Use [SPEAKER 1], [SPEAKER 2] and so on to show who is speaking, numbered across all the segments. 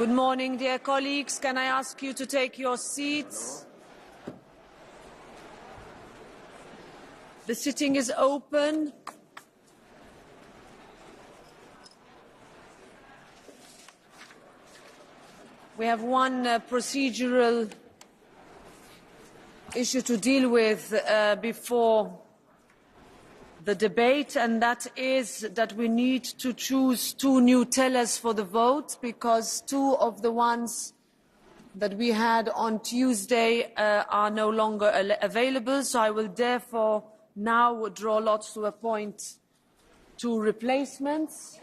[SPEAKER 1] Good morning, dear colleagues. Can I ask you to take your seats? The sitting is open. We have one procedural issue to deal with before the debate, and that is that we need to choose two new tellers for the vote because two of the ones that we had on Tuesday are no longer available. So I will therefore now draw lots to appoint two replacements.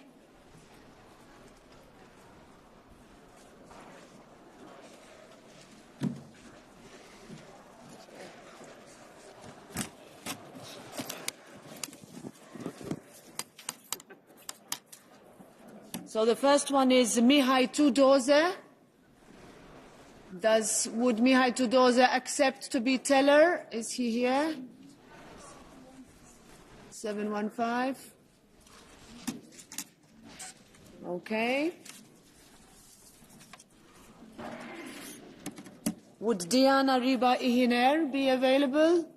[SPEAKER 1] So the first one is Mihai Tudorze. Would Mihai Tudorze accept to be teller? Is he here? 715. Okay. Would Diana Riba Ihiner be available?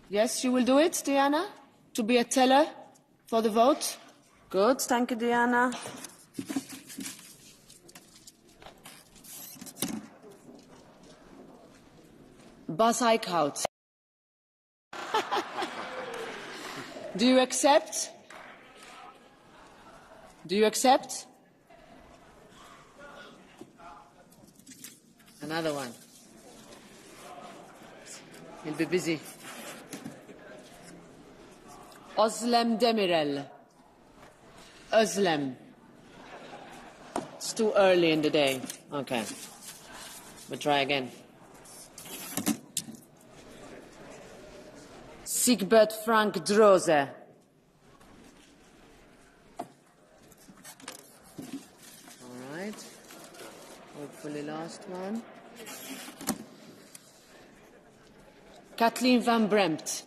[SPEAKER 1] Yes, you will do it, Diana, to be a teller for the vote. Good, thank you, Diana. Bas Eickhout. Do you accept? Do you accept? Another one. He'll be busy. Özlem Demirel. Özlem. It's too early in the day. Okay. We'll try again. Siegbert Frank Droze. All right. Hopefully last one. Kathleen van Bremt.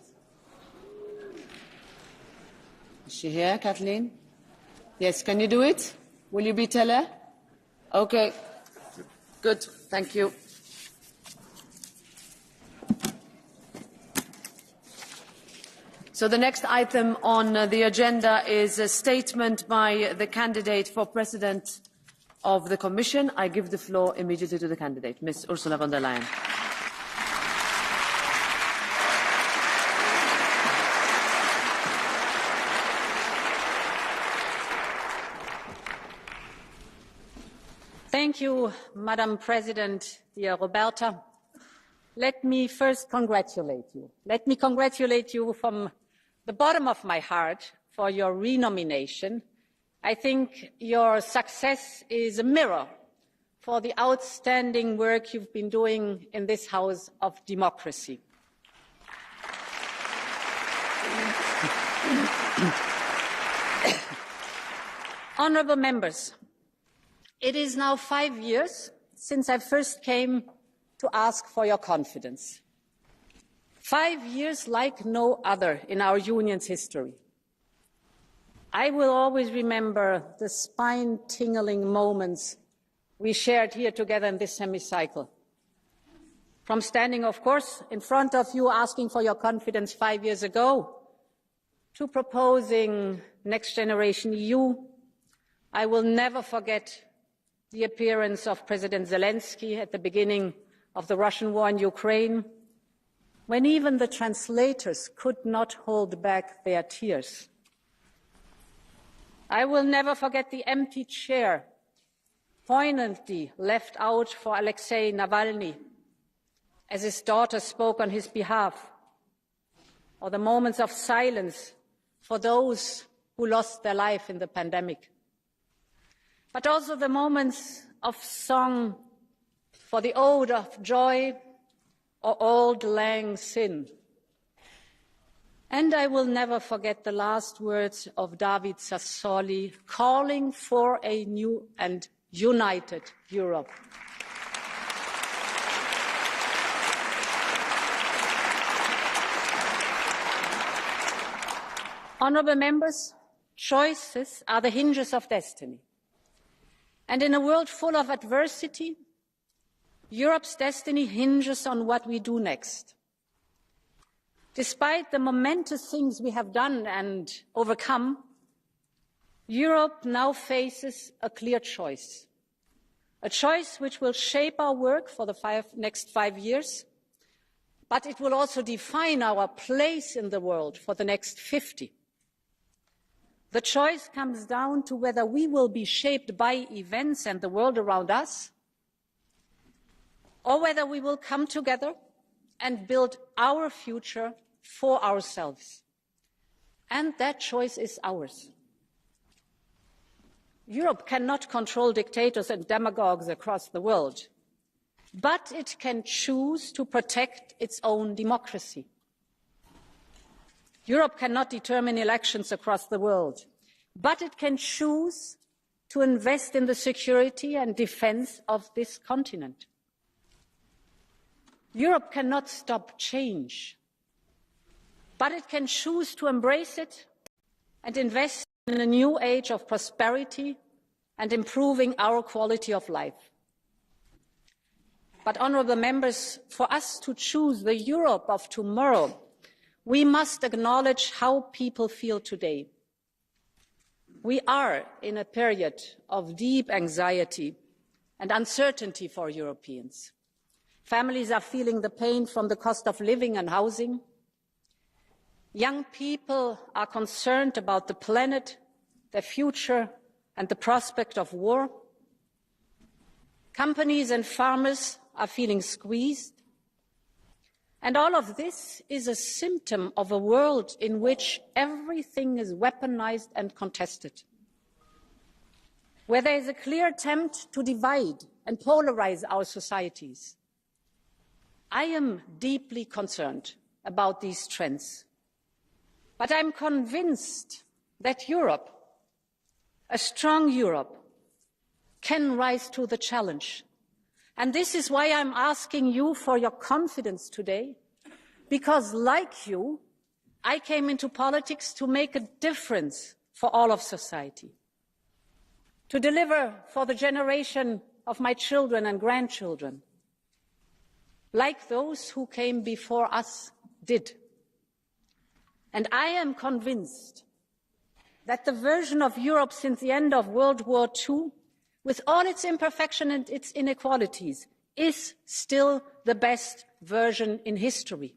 [SPEAKER 1] Is she here, Kathleen? Yes, can you do it? Will you be teller? Okay. Good, thank you. So the next item on the agenda is a statement by the candidate for President of the Commission. I give the floor immediately to the candidate, Ms. Ursula von der Leyen.
[SPEAKER 2] Thank you, Madam President, dear Roberta. Let me first congratulate you. Let me congratulate you from the bottom of my heart for your renomination. I think your success is a mirror for the outstanding work you've been doing in this House of Democracy. Honourable members, it is now 5 years since I first came to ask for your confidence. 5 years like no other in our union's history. I will always remember the spine-tingling moments we shared here together in this hemicycle. From standing, of course, in front of you asking for your confidence 5 years ago, to proposing Next Generation EU, I will never forget the appearance of President Zelensky at the beginning of the Russian war in Ukraine, when even the translators could not hold back their tears. I will never forget the empty chair poignantly left out for Alexei Navalny as his daughter spoke on his behalf, or the moments of silence for those who lost their life in the pandemic. But also the moments of song for the ode of joy or auld lang syne. And I will never forget the last words of David Sassoli calling for a new and united Europe. Honourable members, choices are the hinges of destiny. And in a world full of adversity, Europe's destiny hinges on what we do next. Despite the momentous things we have done and overcome, Europe now faces a clear choice, a choice which will shape our work for the next 5 years, but it will also define our place in the world for the next 50. The choice comes down to whether we will be shaped by events and the world around us, or whether we will come together and build our future for ourselves. And that choice is ours. Europe cannot control dictators and demagogues across the world, but it can choose to protect its own democracy. Europe cannot determine elections across the world, but it can choose to invest in the security and defense of this continent. Europe cannot stop change, but it can choose to embrace it and invest in a new age of prosperity and improving our quality of life. But, honourable members, for us to choose the Europe of tomorrow, we must acknowledge how people feel today. We are in a period of deep anxiety and uncertainty for Europeans. Families are feeling the pain from the cost of living and housing. Young people are concerned about the planet, their future, and the prospect of war. Companies and farmers are feeling squeezed. And all of this is a symptom of a world in which everything is weaponized and contested, where there is a clear attempt to divide and polarize our societies. I am deeply concerned about these trends, but I'm convinced that Europe, a strong Europe, can rise to the challenge. And this is why I'm asking you for your confidence today, because like you, I came into politics to make a difference for all of society, to deliver for the generation of my children and grandchildren, like those who came before us did. And I am convinced that the version of Europe since the end of World War II, with all its imperfections and its inequalities, is still the best version in history.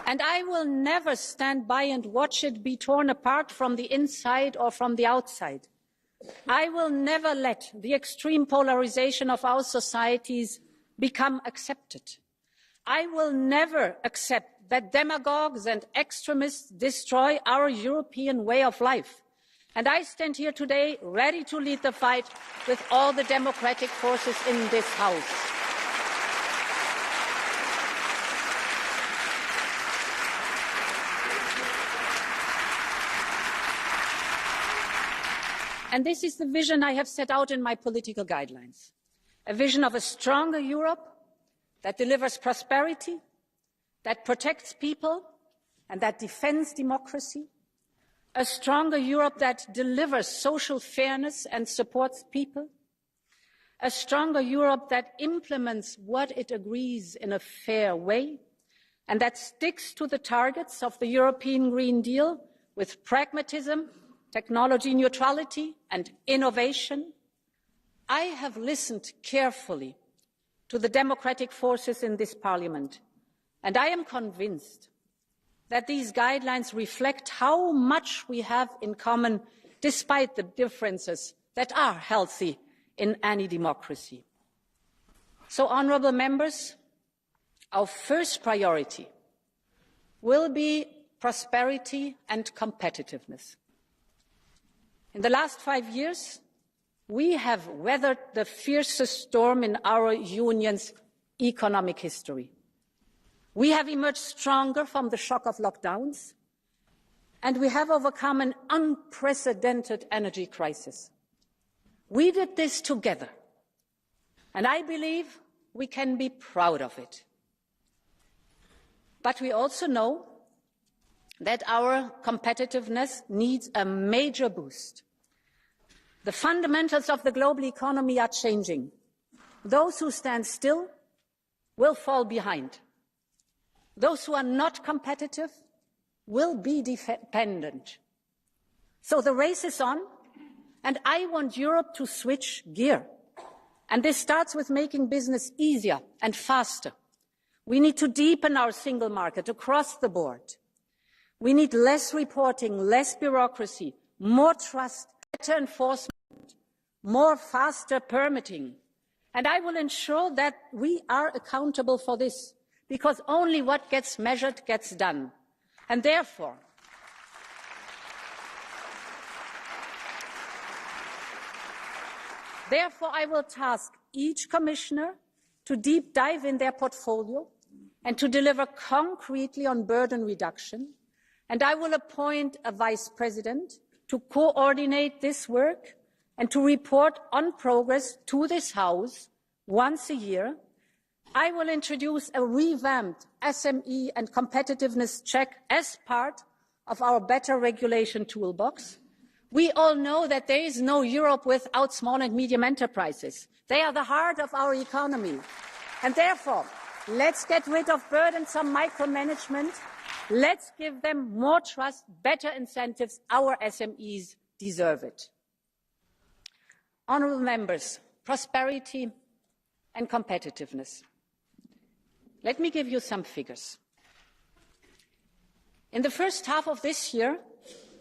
[SPEAKER 2] And I will never stand by and watch it be torn apart from the inside or from the outside. I will never let the extreme polarization of our societies become accepted. I will never accept that demagogues and extremists destroy our European way of life. And I stand here today ready to lead the fight with all the democratic forces in this House. And this is the vision I have set out in my political guidelines. A vision of a stronger Europe that delivers prosperity, that protects people and that defends democracy. A stronger Europe that delivers social fairness and supports people. A stronger Europe that implements what it agrees in a fair way and that sticks to the targets of the European Green Deal with pragmatism, technology neutrality and innovation. I have listened carefully to the democratic forces in this Parliament, and I am convinced that these guidelines reflect how much we have in common, despite the differences that are healthy in any democracy. So, honourable members, our first priority will be prosperity and competitiveness. In the last 5 years, we have weathered the fiercest storm in our union's economic history. We have emerged stronger from the shock of lockdowns, and we have overcome an unprecedented energy crisis. We did this together, and I believe we can be proud of it. But we also know that our competitiveness needs a major boost. The fundamentals of the global economy are changing. Those who stand still will fall behind. Those who are not competitive will be dependent. So the race is on, and I want Europe to switch gear. And this starts with making business easier and faster. We need to deepen our single market across the board. We need less reporting, less bureaucracy, more trust, better enforcement, more faster permitting. And I will ensure that we are accountable for this, because only what gets measured gets done. And therefore, I will task each commissioner to deep dive in their portfolio and to deliver concretely on burden reduction. And I will appoint a vice president to coordinate this work and to report on progress to this House once a year. I will introduce a revamped SME and competitiveness check as part of our better regulation toolbox. We all know that there is no Europe without small and medium enterprises. They are the heart of our economy. And therefore, let's get rid of burdensome micromanagement. Let's give them more trust, better incentives. Our SMEs deserve it. Honourable members, prosperity and competitiveness. Let me give you some figures. In the first half of this year,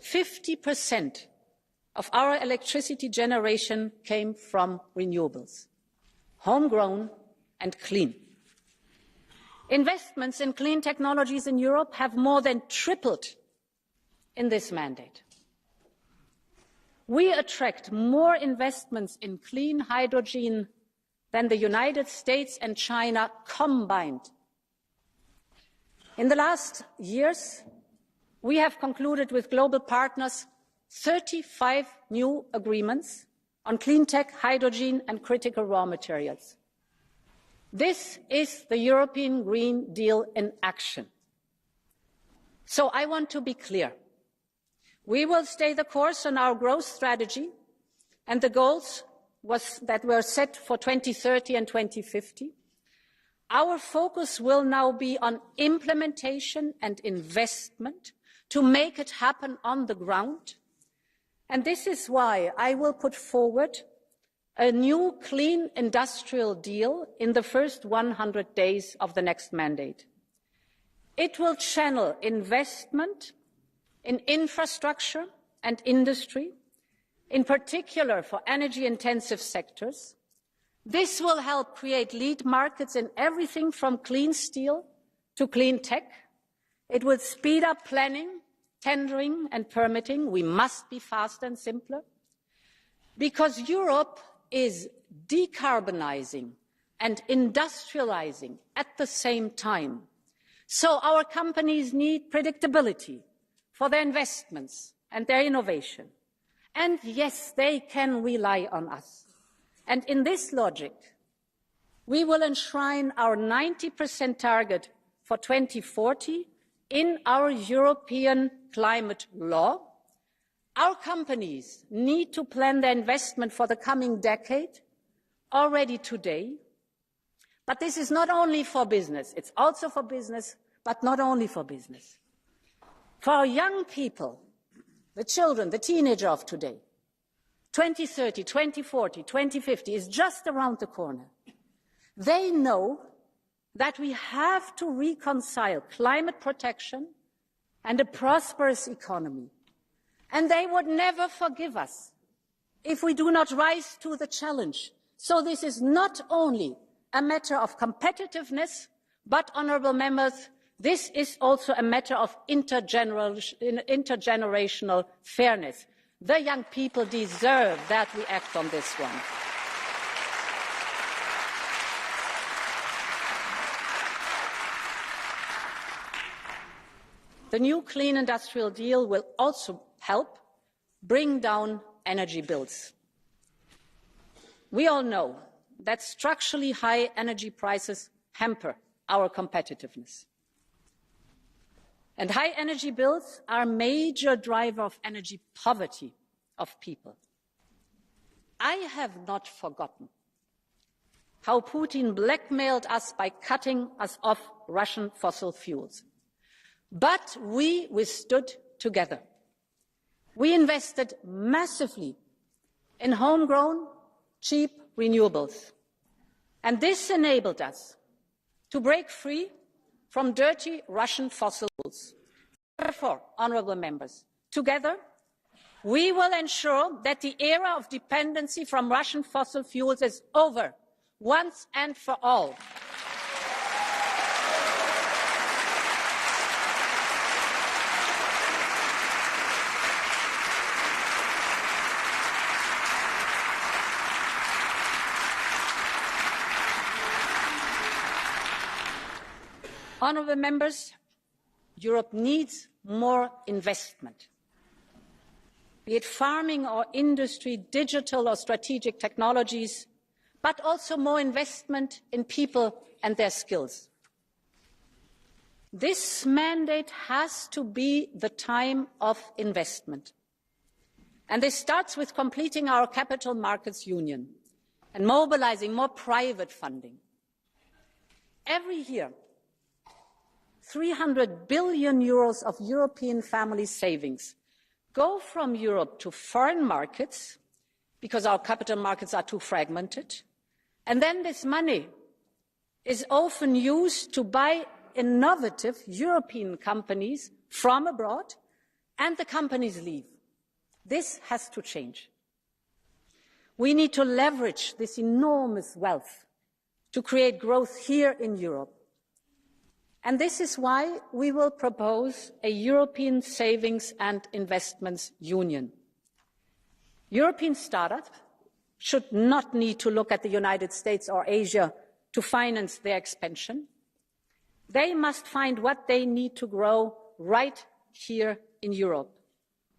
[SPEAKER 2] 50% of our electricity generation came from renewables, homegrown and clean. Investments in clean technologies in Europe have more than tripled in this mandate. We attract more investments in clean hydrogen than the United States and China combined. In the last years, we have concluded with global partners 35 new agreements on clean tech, hydrogen and critical raw materials. This is the European Green Deal in action. So I want to be clear. We will stay the course on our growth strategy and the goals that were set for 2030 and 2050. Our focus will now be on implementation and investment to make it happen on the ground. And this is why I will put forward a new clean industrial deal in the first 100 days of the next mandate. It will channel investment in infrastructure and industry, in particular for energy-intensive sectors. This will help create lead markets in everything from clean steel to clean tech. It will speed up planning, tendering and permitting. We must be faster and simpler, because Europe is decarbonizing and industrializing at the same time. So our companies need predictability for their investments and their innovation. And yes, they can rely on us. And in this logic, we will enshrine our 90% target for 2040 in our European climate law. Our companies need to plan their investment for the coming decade already today. But this is not only for business, it's also for business, but not only for business. For our young people, the children, the teenagers of today, 2030, 2040, 2050 is just around the corner. They know that we have to reconcile climate protection and a prosperous economy. And they would never forgive us if we do not rise to the challenge. So this is not only a matter of competitiveness, but, honourable members, this is also a matter of intergenerational fairness. The young people deserve that we act on this one. The new clean industrial deal will also help bring down energy bills. We all know that structurally high energy prices hamper our competitiveness. And high energy bills are a major driver of energy poverty of people. I have not forgotten how Putin blackmailed us by cutting us off Russian fossil fuels. But we withstood together. We invested massively in homegrown, cheap renewables. And this enabled us to break free from dirty Russian fossil fuels. Therefore, honourable members, together we will ensure that the era of dependency from Russian fossil fuels is over, once and for all. Honourable members, Europe needs more investment, be it farming or industry, digital or strategic technologies, but also more investment in people and their skills. This mandate has to be the time of investment. And this starts with completing our capital markets union and mobilising more private funding. Every year, 300 billion euros of European family savings go from Europe to foreign markets because our capital markets are too fragmented. And then this money is often used to buy innovative European companies from abroad, and the companies leave. This has to change. We need to leverage this enormous wealth to create growth here in Europe. And this is why we will propose a European Savings and Investments Union. European startups should not need to look at the United States or Asia to finance their expansion. They must find what they need to grow right here in Europe.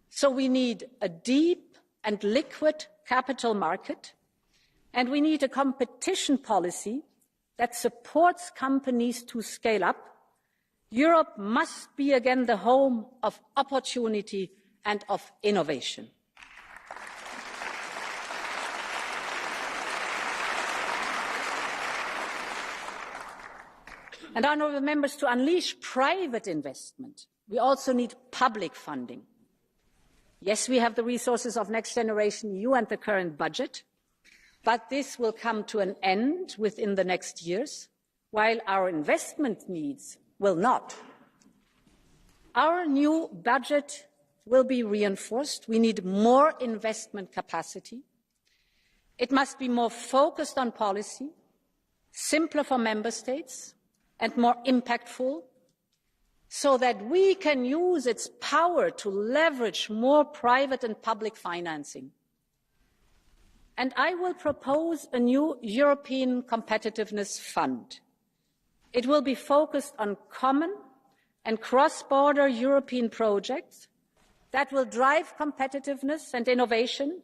[SPEAKER 2] So we need a deep and liquid capital market, and we need a competition policy that supports companies to scale up. Europe must be again the home of opportunity and of innovation. And honourable members, to unleash private investment, we also need public funding. Yes, we have the resources of Next Generation EU and the current budget, but this will come to an end within the next years, while our investment needs will not. Our new budget will be reinforced. We need more investment capacity. It must be more focused on policy, simpler for member states, and more impactful, so that we can use its power to leverage more private and public financing. And I will propose a new European Competitiveness Fund. It will be focused on common and cross-border European projects that will drive competitiveness and innovation,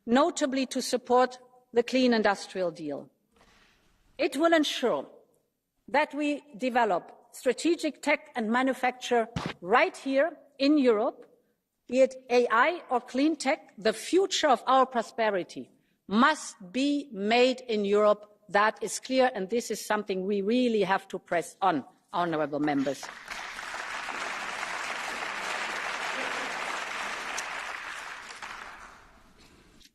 [SPEAKER 2] notably to support the Clean Industrial Deal. It will ensure that we develop strategic tech and manufacture right here in Europe, be it AI or clean tech. The future of our prosperity must be made in Europe. That is clear, and this is something we really have to press on, honourable members.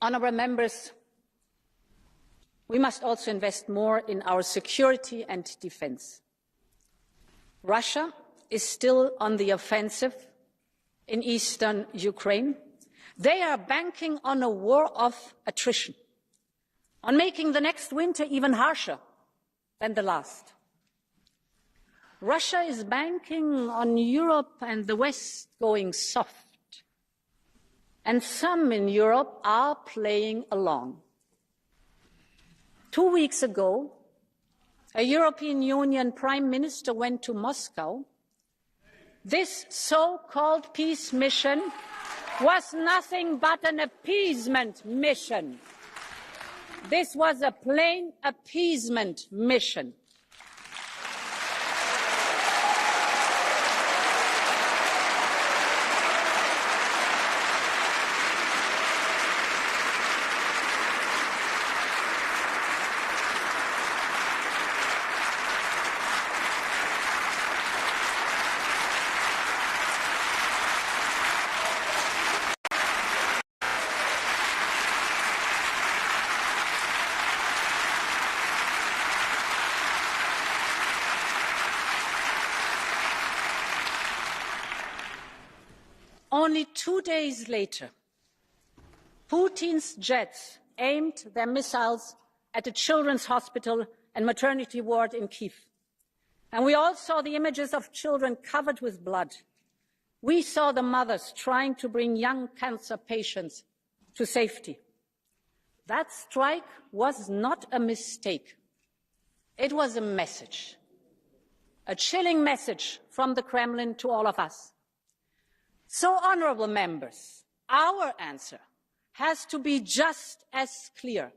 [SPEAKER 2] Honourable members, we must also invest more in our security and defence. Russia is still on the offensive in eastern Ukraine. They are banking on a war of attrition, on making the next winter even harsher than the last. Russia is banking on Europe and the West going soft, and some in Europe are playing along. 2 weeks ago, a European Union Prime Minister went to Moscow. This so-called peace mission was nothing but an appeasement mission. This was a plain appeasement mission. only 2 days later, Putin's jets aimed their missiles at a children's hospital and maternity ward in Kyiv. And we all saw the images of children covered with blood. We saw the mothers trying to bring young cancer patients to safety. That strike was not a mistake. It was a message, a chilling message from the Kremlin to all of us. So, honourable members, our answer has to be just as clear.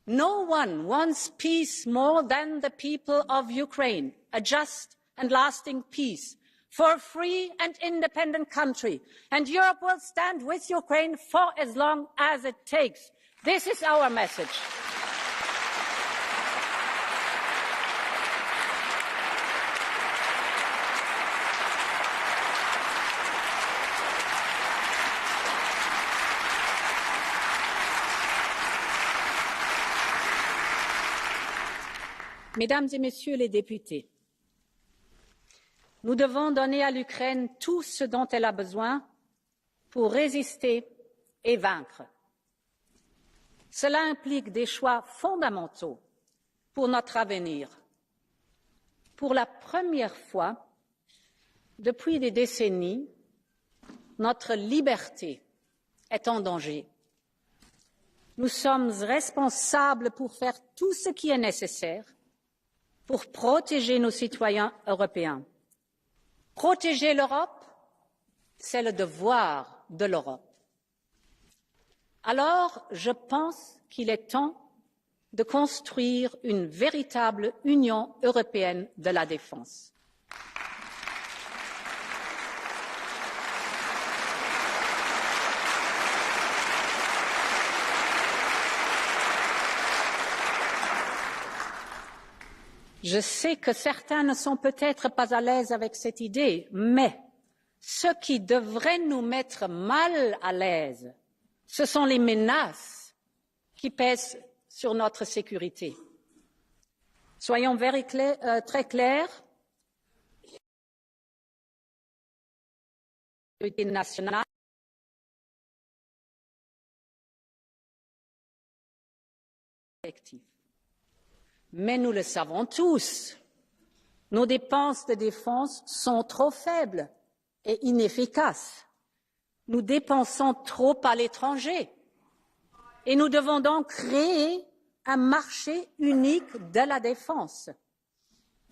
[SPEAKER 2] No one wants peace more than the people of Ukraine, a just and lasting peace for a free and independent country. And Europe will stand with Ukraine for as long as it takes. This is our message. Mesdames et Messieurs les députés, nous devons donner à l'Ukraine tout ce dont elle a besoin pour résister et vaincre. Cela implique des choix fondamentaux pour notre avenir. Pour la première fois depuis des décennies, notre liberté est en danger. Nous sommes responsables pour faire tout ce qui est nécessaire pour protéger nos citoyens européens. Protéger l'Europe, c'est le devoir de l'Europe. Alors, je pense qu'il est temps de construire une véritable Union européenne de la défense. Je sais que certains ne sont peut-être pas à l'aise avec cette idée, mais ce qui devrait nous mettre mal à l'aise, ce sont les menaces qui pèsent sur notre sécurité. Soyons très clairs. La sécurité nationale collective. Mais nous le savons tous, nos dépenses de défense sont trop faibles et inefficaces. Nous dépensons trop à l'étranger et nous devons donc créer un marché unique de la défense.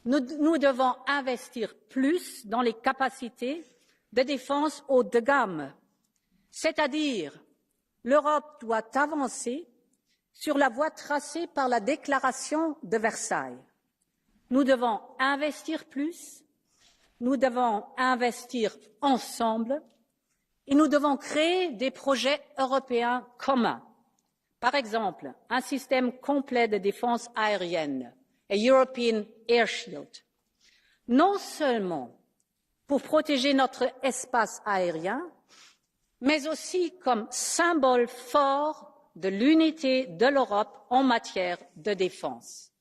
[SPEAKER 2] Nous devons investir plus dans les capacités de défense haut de gamme, c'est-à-dire l'Europe doit avancer sur la voie tracée par la déclaration de Versailles. Nous devons investir plus, nous devons investir ensemble et nous devons créer des projets européens communs. Par exemple, un système complet de défense aérienne, a European Air Shield, non seulement pour protéger notre espace aérien, mais aussi comme symbole fort de l'unité de l'Europe en matière de défense.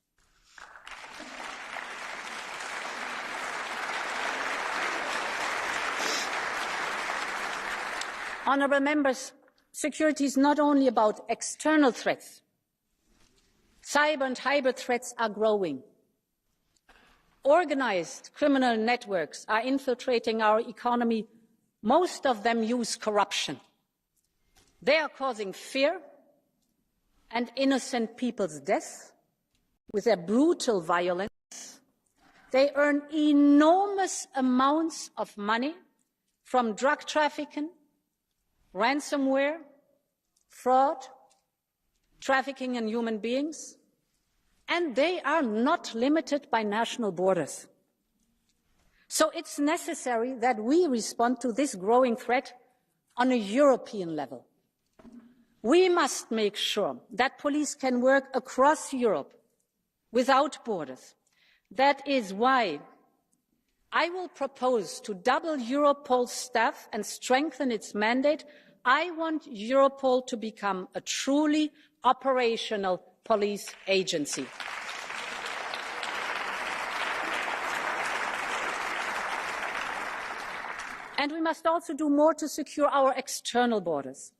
[SPEAKER 2] Honourable members, security is not only about external threats. Cyber and hybrid threats are growing. Organised criminal networks are infiltrating our economy. Most of them use corruption. They are causing fear and innocent people's death with their brutal violence. They earn enormous amounts of money from drug trafficking, ransomware, fraud, trafficking in human beings, and they are not limited by national borders. So it's necessary that we respond to this growing threat on a European level. We must make sure that police can work across Europe without borders. That is why I will propose to double Europol's staff and strengthen its mandate. I want Europol to become a truly operational police agency. And we must also do more to secure our external borders.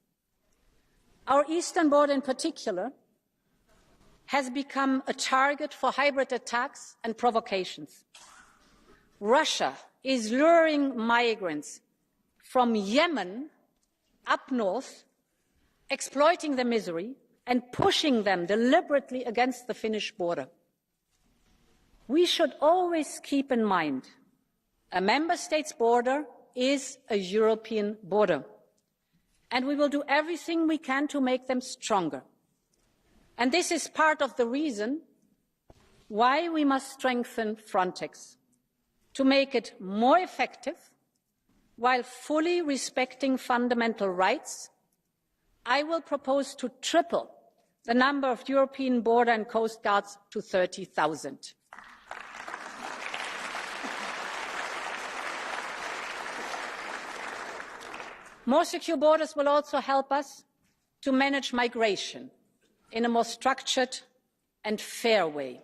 [SPEAKER 2] Our eastern border in particular has become a target for hybrid attacks and provocations. Russia is luring migrants from Yemen up north, exploiting their misery and pushing them deliberately against the Finnish border. We should always keep in mind a member state's border is a European border, and we will do everything we can to make them stronger. And this is part of the reason why we must strengthen Frontex, to make it more effective while fully respecting fundamental rights. I will propose to triple the number of European border and coast guards to 30,000. More secure borders will also help us to manage migration in a more structured and fair way.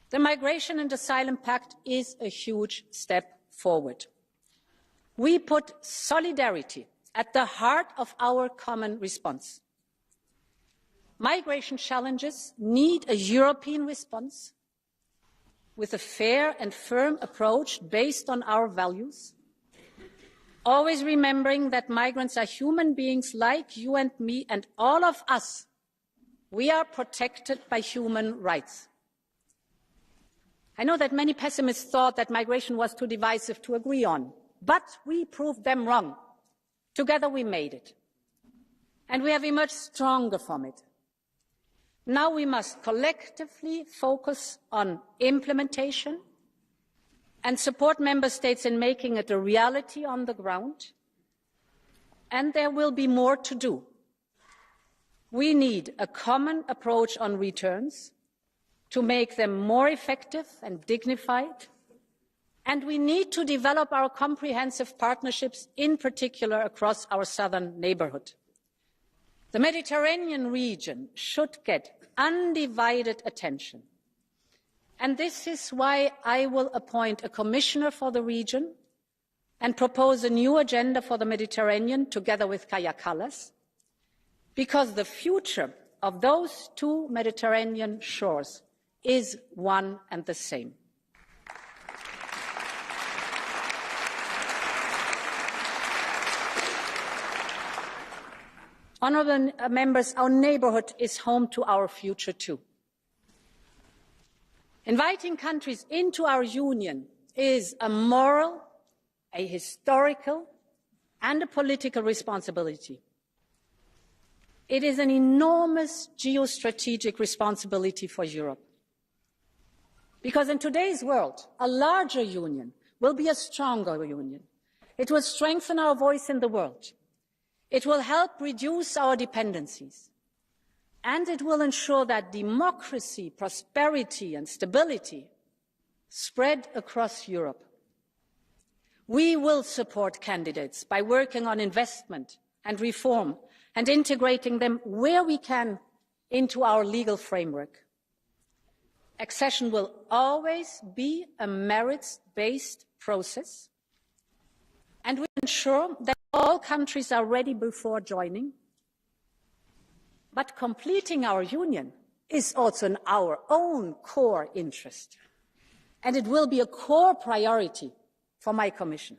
[SPEAKER 2] The Migration and Asylum Pact is a huge step forward. We put solidarity at the heart of our common response. Migration challenges need a European response with a fair and firm approach based on our values, always remembering that migrants are human beings like you and me, and all of us. We are protected by human rights. I know that many pessimists thought that migration was too divisive to agree on, but we proved them wrong. Together we made it, and we have emerged stronger from it. Now we must collectively focus on implementation and support member states in making it a reality on the ground, and there will be more to do. We need a common approach on returns to make them more effective and dignified, and we need to develop our comprehensive partnerships, in particular across our southern neighbourhood. The Mediterranean region should get undivided attention, and this is why I will appoint a commissioner for the region and propose a new agenda for the Mediterranean together with Kaja Kallas, because the future of those two Mediterranean shores is one and the same. Honourable members, our neighbourhood is home to our future too. Inviting countries into our union is a moral, a historical, and a political responsibility. It is an enormous geostrategic responsibility for Europe. Because in today's world, a larger union will be a stronger union. It will strengthen our voice in the world. It will help reduce our dependencies. And it will ensure that democracy, prosperity, and stability spread across Europe. We will support candidates by working on investment and reform and integrating them where we can into our legal framework. Accession will always be a merits-based process, and we ensure that all countries are ready before joining. But completing our union is also in our own core interest, and it will be a core priority for my Commission.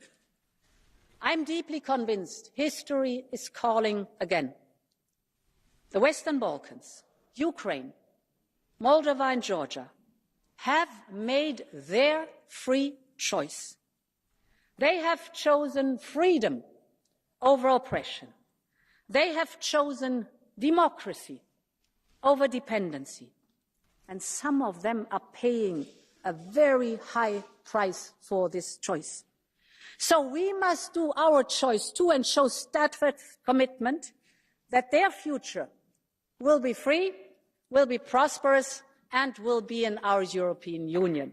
[SPEAKER 2] I'm deeply convinced history is calling again. The Western Balkans, Ukraine, Moldova and Georgia have made their free choice. They have chosen freedom over oppression. They have chosen democracy over dependency. And some of them are paying a very high price for this choice. So we must do our choice too and show steadfast commitment that their future will be free, will be prosperous, and will be in our European Union.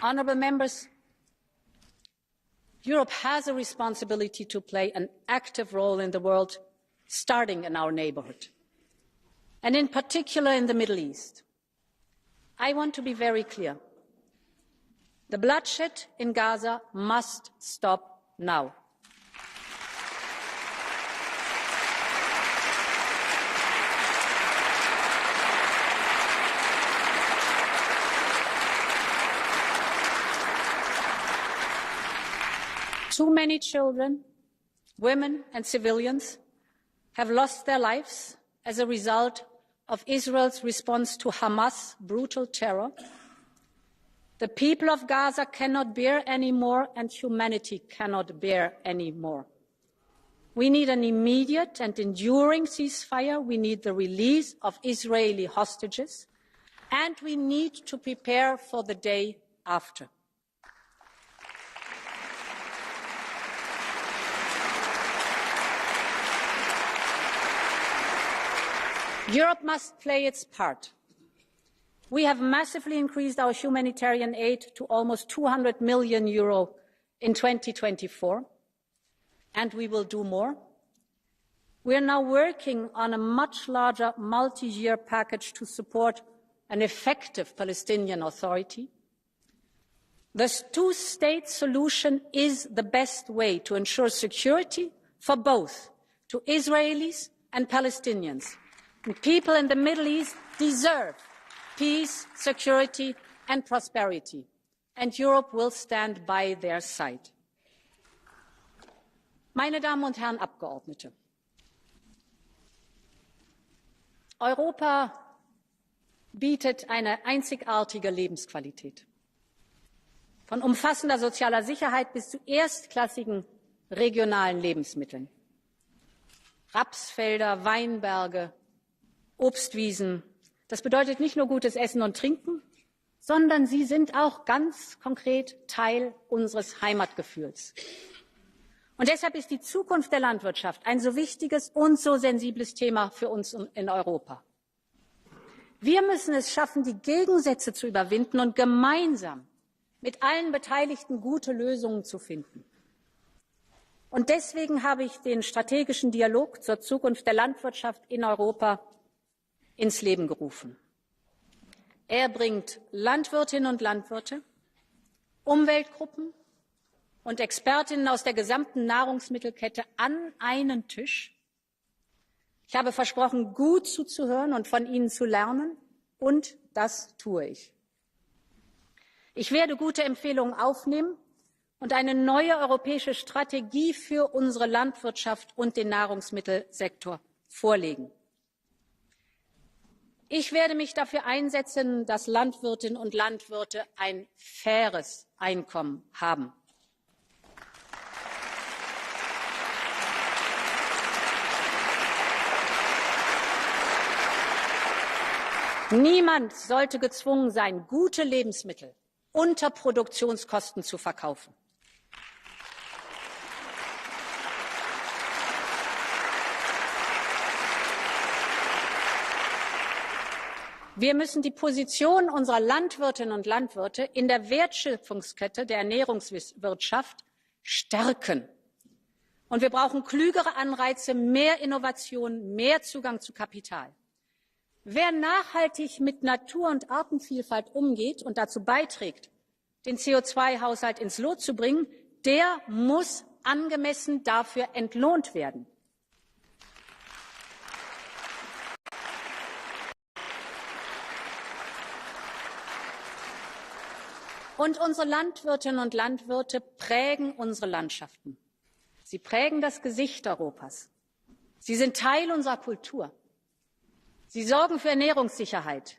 [SPEAKER 2] Honourable members, Europe has a responsibility to play an active role in the world, starting in our neighbourhood. and in particular in the Middle East. I want to be very clear. The bloodshed in Gaza must stop now. Too many children, women and civilians have lost their lives as a result of Israel's response to Hamas' brutal terror. The people of Gaza cannot bear anymore, and humanity cannot bear anymore. We need an immediate and enduring ceasefire. We need the release of Israeli hostages, and we need to prepare for the day after. Europe must play its part. We have massively increased our humanitarian aid to almost €200 million in 2024, and we will do more. We are now working on a much larger multi-year package to support an effective Palestinian Authority. The two-state solution is the best way to ensure security for both, to Israelis and Palestinians. And people in the Middle East deserve peace, security and prosperity, and Europe will stand by their side. Meine Damen und Herren Abgeordnete, Europa bietet eine einzigartige Lebensqualität. Von umfassender sozialer Sicherheit bis zu erstklassigen regionalen Lebensmitteln. Rapsfelder, Weinberge, Obstwiesen. Das bedeutet nicht nur gutes Essen und Trinken, sondern sie sind auch ganz konkret Teil unseres Heimatgefühls. Und deshalb ist die Zukunft der Landwirtschaft ein so wichtiges und so sensibles Thema für uns in Europa. Wir müssen es schaffen, die Gegensätze zu überwinden und gemeinsam mit allen Beteiligten gute Lösungen zu finden. Und deswegen habe ich den strategischen Dialog zur Zukunft der Landwirtschaft in Europa ins Leben gerufen. Er bringt Landwirtinnen und Landwirte, Umweltgruppen und Expertinnen aus der gesamten Nahrungsmittelkette an einen Tisch. Ich habe versprochen, gut zuzuhören und von ihnen zu lernen, und das tue ich. Ich werde gute Empfehlungen aufnehmen und eine neue europäische Strategie für unsere Landwirtschaft und den Nahrungsmittelsektor vorlegen. Ich werde mich dafür einsetzen, dass Landwirtinnen und Landwirte ein faires Einkommen haben. Niemand sollte gezwungen sein, gute Lebensmittel unter Produktionskosten zu verkaufen. Wir müssen die Position unserer Landwirtinnen und Landwirte in der Wertschöpfungskette der Ernährungswirtschaft stärken. Und wir brauchen klügere Anreize, mehr Innovation, mehr Zugang zu Kapital. Wer nachhaltig mit Natur- und Artenvielfalt umgeht und dazu beiträgt, den CO2-Haushalt ins Lot zu bringen, der muss angemessen dafür entlohnt werden. Und unsere Landwirtinnen und Landwirte prägen unsere Landschaften. Sie prägen das Gesicht Europas. Sie sind Teil unserer Kultur. Sie sorgen für Ernährungssicherheit.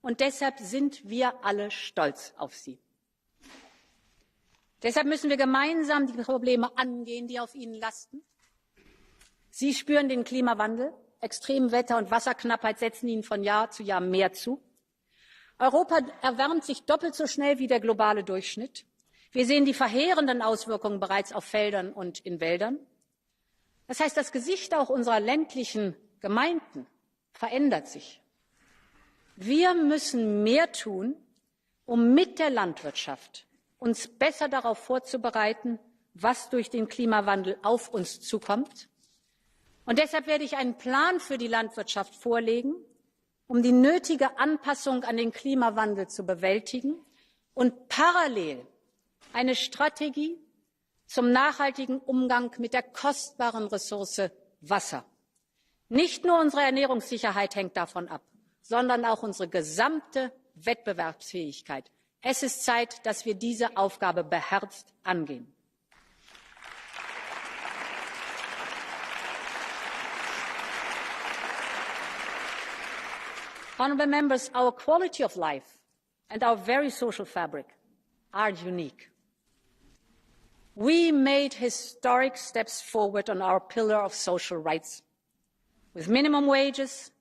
[SPEAKER 2] Und deshalb sind wir alle stolz auf sie. Deshalb müssen wir gemeinsam die Probleme angehen, die auf ihnen lasten. Sie spüren den Klimawandel. Extremwetter und Wasserknappheit setzen ihnen von Jahr zu Jahr mehr zu. Europa erwärmt sich doppelt so schnell wie der globale Durchschnitt. Wir sehen die verheerenden Auswirkungen bereits auf Feldern und in Wäldern. Das heißt, das Gesicht auch unserer ländlichen Gemeinden verändert sich. Wir müssen mehr tun, um mit der Landwirtschaft uns besser darauf vorzubereiten, was durch den Klimawandel auf uns zukommt. Und deshalb werde ich einen Plan für die Landwirtschaft vorlegen, um die nötige Anpassung an den Klimawandel zu bewältigen und parallel eine Strategie zum nachhaltigen Umgang mit der kostbaren Ressource Wasser. Nicht nur unsere Ernährungssicherheit hängt davon ab, sondern auch unsere gesamte Wettbewerbsfähigkeit. Es ist Zeit, dass wir diese Aufgabe beherzt angehen. Honourable Members, our quality of life and our very social fabric are unique. We made historic steps forward on our pillar of social rights, with minimum wages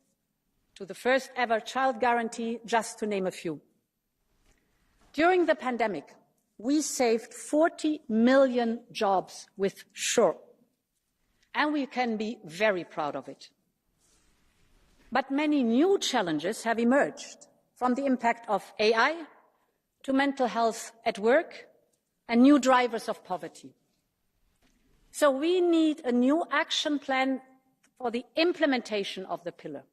[SPEAKER 2] to the first ever child guarantee, just to name a few. During the pandemic, we saved 40 million jobs with SURE, and we can be very proud of it. But many new challenges have emerged, from the impact of AI to mental health at work and new drivers of poverty. So we need a new action plan for the implementation of the pillar.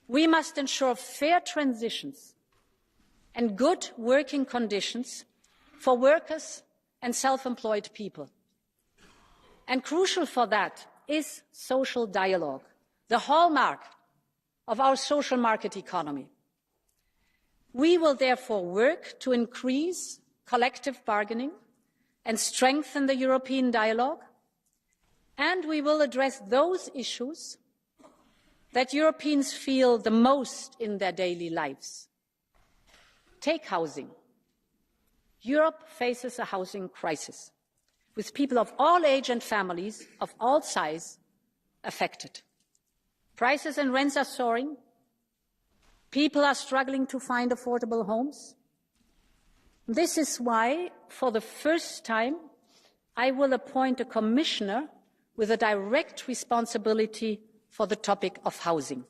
[SPEAKER 2] We must ensure fair transitions and good working conditions for workers and self-employed people. And crucial for that is social dialogue, the hallmark of our social market economy. We will therefore work to increase collective bargaining and strengthen the European dialogue, and we will address those issues that Europeans feel the most in their daily lives. Take housing. Europe faces a housing crisis, with people of all age and families of all size affected. Prices and rents are soaring. People are struggling to find affordable homes. This is why, for the first time, I will appoint a commissioner with a direct responsibility for the topic of housing.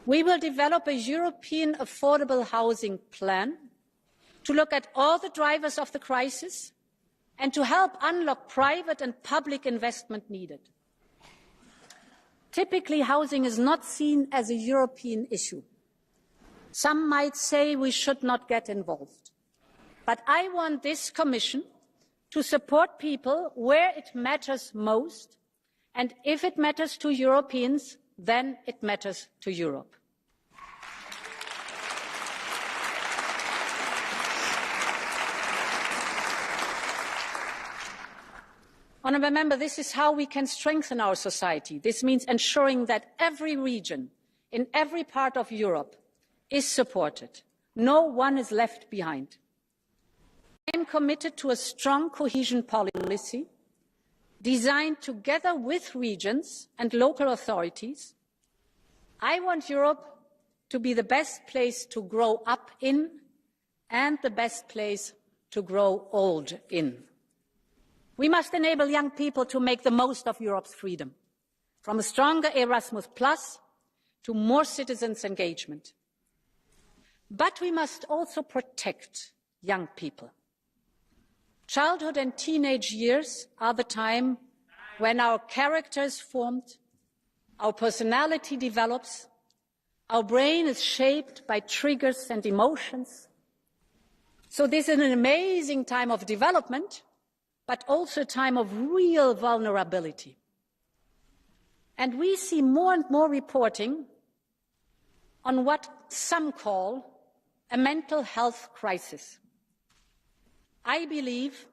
[SPEAKER 2] We will develop a European affordable housing plan to look at all the drivers of the crisis and to help unlock private and public investment needed. Typically, housing is not seen as a European issue. Some might say we should not get involved. But I want this Commission to support people where it matters most, and if it matters to Europeans, then it matters to Europe. Honourable Member, this is how we can strengthen our society. This means ensuring that every region in every part of Europe is supported. No one is left behind. I am committed to a strong cohesion policy designed together with regions and local authorities. I want Europe to be the best place to grow up in and the best place to grow old in. We must enable young people to make the most of Europe's freedom, from a stronger Erasmus+ to more citizens' engagement. But we must also protect young people. Childhood and teenage years are the time when our character is formed, our personality develops, our brain is shaped by triggers and emotions. So this is an amazing time of development, but also a time of real vulnerability. And we see more and more reporting on what some call a mental health crisis. I believe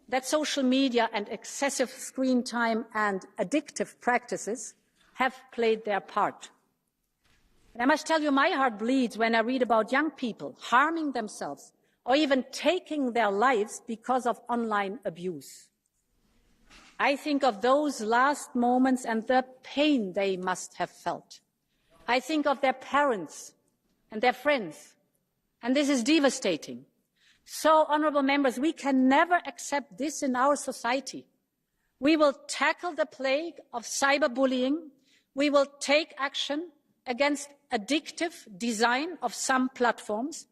[SPEAKER 2] that social media and excessive screen time and addictive practices have played their part. And I must tell you, my heart bleeds when I read about young people harming themselves or even taking their lives because of online abuse. I think of those last moments and the pain they must have felt. I think of their parents and their friends, and this is devastating. So, honourable members, we can never accept this in our society. We will tackle the plague of cyberbullying. We will take action against addictive design of some platforms.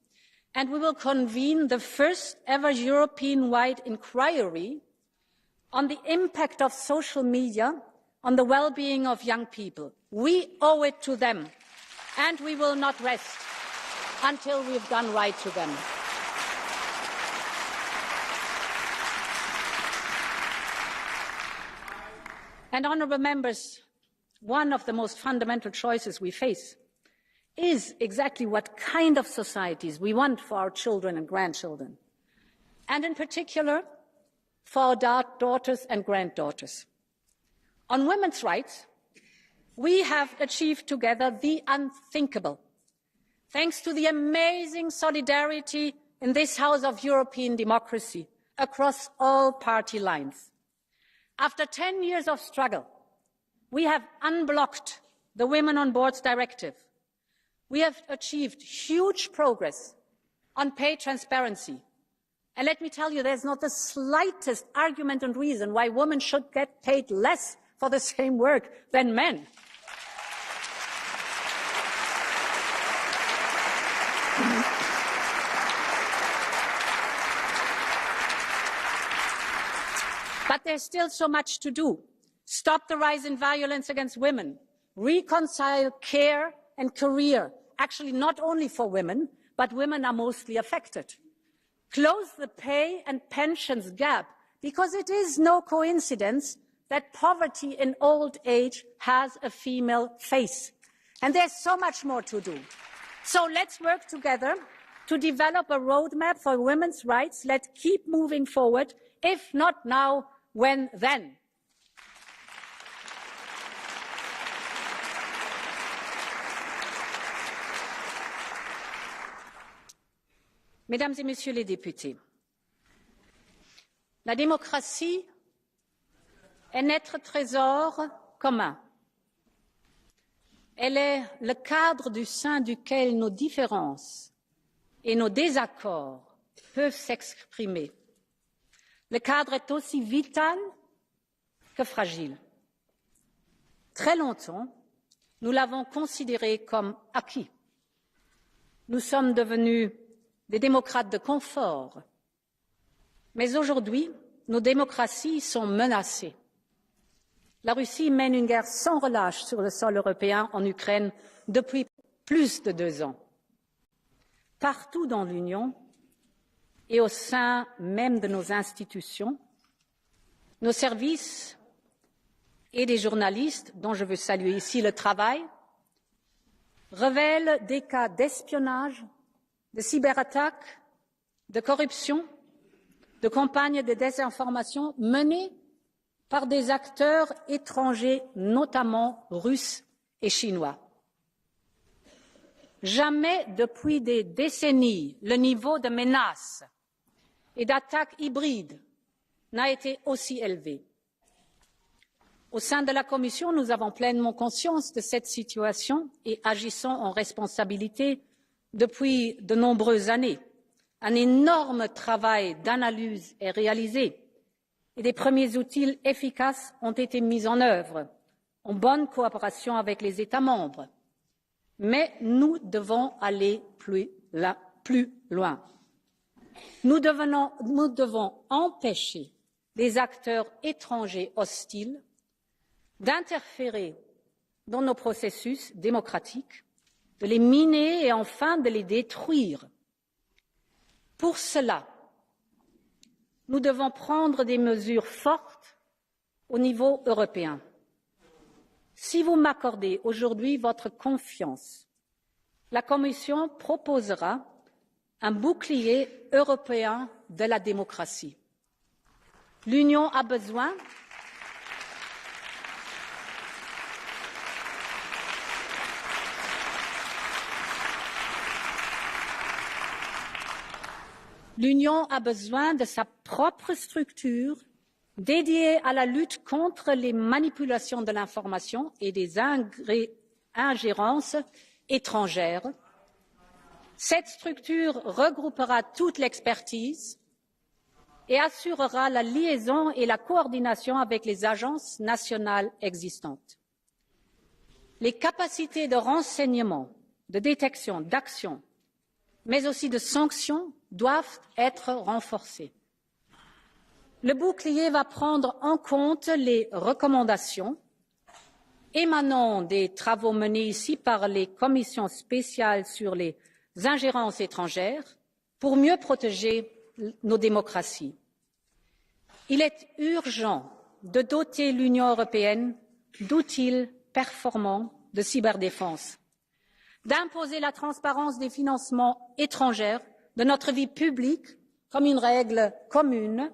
[SPEAKER 2] and we will convene the first ever European-wide inquiry on the impact of social media on the well-being of young people. We owe it to them, and we will not rest until we've done right to them. And honourable members, one of the most fundamental choices we face is exactly what kind of societies we want for our children and grandchildren, and in particular for our daughters and granddaughters. On women's rights, we have achieved together the unthinkable, thanks to the amazing solidarity in this House of European democracy across all party lines. After 10 years of struggle, we have unblocked the Women on Boards Directive. We have achieved huge progress on pay transparency. And let me tell you, there's not the slightest argument and reason why women should get paid less for the same work than men. But there's still so much to do. Stop the rise in violence against women, reconcile care and career, actually not only for women, but women are mostly affected. Close the pay and pensions gap, because it is no coincidence that poverty in old age has a female face. And there's so much more to do. So let's work together to develop a roadmap for women's rights. Let's keep moving forward. If not now, when then? Mesdames et Messieurs les députés, la démocratie est notre trésor commun. Elle est le cadre du sein duquel nos différences et nos désaccords peuvent s'exprimer. Le cadre est aussi vital que fragile. Très longtemps, nous l'avons considéré comme acquis. Nous sommes devenus des démocrates de confort. Mais aujourd'hui, nos démocraties sont menacées. La Russie mène une guerre sans relâche sur le sol européen en Ukraine depuis plus de 2 ans. Partout dans l'Union et au sein même de nos institutions, nos services et des journalistes, dont je veux saluer ici le travail, révèlent des cas d'espionnage, de cyberattaques, de corruption, de campagnes de désinformation menées par des acteurs étrangers, notamment russes et chinois. Jamais depuis des décennies, le niveau de menaces et d'attaques hybrides n'a été aussi élevé. Au sein de la Commission, nous avons pleinement conscience de cette situation et agissons en responsabilité depuis de nombreuses années. Un énorme travail d'analyse est réalisé et des premiers outils efficaces ont été mis en œuvre en bonne coopération avec les États membres. Mais nous devons aller plus loin. Nous devons empêcher les acteurs étrangers hostiles d'interférer dans nos processus démocratiques, de les miner et enfin de les détruire. Pour cela, nous devons prendre des mesures fortes au niveau européen. Si vous m'accordez aujourd'hui votre confiance, la Commission proposera un bouclier européen de la démocratie. L'Union a besoin de sa propre structure dédiée à la lutte contre les manipulations de l'information et des ingérences étrangères. Cette structure regroupera toute l'expertise et assurera la liaison et la coordination avec les agences nationales existantes. Les capacités de renseignement, de détection, d'action mais aussi de sanctions doivent être renforcées. Le bouclier va prendre en compte les recommandations émanant des travaux menés ici par les commissions spéciales sur les ingérences étrangères pour mieux protéger nos démocraties. Il est urgent de doter l'Union européenne d'outils performants de cyberdéfense, d'imposer la transparence des financements étrangers de notre vie publique comme une règle commune,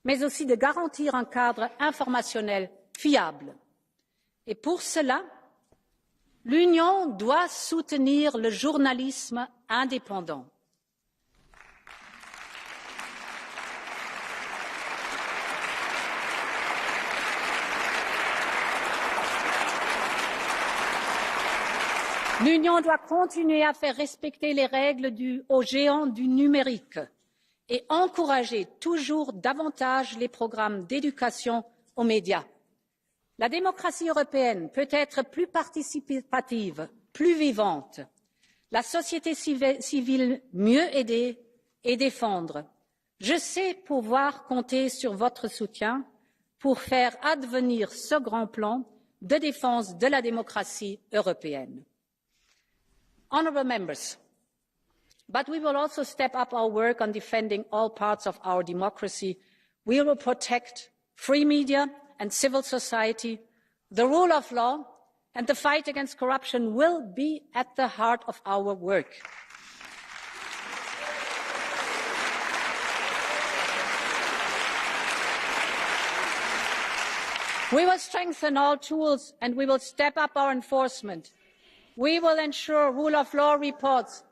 [SPEAKER 2] mais aussi de garantir un cadre informationnel fiable. Et pour cela, l'Union doit soutenir le journalisme indépendant. L'Union doit continuer à faire respecter les règles aux géants du numérique et encourager toujours davantage les programmes d'éducation aux médias. La démocratie européenne peut être plus participative, plus vivante, la société civile mieux aider et défendre. Je sais pouvoir compter sur votre soutien pour faire advenir ce grand plan de défense de la démocratie européenne. Honourable members, but we will also step up our work on defending all parts of our democracy. We will protect free media and civil society. The rule of law and the fight against corruption will be at the heart of our work. We will strengthen all tools and we will step up our enforcement. We will ensure rule of law reports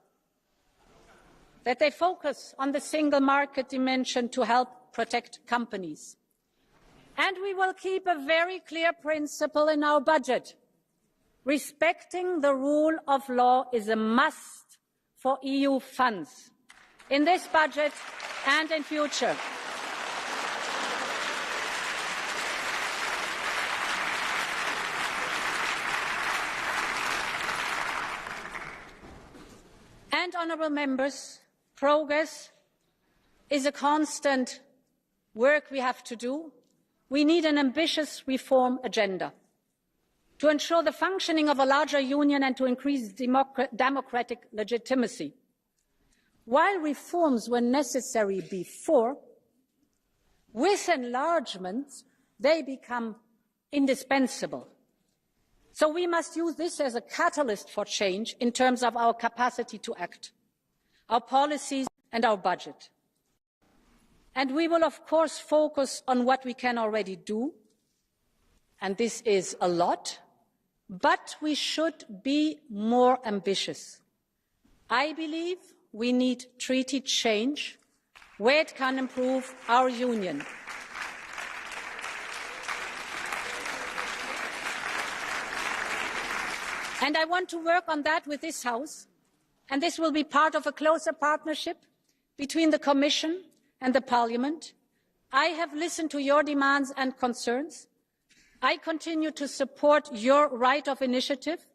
[SPEAKER 2] that they focus on the single market dimension to help protect companies. And we will keep a very clear principle in our budget. Respecting the rule of law is a must for EU funds in this budget and in future. And, honourable members, progress is a constant work we have to do. We need an ambitious reform agenda to ensure the functioning of a larger union and to increase democratic legitimacy. While reforms were necessary before, with enlargement they become indispensable. So we must use this as a catalyst for change in terms of our capacity to act, our policies and our budget. And we will, of course, focus on what we can already do, and this is a lot, but we should be more ambitious. I believe we need treaty change where it can improve our union. And I want to work on that with this House, and this will be part of a closer partnership between the Commission and the Parliament. I have listened to your demands and concerns. I continue to support your right of initiative,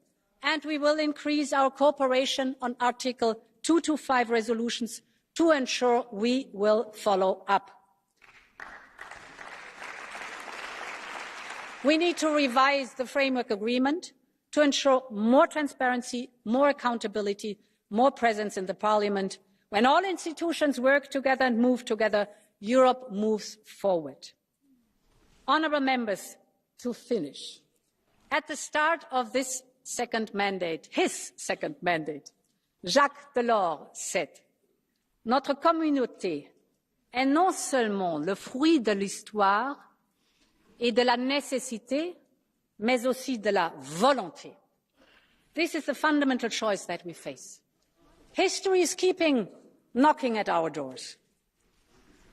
[SPEAKER 2] and we will increase our cooperation on Article 225 resolutions to ensure we will follow up. We need to revise the framework agreement to ensure more transparency, more accountability, more presence in the Parliament. When all institutions work together and move together, Europe moves forward. Honourable members, to finish, at the start of this second mandate, his second mandate, Jacques Delors said, notre communauté est non seulement le fruit de l'histoire et de la nécessité, mais aussi de la volonté. This is the fundamental choice that we face. History is knocking at our doors.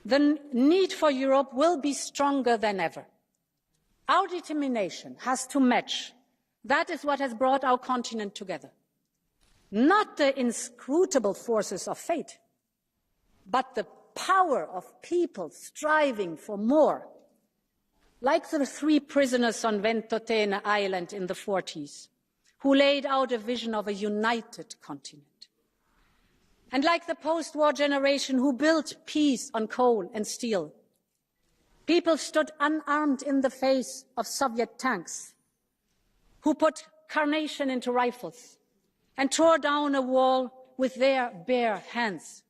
[SPEAKER 2] The need for Europe will be stronger than ever. Our determination has to match. That is what has brought our continent together. Not the inscrutable forces of fate, but the power of people striving for more. Like the 3 prisoners on Ventotene Island in the 40s, who laid out a vision of a united continent. And like the post-war generation who built peace on coal and steel, people stood unarmed in the face of Soviet tanks, who put carnation into rifles and tore down a wall with their bare hands.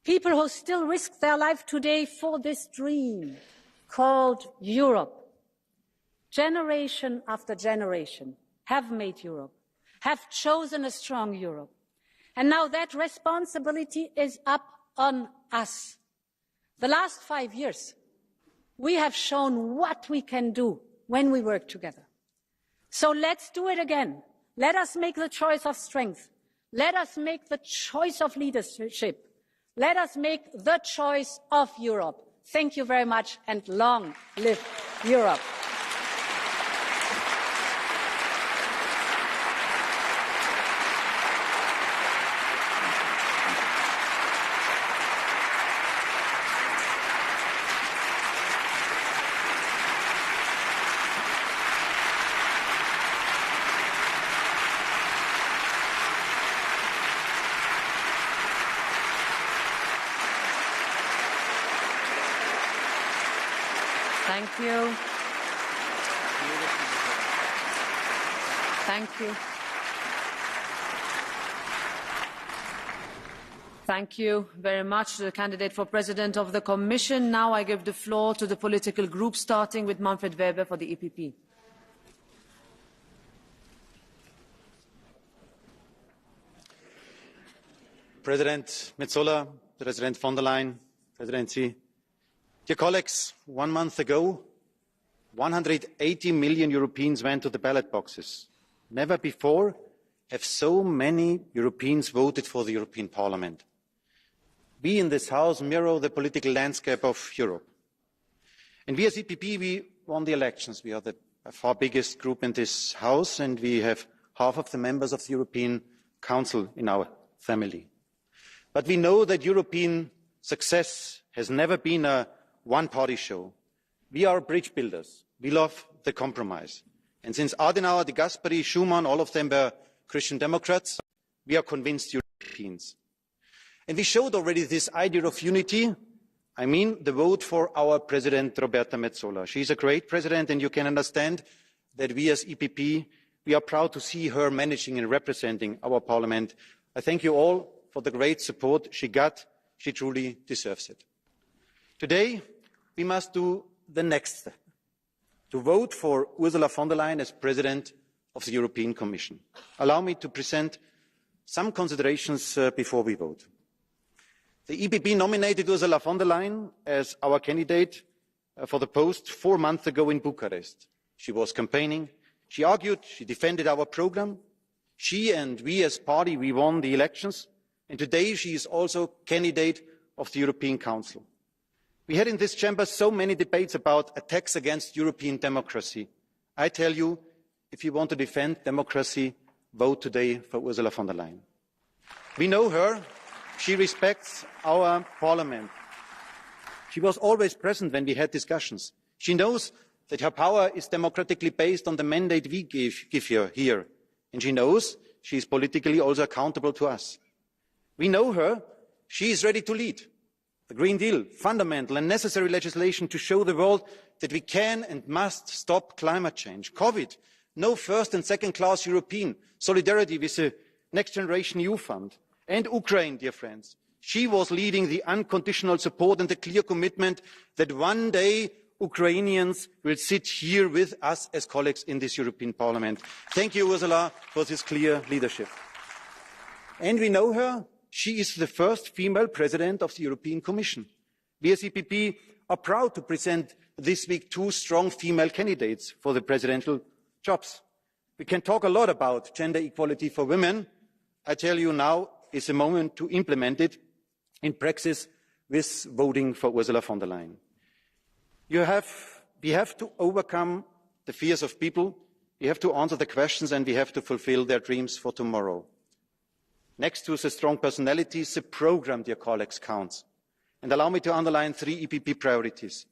[SPEAKER 2] People who still risk their life today for this dream called Europe. Generation after generation have made Europe, have chosen a strong Europe. And now that responsibility is up on us. The last 5 years, we have shown what we can do when we work together. So let's do it again. Let us make the choice of strength. Let us make the choice of leadership. Let us make the choice of Europe. Thank you very much, and long live Europe.
[SPEAKER 1] Thank you. Thank you. Thank you very much to the candidate for President of the Commission. Now I give the floor to the political groups, starting with Manfred Weber for the EPP.
[SPEAKER 3] President Metsola, President von der Leyen, Presidency. Dear colleagues, 1 month ago, 180 million Europeans went to the ballot boxes. Never before have so many Europeans voted for the European Parliament. We in this House mirror the political landscape of Europe. And we as EPP, we won the elections. We are the far biggest group in this House, and we have half of the members of the European Council in our family. But we know that European success has never been a one-party show. We are bridge builders. We love the compromise. And since Adenauer, de Gasperi, Schuman, all of them were Christian Democrats, we are convinced Europeans. And we showed already this idea of unity. I mean the vote for our President, Roberta Metsola. She is a great president, and you can understand that we as EPP, we are proud to see her managing and representing our Parliament. I thank you all for the great support she got. She truly deserves it. Today, we must do the next step, to vote for Ursula von der Leyen as President of the European Commission. Allow me to present some considerations before we vote. The EPP nominated Ursula von der Leyen as our candidate for the post 4 months ago in Bucharest. She was campaigning, she argued, she defended our programme. She and we as party, we won the elections, and today she is also candidate of the European Council. We had in this chamber so many debates about attacks against European democracy. I tell you, if you want to defend democracy, vote today for Ursula von der Leyen. We know her. She respects our Parliament. She was always present when we had discussions. She knows that her power is democratically based on the mandate we give her here. And she knows she is politically also accountable to us. We know her. She is ready to lead. The Green Deal, fundamental and necessary legislation to show the world that we can and must stop climate change. COVID, no first and second class European. Solidarity with the Next Generation EU Fund. And Ukraine, dear friends. She was leading the unconditional support and the clear commitment that one day Ukrainians will sit here with us as colleagues in this European Parliament. Thank you, Ursula, for this clear leadership. And we know her. She is the first female president of the European Commission. We as EPP are proud to present this week 2 strong female candidates for the presidential jobs. We can talk a lot about gender equality for women. I tell you now is the moment to implement it in practice with voting for Ursula von der Leyen. We have to overcome the fears of people. We have to answer the questions, and we have to fulfil their dreams for tomorrow. Next to the strong personalities, the programme, dear colleagues, counts. And allow me to underline 3 EPP priorities.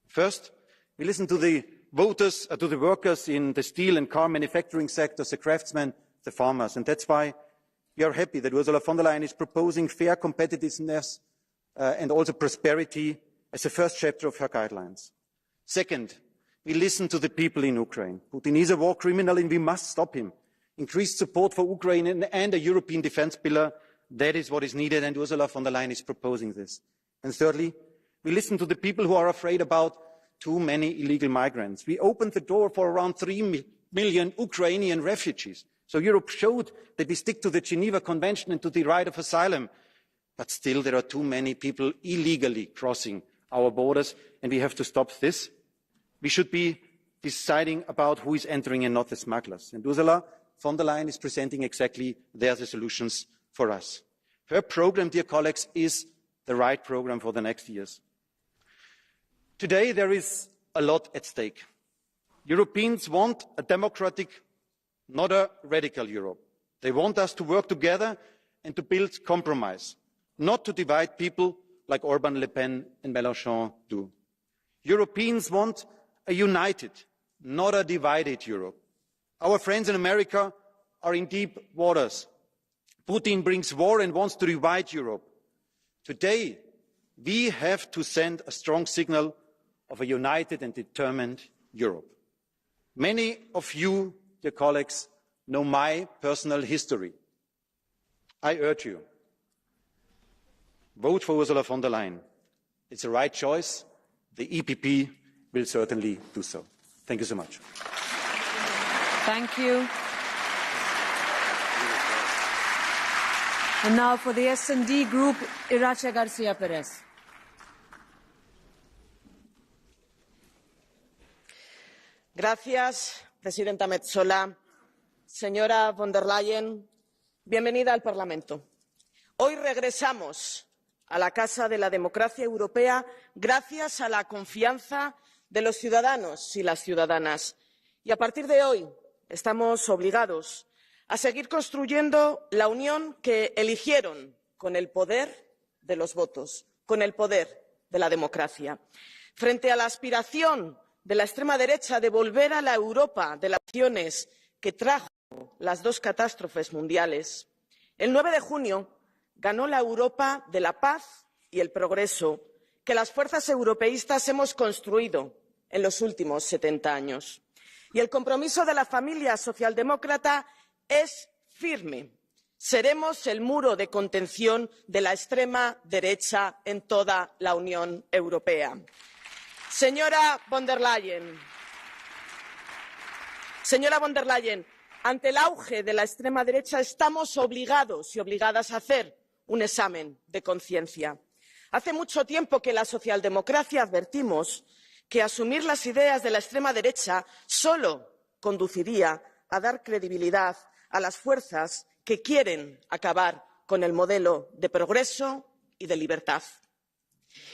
[SPEAKER 3] First, we listen to the voters, to the workers in the steel and car manufacturing sectors, the craftsmen, the farmers. And that's why We are happy that Ursula von der Leyen is proposing fair competitiveness and also prosperity as the first chapter of her guidelines. Second, we listen to the people in Ukraine. Putin is a war criminal and we must stop him. Increased support for Ukraine and a European defence pillar, that is what is needed, and Ursula von der Leyen is proposing this. And thirdly, we listen to the people who are afraid about too many illegal migrants. We opened the door for around 3 million Ukrainian refugees. So Europe showed that we stick to the Geneva Convention and to the right of asylum. But still, there are too many people illegally crossing our borders, and we have to stop this. We should be deciding about who is entering and not the smugglers. And Ursula von der Leyen is presenting exactly the solutions for us. Her programme, dear colleagues, is the right programme for the next years. Today, there is a lot at stake. Europeans want a democratic, not a radical Europe. They want us to work together and to build compromise, not to divide people like Orban, Le Pen and Mélenchon do. Europeans want a united, not a divided Europe. Our friends in America are in deep waters. Putin brings war and wants to divide Europe. Today, we have to send a strong signal of a united and determined Europe. Many of you, dear colleagues, know my personal history. I urge you, vote for Ursula von der Leyen. It's the right choice. The EPP will certainly do so. Thank you so much.
[SPEAKER 1] Thank you. And now for the S&D Group, Irache Garcia Perez.
[SPEAKER 4] Gracias, presidenta Metsola. Señora von der Leyen, bienvenida al Parlamento. Hoy regresamos a la Casa de la Democracia Europea gracias a la confianza de los ciudadanos y las ciudadanas. Y a partir de hoy estamos obligados a seguir construyendo la Unión que eligieron con el poder de los votos, con el poder de la democracia. Frente a la aspiración de la extrema derecha de volver a la Europa de las naciones que trajo las dos catástrofes mundiales, el 9 de junio ganó la Europa de la paz y el progreso que las fuerzas europeístas hemos construido en los últimos 70 años. Y el compromiso de la familia socialdemócrata es firme. Seremos el muro de contención de la extrema derecha en toda la Unión Europea. Señora von der Leyen, ante el auge de la extrema derecha estamos obligados y obligadas a hacer un examen de conciencia. Hace mucho tiempo que la socialdemocracia advertimos que asumir las ideas de la extrema derecha solo conduciría a dar credibilidad a las fuerzas que quieren acabar con el modelo de progreso y de libertad.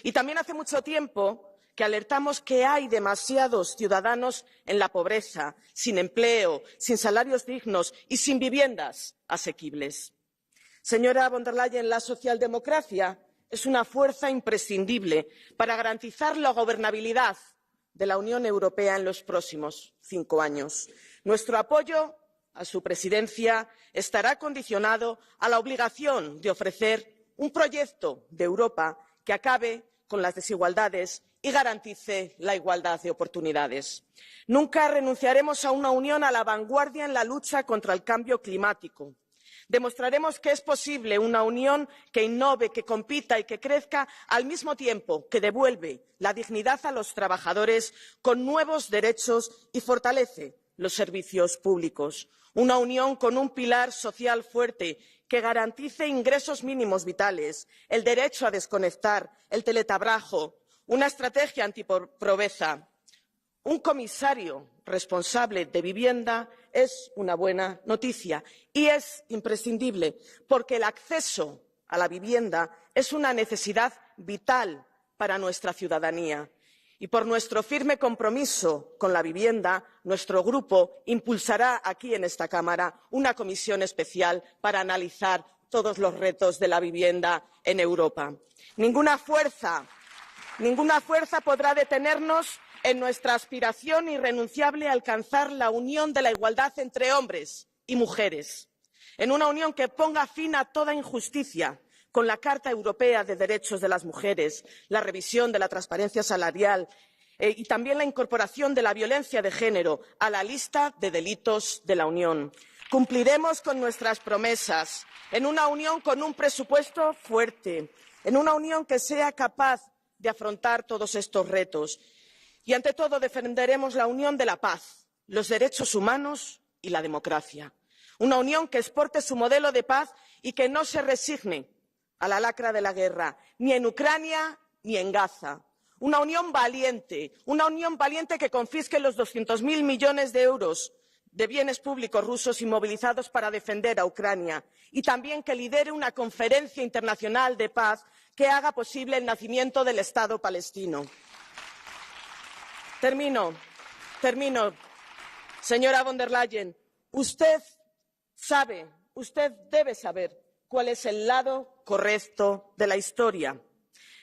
[SPEAKER 4] Y también hace mucho tiempo que alertamos que hay demasiados ciudadanos en la pobreza, sin empleo, sin salarios dignos y sin viviendas asequibles. Señora von der Leyen, la socialdemocracia es una fuerza imprescindible para garantizar la gobernabilidad de la Unión Europea en los próximos 5 años. Nuestro apoyo a su presidencia estará condicionado a la obligación de ofrecer un proyecto de Europa que acabe con las desigualdades y garantice la igualdad de oportunidades. Nunca renunciaremos a una Unión a la vanguardia en la lucha contra el cambio climático. Demostraremos que es posible una Unión que innove, que compita y que crezca al mismo tiempo que devuelve la dignidad a los trabajadores con nuevos derechos y fortalece los servicios públicos. Una Unión con un pilar social fuerte que garantice ingresos mínimos vitales, el derecho a desconectar, el teletrabajo, una estrategia antipobreza. Un comisario responsable de vivienda es una buena noticia y es imprescindible porque el acceso a la vivienda es una necesidad vital para nuestra ciudadanía. Y por nuestro firme compromiso con la vivienda, nuestro grupo impulsará aquí en esta Cámara una comisión especial para analizar todos los retos de la vivienda en Europa. Ninguna fuerza podrá detenernos en nuestra aspiración irrenunciable a alcanzar la unión de la igualdad entre hombres y mujeres. en una Unión que ponga fin a toda injusticia, con la Carta Europea de Derechos de las Mujeres, la revisión de la transparencia salarial y también la incorporación de la violencia de género a la lista de delitos de la Unión. Cumpliremos con nuestras promesas en una Unión con un presupuesto fuerte, en una Unión que sea capaz de afrontar todos estos retos. Y, ante todo, defenderemos la Unión de la paz, los derechos humanos y la democracia. Una Unión que exporte su modelo de paz y que no se resigne a la lacra de la guerra, ni en Ucrania ni en Gaza. Una Unión valiente que confisque los 200.000 millones de euros de bienes públicos rusos inmovilizados para defender a Ucrania, y también que lidere una conferencia internacional de paz que haga posible el nacimiento del Estado palestino. Termino. Señora von der Leyen, usted debe saber cuál es el lado correcto de la historia.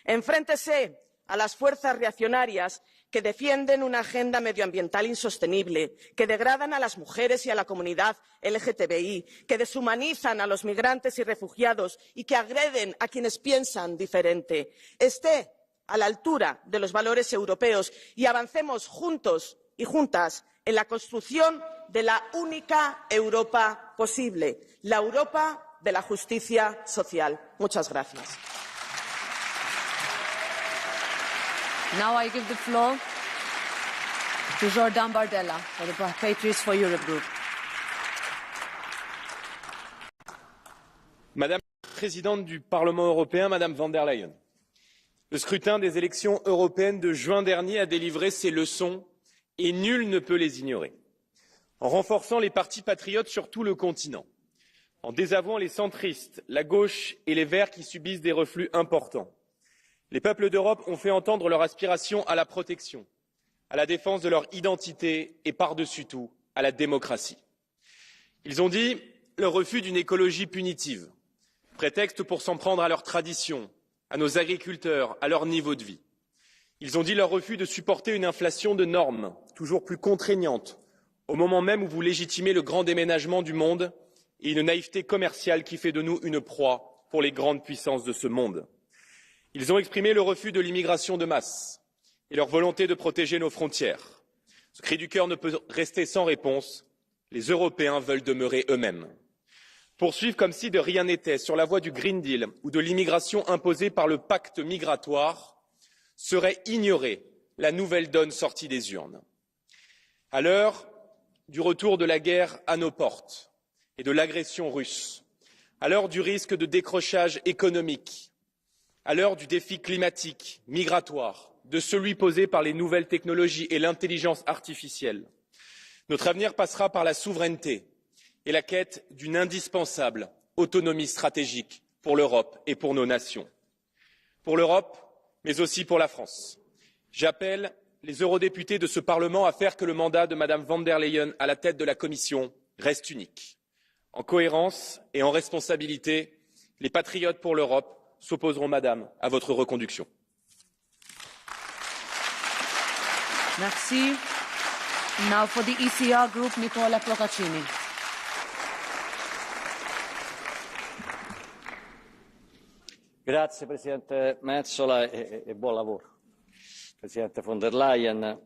[SPEAKER 4] Enfréntese a las fuerzas reaccionarias que defienden una agenda medioambiental insostenible, que degradan a las mujeres y a la comunidad LGTBI, que deshumanizan a los migrantes y refugiados y que agreden a quienes piensan diferente. Esté a la altura de los valores europeos y avancemos juntos y juntas en la construcción de la única Europa posible, la Europa de la justicia social. Muchas gracias.
[SPEAKER 1] Now I give the floor to Jordan Bardella for the Patriots for Europe Group.
[SPEAKER 5] Madame la Présidente du Parlement européen, Madame von der Leyen, le scrutin des élections européennes de juin dernier a délivré ses leçons et nul ne peut les ignorer. En renforçant les partis patriotes sur tout le continent, en désavouant les centristes, la gauche et les verts qui subissent des reflux importants, les peuples d'Europe ont fait entendre leur aspiration à la protection, à la défense de leur identité et par-dessus tout à la démocratie. Ils ont dit leur refus d'une écologie punitive, prétexte pour s'en prendre à leurs traditions, à nos agriculteurs, à leur niveau de vie. Ils ont dit leur refus de supporter une inflation de normes toujours plus contraignante, au moment même où vous légitimez le grand déménagement du monde et une naïveté commerciale qui fait de nous une proie pour les grandes puissances de ce monde. Ils ont exprimé le refus de l'immigration de masse et leur volonté de protéger nos frontières. Ce cri du cœur ne peut rester sans réponse. Les Européens veulent demeurer eux-mêmes. Poursuivre comme si de rien n'était sur la voie du Green Deal ou de l'immigration imposée par le pacte migratoire serait ignorer la nouvelle donne sortie des urnes. À l'heure du retour de la guerre à nos portes et de l'agression russe, à l'heure du risque de décrochage économique, à l'heure du défi climatique, migratoire, de celui posé par les nouvelles technologies et l'intelligence artificielle, notre avenir passera par la souveraineté et la quête d'une indispensable autonomie stratégique pour l'Europe et pour nos nations. Pour l'Europe, mais aussi pour la France. J'appelle les eurodéputés de ce Parlement à faire que le mandat de Mme von der Leyen à la tête de la Commission reste unique. En cohérence et en responsabilité, les patriotes pour l'Europe s'opposeront, Madame, à votre reconduction.
[SPEAKER 1] Merci. Now for the ECR Group, Nicola Procaccini.
[SPEAKER 6] Grazie Presidente Metsola e buon lavoro. Presidente von der Leyen,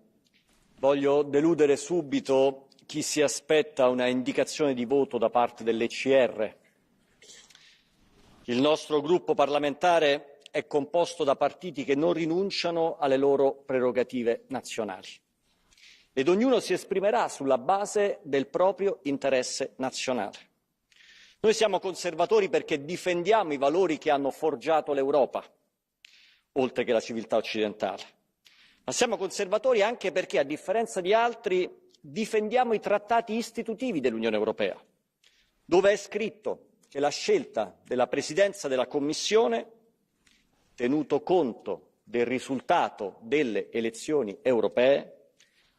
[SPEAKER 6] voglio deludere subito chi si aspetta una indicazione di voto da parte dell'ECR. Il nostro gruppo parlamentare è composto da partiti che non rinunciano alle loro prerogative nazionali ed ognuno si esprimerà sulla base del proprio interesse nazionale. Noi siamo conservatori perché difendiamo i valori che hanno forgiato l'Europa, oltre che la civiltà occidentale. Ma siamo conservatori anche perché, a differenza di altri, difendiamo i trattati istitutivi dell'Unione Europea, dove è scritto che la scelta della Presidenza della Commissione, tenuto conto del risultato delle elezioni europee,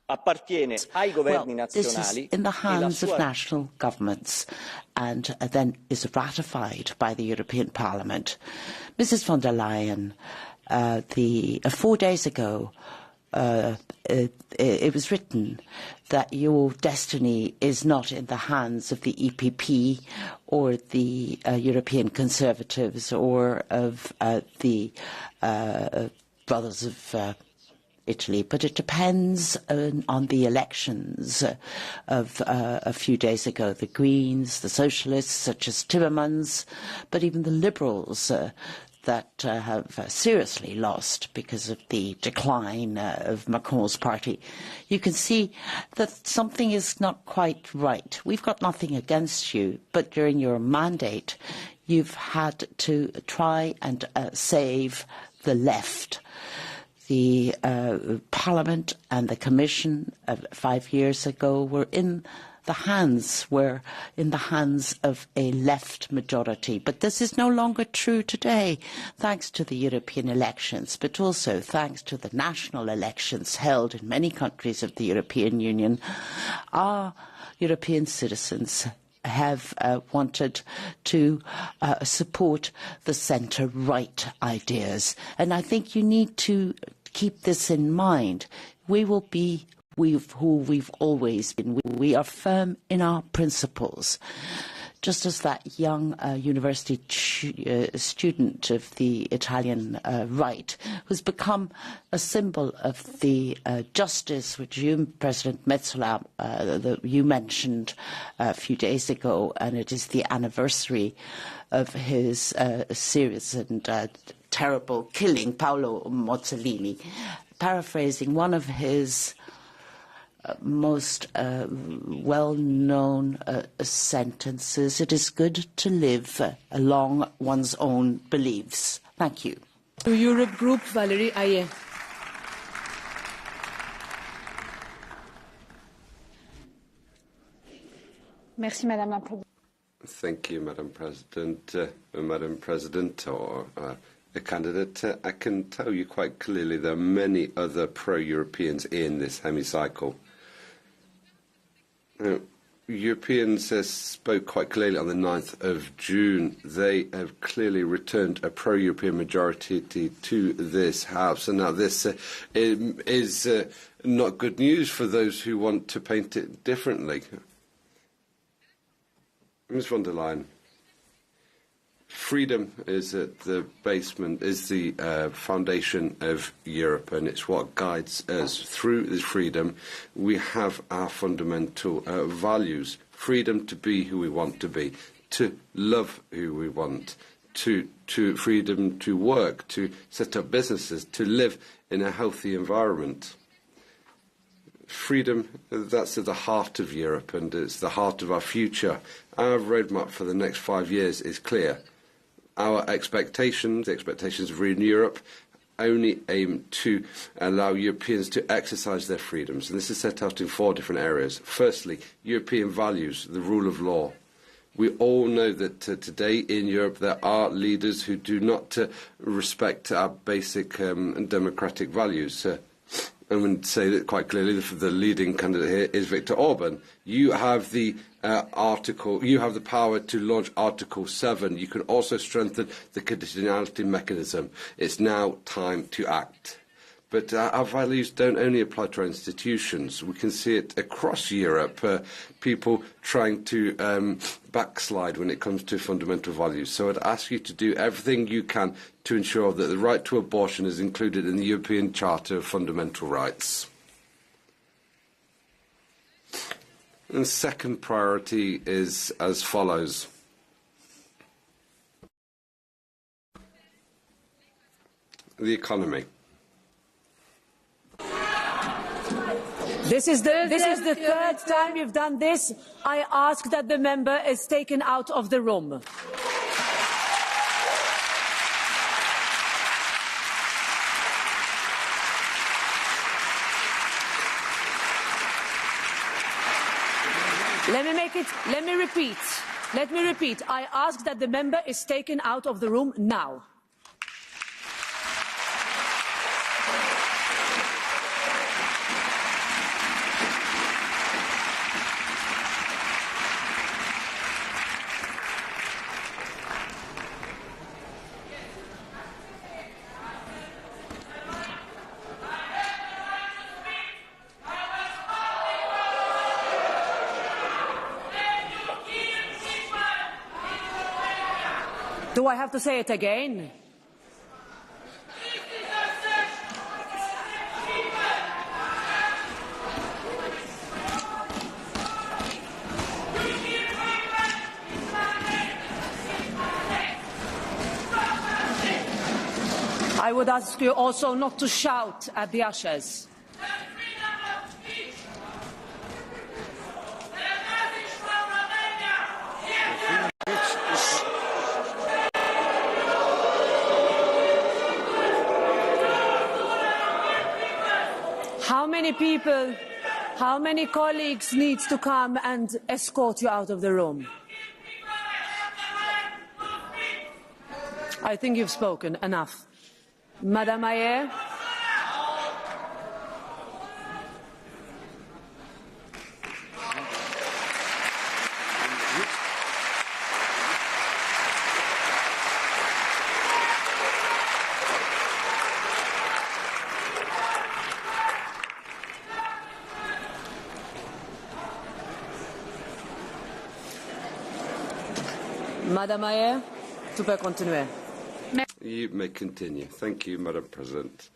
[SPEAKER 6] appartiene ai governi nazionali.
[SPEAKER 7] This is in the hands of national governments and then is ratified by the European Parliament. Mrs. von der Leyen, 4 days ago, it was written that your destiny is not in the hands of the EPP or the European Conservatives or of the Brothers of Italy, but it depends on the elections of a few days ago. The Greens, the Socialists, such as Timmermans, but even the Liberals that have seriously lost because of the decline of Macron's party. You can see that something is not quite right. We've got nothing against you, but during your mandate, you've had to try and save the left. The Parliament and the Commission 5 years ago were in the hands of a left majority. But this is no longer true today, thanks to the European elections, but also thanks to the national elections held in many countries of the European Union. Our European citizens have wanted to support the centre-right ideas. And I think you need to keep this in mind. We will be who we've always been. We are firm in our principles. Just as that young university student of the Italian right, who's become a symbol of the justice which you, President Metsola, you mentioned a few days ago, and it is the anniversary of his serious and terrible killing, Paolo Mozzolini. Paraphrasing one of his most well-known sentences, it is good to live along one's own beliefs. Thank you.
[SPEAKER 1] To Europe Group, Valérie Ayer.
[SPEAKER 8] Merci, Madame la Présidente.
[SPEAKER 9] Thank you, Madam President. Madam President, or a candidate, I can tell you quite clearly there are many other pro-Europeans in this hemicycle. Europeans spoke quite clearly on the 9th of June. They have clearly returned a pro-European majority to this House. And now this is not good news for those who want to paint it differently. Ms von der Leyen, freedom is at the basement, is the foundation of Europe, and it's what guides us. Through this freedom, we have our fundamental values. Freedom to be who we want to be, to love who we want, to freedom to work, to set up businesses, to live in a healthy environment. Freedom, that's at the heart of Europe, and it's the heart of our future. Our roadmap for the next 5 years is clear. Our expectations, the expectations of Renew Europe, only aim to allow Europeans to exercise their freedoms, and this is set out in 4 different areas. Firstly, European values, the rule of law. We all know that today in Europe there are leaders who do not respect our basic and democratic values. I would say that quite clearly. The leading candidate here is Viktor Orban. You have the you have the power to launch Article 7. You can also strengthen the conditionality mechanism. It's now time to act. But our values don't only apply to our institutions. We can see it across Europe, people trying to backslide when it comes to fundamental values. So I'd ask you to do everything you can to ensure that the right to abortion is included in the European Charter of Fundamental Rights. And the second priority is as follows. The economy.
[SPEAKER 1] This is the third time you've done this. I ask that the member is taken out of the room. Let me repeat. I ask that the member is taken out of the room now. Do I have to say it again? I would ask you also not to shout at the ushers. How many people, how many colleagues need to come and escort you out of the room? I think you've spoken enough. Madame Ayer. Madame Ayer, tu peux continuer.
[SPEAKER 9] You may continue. Thank you, Madam President.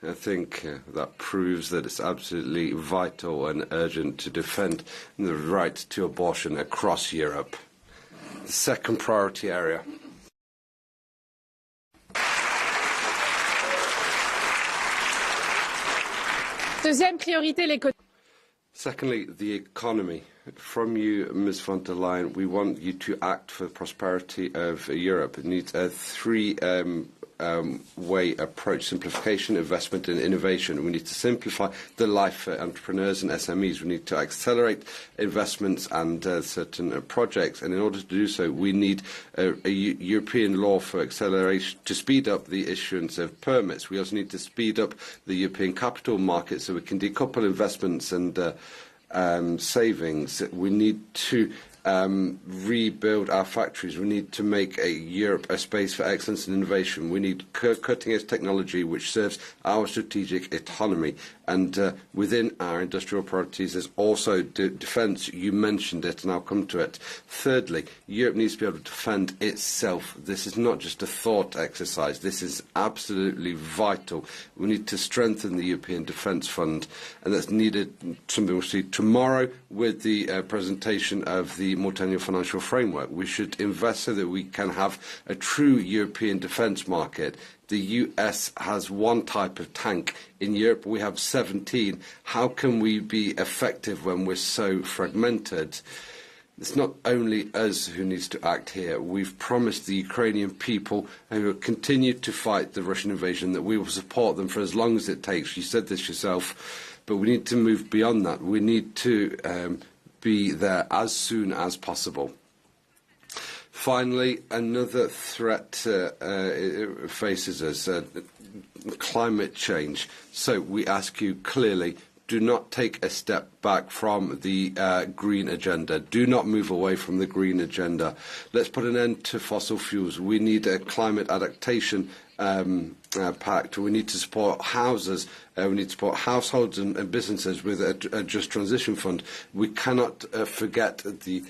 [SPEAKER 9] I think that proves that it's absolutely vital and urgent to defend the right to abortion across Europe. The second priority area.
[SPEAKER 8] Deuxième priorité, l'économie.
[SPEAKER 9] Secondly, the economy. From you, Ms von der Leyen, we want you to act for the prosperity of Europe. It needs a three-way approach: simplification, investment and innovation. We need to simplify the life for entrepreneurs and SMEs. We need to accelerate investments and certain projects. And in order to do so, we need a European law for acceleration to speed up the issuance of permits. We also need to speed up the European capital market so we can decouple investments and savings. We need to rebuild our factories. We need to make Europe a space for excellence and innovation. We need cutting-edge technology which serves our strategic autonomy. And within our industrial priorities, there's also defence. You mentioned it, and I'll come to it. Thirdly, Europe needs to be able to defend itself. This is not just a thought exercise. This is absolutely vital. We need to strengthen the European Defence Fund, and that's needed, something we'll see tomorrow with the presentation of the multi-annual financial framework. We should invest so that we can have a true European defence market. The US has one type of tank. In Europe, we have 17. How can we be effective when we're so fragmented? It's not only us who needs to act here. We've promised the Ukrainian people who continue to fight the Russian invasion that we will support them for as long as it takes. You said this yourself, but we need to move beyond that. We need to be there as soon as possible. Finally, another threat faces us, climate change. So we ask you clearly, do not take a step back from the green agenda. Do not move away from the green agenda. Let's put an end to fossil fuels. We need a climate adaptation pact. We need to support houses. We need to support households and businesses with a just transition fund. We cannot forget the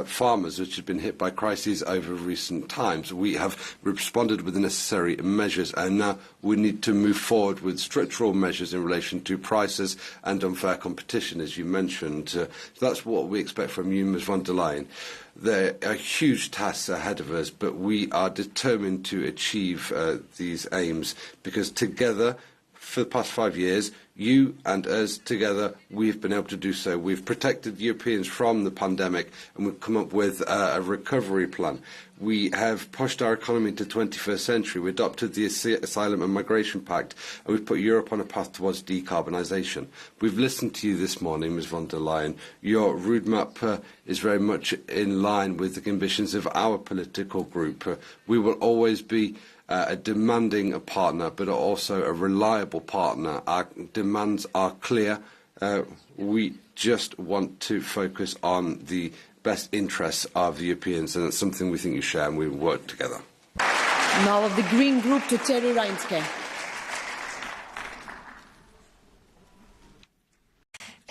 [SPEAKER 9] farmers, which have been hit by crises over recent times. We have responded with the necessary measures, and now we need to move forward with structural measures in relation to prices and unfair competition, as you mentioned. That's what we expect from you, Ms von der Leyen. There are huge tasks ahead of us, but we are determined to achieve these aims, because together, for the past 5 years, you and us together, we've been able to do so. We've protected Europeans from the pandemic, and we've come up with a recovery plan. We have pushed our economy into the 21st century. We adopted the Asylum and Migration Pact, and we've put Europe on a path towards decarbonisation. We've listened to you this morning, Ms von der Leyen. Your roadmap is very much in line with the ambitions of our political group. We will always be a demanding partner, but also a reliable partner. Our demands are clear. We just want to focus on the best interests of the Europeans, and it's something we think you share, and we will work together.
[SPEAKER 1] Now of the Green Group to Terry Reinske.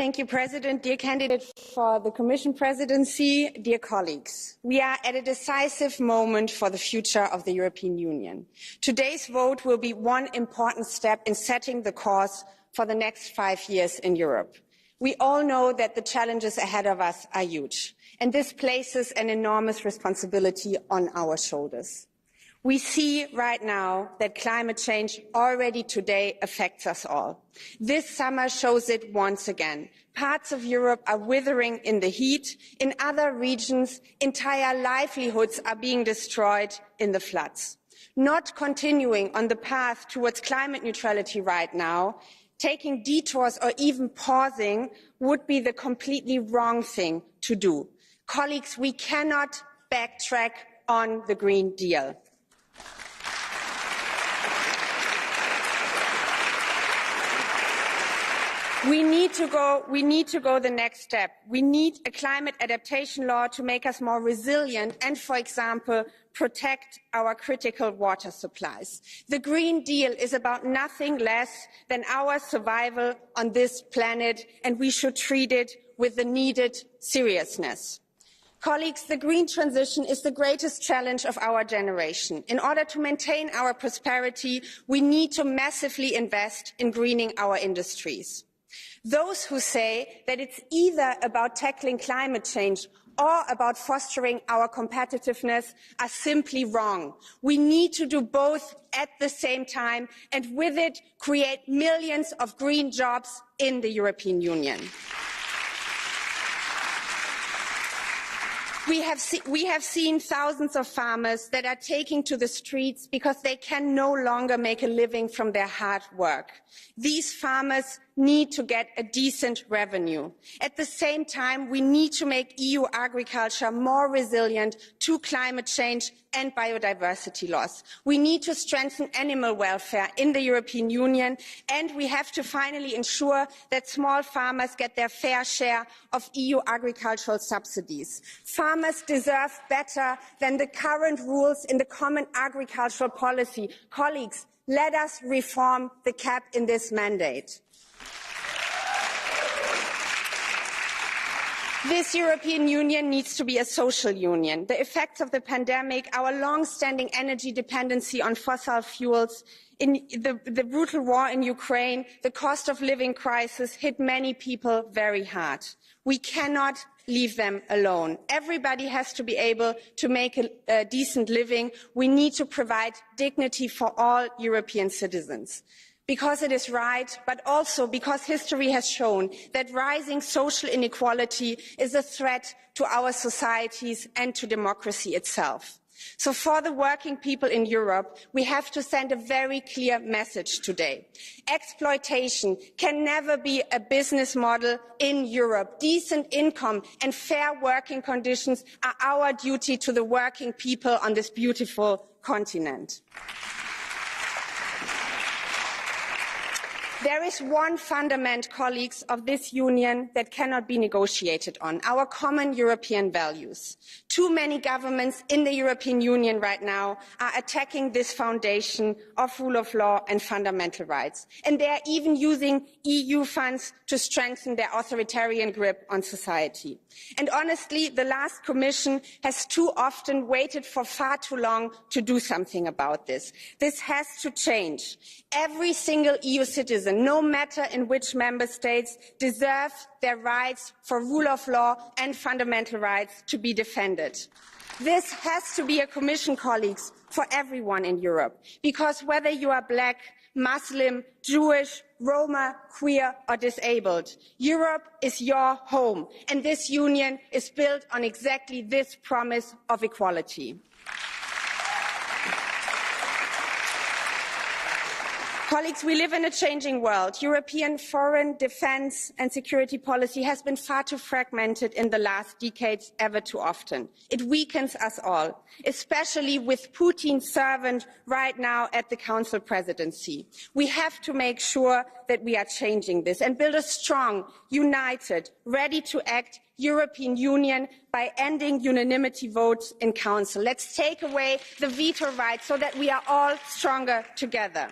[SPEAKER 10] Thank you, President. Dear candidate for the Commission presidency, dear colleagues, we are at a decisive moment for the future of the European Union. Today's vote will be one important step in setting the course for the next 5 years in Europe. We all know that the challenges ahead of us are huge, and this places an enormous responsibility on our shoulders. We see right now that climate change already today affects us all. This summer shows it once again. Parts of Europe are withering in the heat. In other regions, entire livelihoods are being destroyed in the floods. Not continuing on the path towards climate neutrality right now, taking detours or even pausing would be the completely wrong thing to do. Colleagues, we cannot backtrack on the Green Deal. We need to go the next step. We need a climate adaptation law to make us more resilient and, for example, protect our critical water supplies. The Green Deal is about nothing less than our survival on this planet, and we should treat it with the needed seriousness. Colleagues, the green transition is the greatest challenge of our generation. In order to maintain our prosperity, we need to massively invest in greening our industries. Those who say that it's either about tackling climate change or about fostering our competitiveness are simply wrong. We need to do both at the same time and with it create millions of green jobs in the European Union. We have seen thousands of farmers that are taking to the streets because they can no longer make a living from their hard work. These farmers need to get a decent revenue. At the same time, we need to make EU agriculture more resilient to climate change and biodiversity loss. We need to strengthen animal welfare in the European Union, and we have to finally ensure that small farmers get their fair share of EU agricultural subsidies. Farmers deserve better than the current rules in the common agricultural policy. Colleagues, let us reform the CAP in this mandate. This European Union needs to be a social union. The effects of the pandemic, our long-standing energy dependency on fossil fuels, the brutal war in Ukraine, the cost of living crisis hit many people very hard. We cannot leave them alone. Everybody has to be able to make a decent living. We need to provide dignity for all European citizens. Because it is right, but also because history has shown that rising social inequality is a threat to our societies and to democracy itself. So for the working people in Europe, we have to send a very clear message today. Exploitation can never be a business model in Europe. Decent income and fair working conditions are our duty to the working people on this beautiful continent. There is one fundament, colleagues, of this union that cannot be negotiated on, our common European values. Too many governments in the European Union right now are attacking this foundation of rule of law and fundamental rights. And they are even using EU funds to strengthen their authoritarian grip on society. And honestly, the last Commission has too often waited for far too long to do something about this. This has to change. Every single EU citizen, no matter in which member states, deserves their rights for rule of law and fundamental rights to be defended. This has to be a Commission, colleagues, for everyone in Europe, because whether you are black, Muslim, Jewish, Roma, queer or disabled, Europe is your home, and this union is built on exactly this promise of equality. Colleagues, we live in a changing world. European foreign, defence and security policy has been far too fragmented in the last decades, ever too often. It weakens us all, especially with Putin's servant right now at the Council presidency. We have to make sure that we are changing this and build a strong, united, ready-to-act European Union by ending unanimity votes in Council. Let's take away the veto right so that we are all stronger together.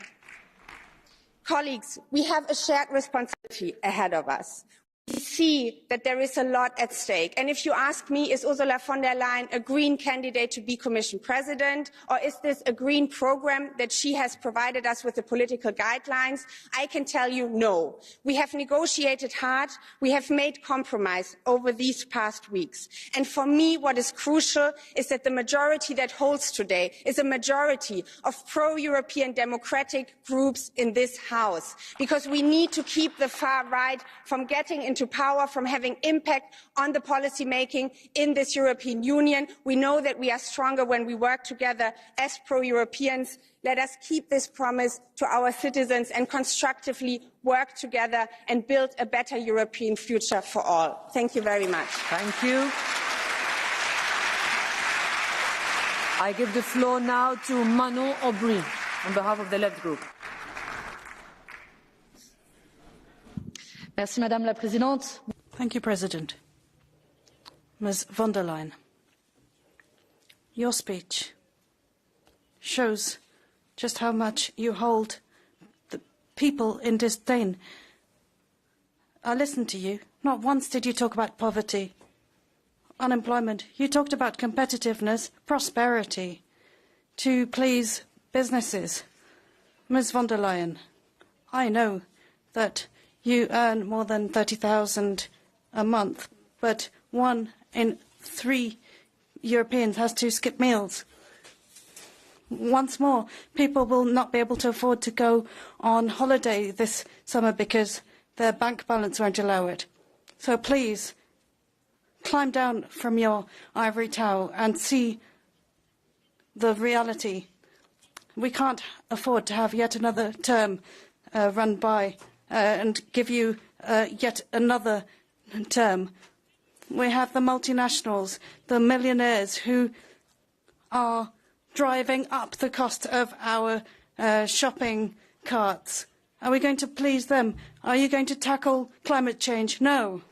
[SPEAKER 10] Colleagues, we have a shared responsibility ahead of us. see that there is a lot at stake. And if you ask me, is Ursula von der Leyen a green candidate to be Commission President, or is this a green program that she has provided us with the political guidelines? I can tell you no. We have negotiated hard. We have made compromise over these past weeks. And for me, what is crucial is that the majority that holds today is a majority of pro-European democratic groups in this House, because we need to keep the far right from getting into power, from having impact on the policy making in this European Union. We know that we are stronger when we work together as pro-Europeans. Let us keep this promise to our citizens and constructively work together and build a better European future for all. Thank you very much.
[SPEAKER 1] Thank you. I give the floor now to Manon Aubry on behalf of the Left Group.
[SPEAKER 11] Merci, Madame la Présidente.
[SPEAKER 12] Thank you, President. Ms. von der Leyen, your speech shows just how much you hold the people in disdain. I listened to you. Not once did you talk about poverty, unemployment. You talked about competitiveness, prosperity, to please businesses. Ms. von der Leyen, I know that you earn more than 30,000 a month, but 1 in 3 Europeans has to skip meals. Once more, people will not be able to afford to go on holiday this summer because their bank balance won't allow it. So please, climb down from your ivory tower and see the reality. We can't afford to have yet another term run by and give you yet another term. We have the multinationals, the millionaires who are driving up the cost of our shopping carts. Are we going to please them? Are you going to tackle climate change? No.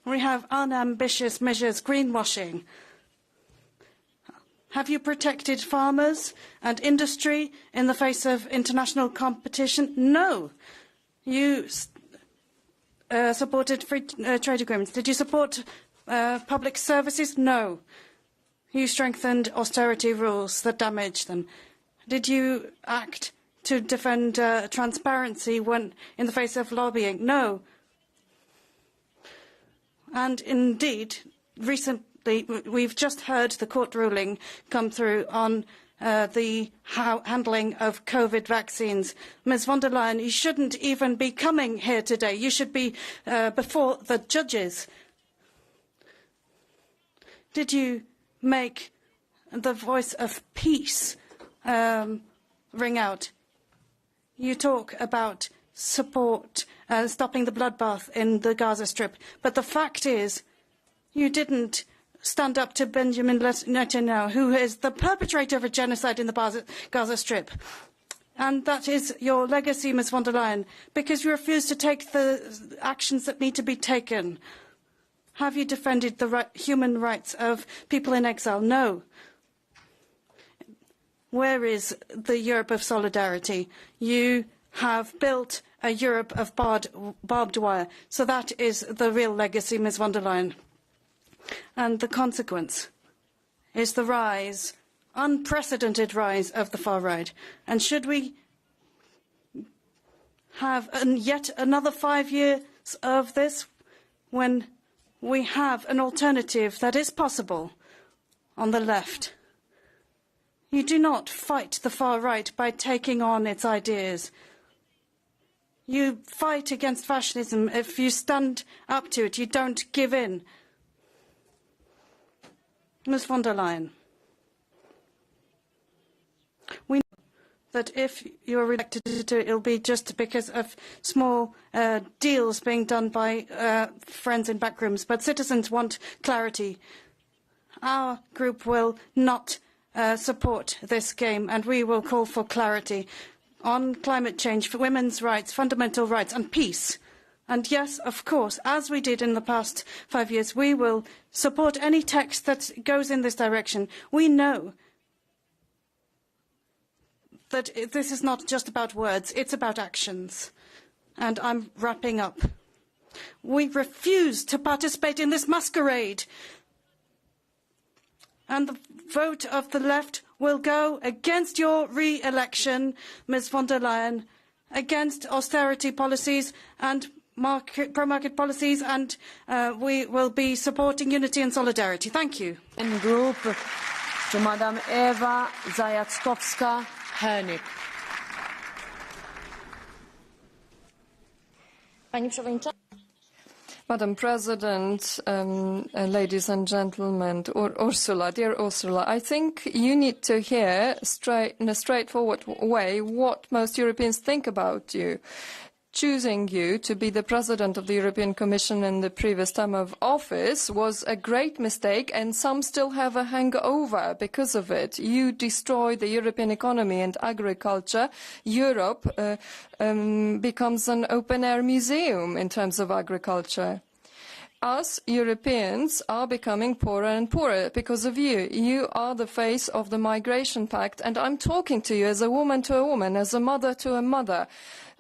[SPEAKER 12] We have unambitious measures, greenwashing. Have you protected farmers and industry in the face of international competition? No. You supported free trade agreements. Did you support public services? No. You strengthened austerity rules that damaged them. Did you act to defend transparency when in the face of lobbying? No. And indeed, recently, we've just heard the court ruling come through on the handling of COVID vaccines. Ms. von der Leyen, you shouldn't even be coming here today. You should be before the judges. Did you make the voice of peace ring out? You talk about support, stopping the bloodbath in the Gaza Strip, but the fact is you didn't stand up to Benjamin Netanyahu, who is the perpetrator of a genocide in the Gaza Strip. And that is your legacy, Ms. von der Leyen, because you refuse to take the actions that need to be taken. Have you defended the human rights of people in exile? No. Where is the Europe of solidarity? You have built a Europe of barbed wire. So that is the real legacy, Ms. von der Leyen. And the consequence is the rise, unprecedented rise of the far right. And should we have yet another 5 years of this when we have an alternative that is possible on the left? You do not fight the far right by taking on its ideas. You fight against fascism if you stand up to it. You don't give in. Ms. von der Leyen, we know that if you are elected to do it, it will be just because of small deals being done by friends in back rooms. But citizens want clarity. Our group will not support this game, and we will call for clarity on climate change, for women's rights, fundamental rights and peace. And yes, of course, as we did in the past 5 years, we will support any text that goes in this direction. We know that this is not just about words, it's about actions. And I'm wrapping up. We refuse to participate in this masquerade. And the vote of the left will go against your re-election, Ms von der Leyen, against austerity policies and pro-market policies, and we will be supporting unity and solidarity. Thank you.
[SPEAKER 1] In group to Madam Eva Zajackowska-Hernik.
[SPEAKER 11] Madam President, ladies and gentlemen, Ursula, dear Ursula, I think you need to hear in a straightforward way what most Europeans think about you. Choosing you to be the President of the European Commission in the previous term of office was a great mistake, and some still have a hangover because of it. You destroyed the European economy and agriculture. Europe becomes an open-air museum in terms of agriculture. Us, Europeans, are becoming poorer and poorer because of you. You are the face of the Migration Pact, and I'm talking to you as a woman to a woman, as a mother to a mother.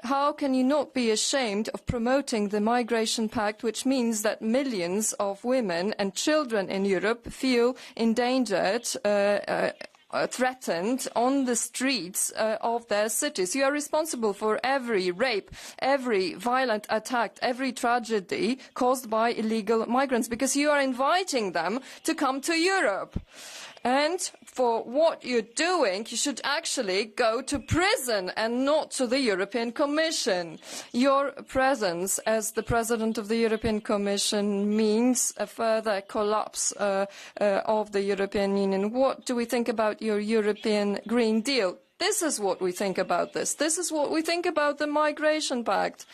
[SPEAKER 11] How can you not be ashamed of promoting the Migration Pact, which means that millions of women and children in Europe feel endangered, threatened on the streets of their cities? You are responsible for every rape, every violent attack, every tragedy caused by illegal migrants, because you are inviting them to come to Europe. And for what you're doing, you should actually go to prison and not to the European Commission. Your presence as the President of the European Commission means a further collapse of the European Union. What do we think about your European Green Deal? This is what we think about this. This is what we think about the Migration Pact.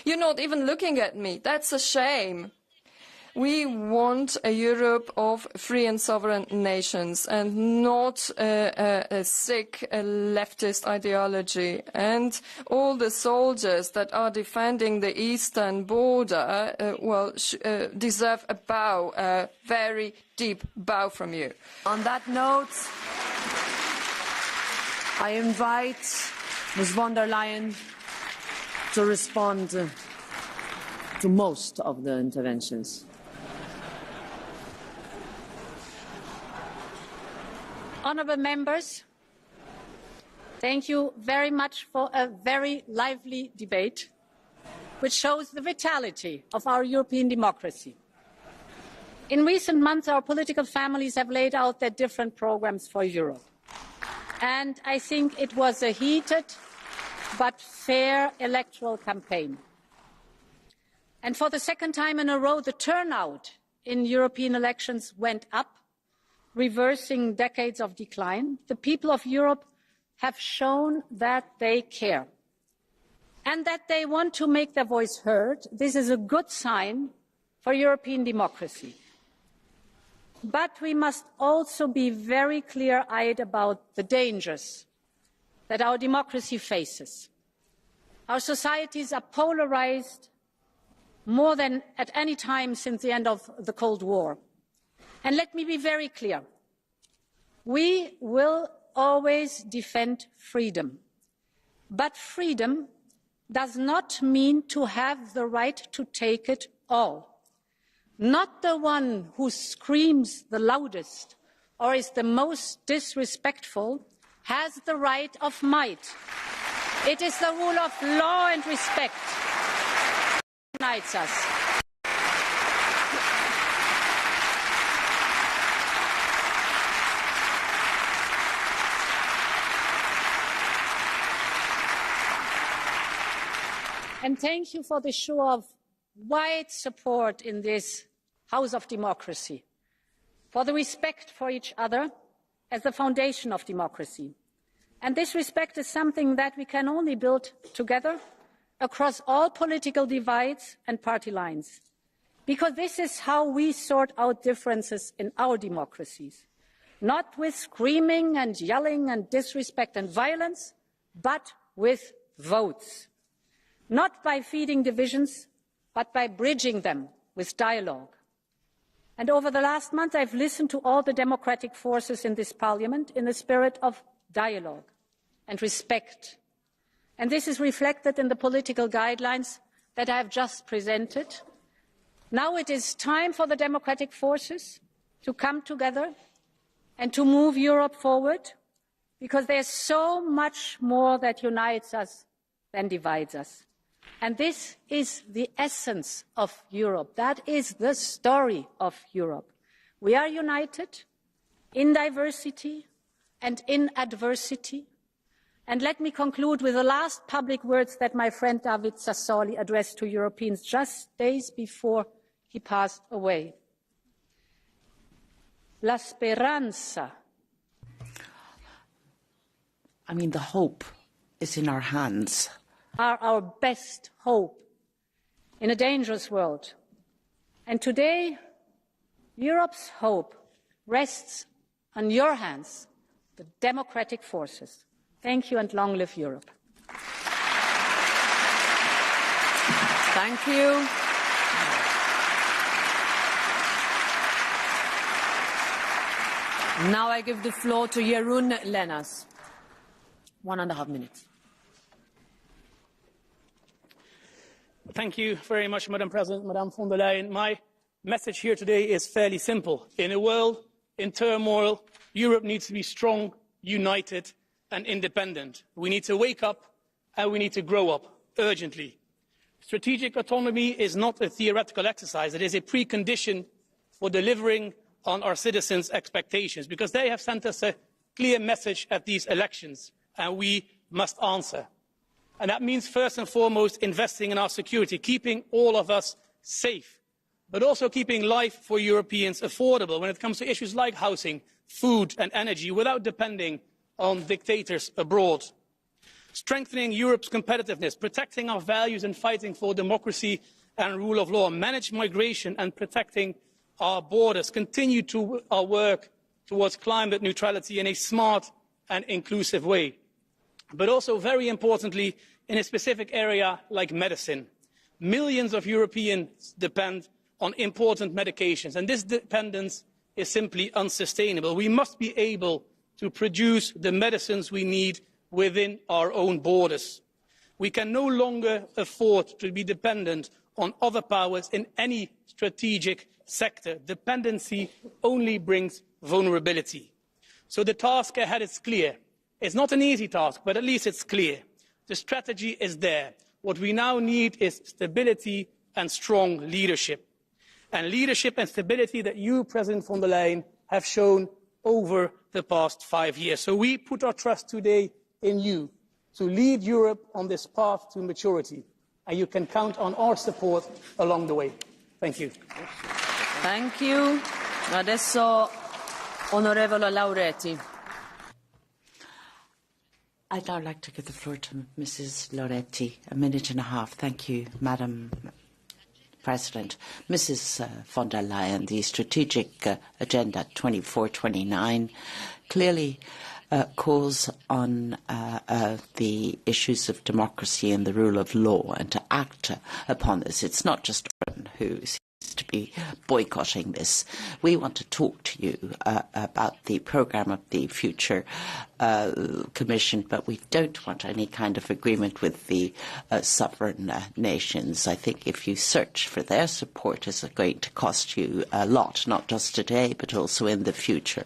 [SPEAKER 11] You're not even looking at me. That's a shame. We want a Europe of free and sovereign nations, and not a sick leftist ideology. And all the soldiers that are defending the eastern border, deserve a bow, a very deep bow from you.
[SPEAKER 1] On that note, I invite Ms von der Leyen to respond to most of the interventions.
[SPEAKER 2] Honourable members, thank you very much for a very lively debate, which shows the vitality of our European democracy. In recent months, our political families have laid out their different programmes for Europe. And I think it was a heated but fair electoral campaign. And for the second time in a row, the turnout in European elections went up, reversing decades of decline. The people of Europe have shown that they care and that they want to make their voice heard. This is a good sign for European democracy. But we must also be very clear-eyed about the dangers that our democracy faces. Our societies are polarized more than at any time since the end of the Cold War. And let me be very clear. We will always defend freedom. But freedom does not mean to have the right to take it all. Not the one who screams the loudest or is the most disrespectful has the right of might. It is the rule of law and respect that unites us. And thank you for the show of wide support in this House of Democracy, for the respect for each other as the foundation of democracy. And this respect is something that we can only build together across all political divides and party lines, because this is how we sort out differences in our democracies, not with screaming and yelling and disrespect and violence, but with votes. Not by feeding divisions, but by bridging them with dialogue. And over the last month, I've listened to all the democratic forces in this Parliament in the spirit of dialogue and respect. And this is reflected in the political guidelines that I have just presented Now it is time for the democratic forces to come together and to move Europe forward, because there's so much more that unites us than divides us. And this is the essence of Europe. That is the story of Europe. We are united in diversity and in adversity. And let me conclude with the last public words that my friend David Sassoli addressed to Europeans just days before he passed away. La speranza.
[SPEAKER 7] I mean, the hope is in our hands.
[SPEAKER 2] Are our best hope in a dangerous world. And today, Europe's hope rests on your hands, the democratic forces. Thank you, and long live Europe.
[SPEAKER 1] Thank you. Now I give the floor to Jeroen Lenners. 1.5 minutes.
[SPEAKER 13] Thank you very much, Madam President, Madam von der Leyen. My message here today is fairly simple. In a world in turmoil, Europe needs to be strong, united and independent. We need to wake up and we need to grow up urgently. Strategic autonomy is not a theoretical exercise. It is a precondition for delivering on our citizens' expectations, because they have sent us a clear message at these elections and we must answer. And that means first and foremost investing in our security, keeping all of us safe, but also keeping life for Europeans affordable when it comes to issues like housing, food and energy, without depending on dictators abroad. Strengthening Europe's competitiveness, protecting our values and fighting for democracy and rule of law, manage migration and protecting our borders, continue to our work towards climate neutrality in a smart and inclusive way. But also, very importantly, in a specific area like medicine. Millions of Europeans depend on important medications, and this dependence is simply unsustainable. We must be able to produce the medicines we need within our own borders. We can no longer afford to be dependent on other powers in any strategic sector. Dependency only brings vulnerability. So the task ahead is clear. It's not an easy task, but at least it's clear. The strategy is there. What we now need is stability and strong leadership. And leadership and stability that you, President von der Leyen, have shown over the past 5 years. So we put our trust today in you to lead Europe on this path to maturity. And you can count on our support along the way. Thank you.
[SPEAKER 1] Thank you. Adesso, onorevole Lauretti.
[SPEAKER 7] I'd now like to give the floor to Mrs. Loretti. 1.5 minutes. Thank you, Madam President. Mrs. von der Leyen, the Strategic Agenda 24-29 clearly calls on the issues of democracy and the rule of law and to act upon this. It's not just one who seems to be boycotting this. We want to talk to you about the programme of the future Commission, but we don't want any kind of agreement with the sovereign nations. I think if you search for their support, it's going to cost you a lot, not just today, but also in the future.